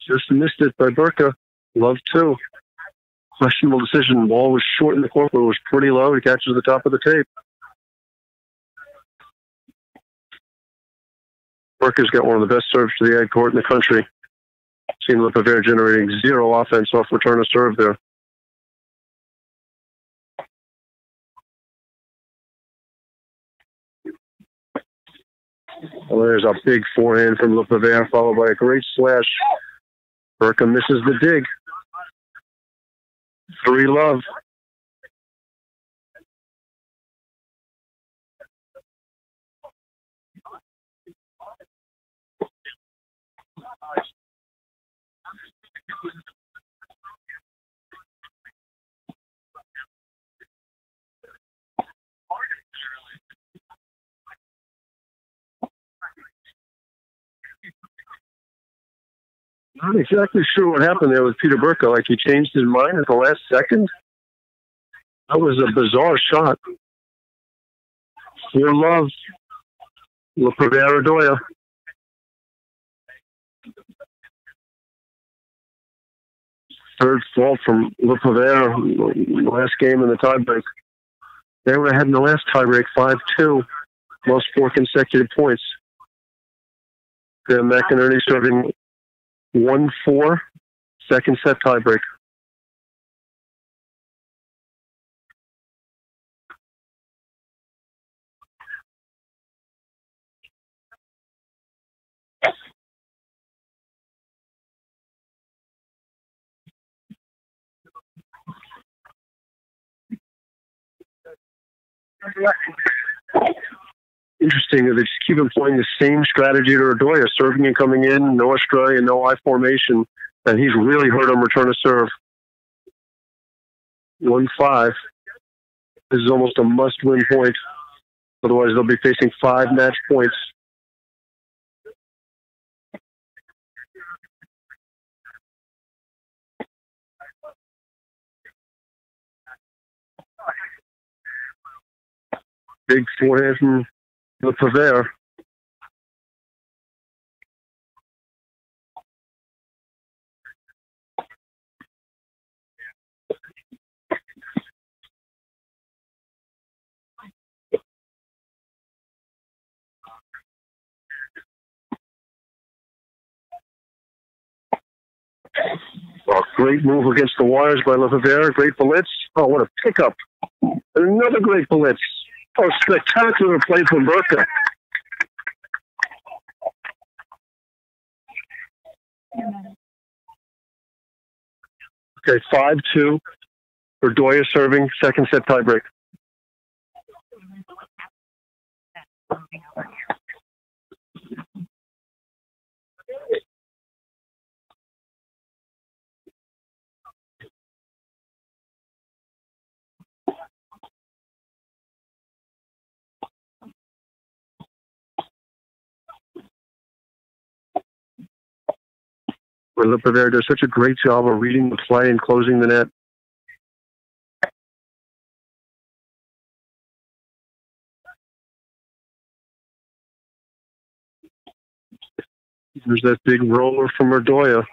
O: Just missed it by Burka. Love two. Questionable decision. Ball was short in the court, but it was pretty low. He catches the top of the tape. Burka's got one of the best serves to the ag court in the country. Seen LePavere generating zero offense off return of serve there. Well, there's a big forehand from LePavere, followed by a great slash. Burka misses the dig. 3-love. Not exactly sure what happened there with Peter Burka. Like he changed his mind at the last second. That was a bizarre shot. 4-love. LePavere Doya. Third fault from LePavere. Last game in the tiebreak. They would have had in the last tiebreak 5-2. Lost 4 consecutive points. Graham McInerney serving 1-4. Second set tiebreak. Interesting that they just keep employing the same strategy to Ardoya, serving and coming in, no Australia, no I formation, and he's really hurt him return a serve. 1-5. This is almost a must-win point. Otherwise, they'll be facing 5 match points. Big forehand from LePavere. Oh, great move against the wires by LePavere. Great blitz. Oh, what a pickup. And another great blitz. Oh, spectacular play from Burka. Okay, 5-2 for Doya serving, second set tiebreak. Where LePavere does such a great job of reading the play and closing the net. There's that big roller from Ardoya.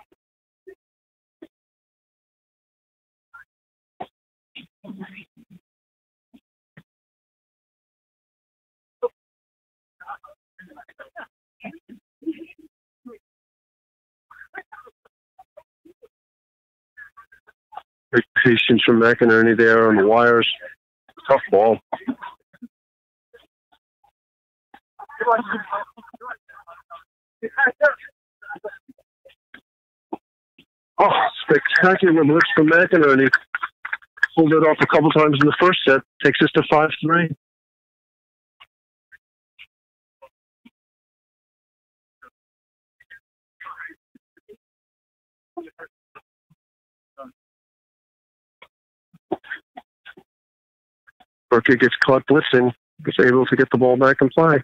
O: Great patience from McInerney there on the wires. Tough ball. Oh, spectacular blitz from McInerney. Pulled it off a couple times in the first set. Takes us to 5-3. Burka gets caught blitzing. Is able to get the ball back and play.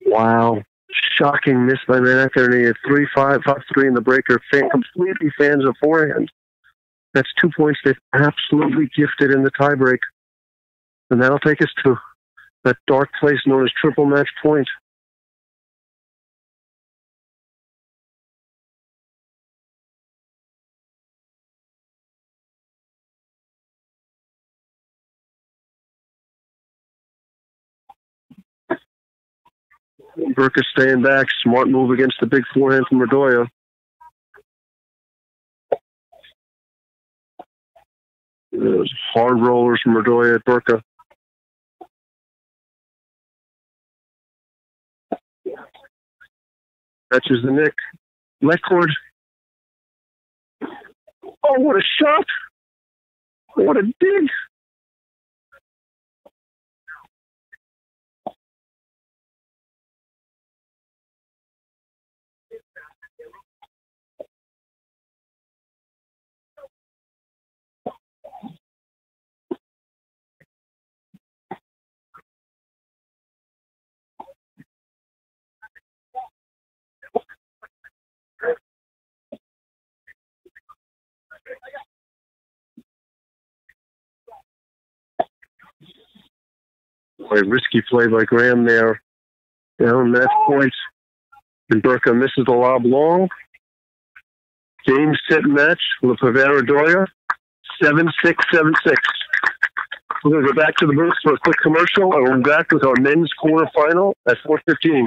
O: Wow. Shocking miss by McInerney at 3-5, 5-3 in the breaker. Completely fans of forehand. That's 2 points they've absolutely gifted in the tiebreak. And that'll take us to that dark place known as triple match point. Burka staying back. Smart move against the big forehand from Radoya. There's hard rollers from Radoya at Burka. Catches the nick. Leckord. Oh, what a shot! What a dig! A risky play by Graham there. Down match point. And Burka misses the lob long. Game, set, match. Radoya. 7-6, 7-6. We're going to go back to the booth for a quick commercial, and we'll be back with our men's quarterfinal at 4:15.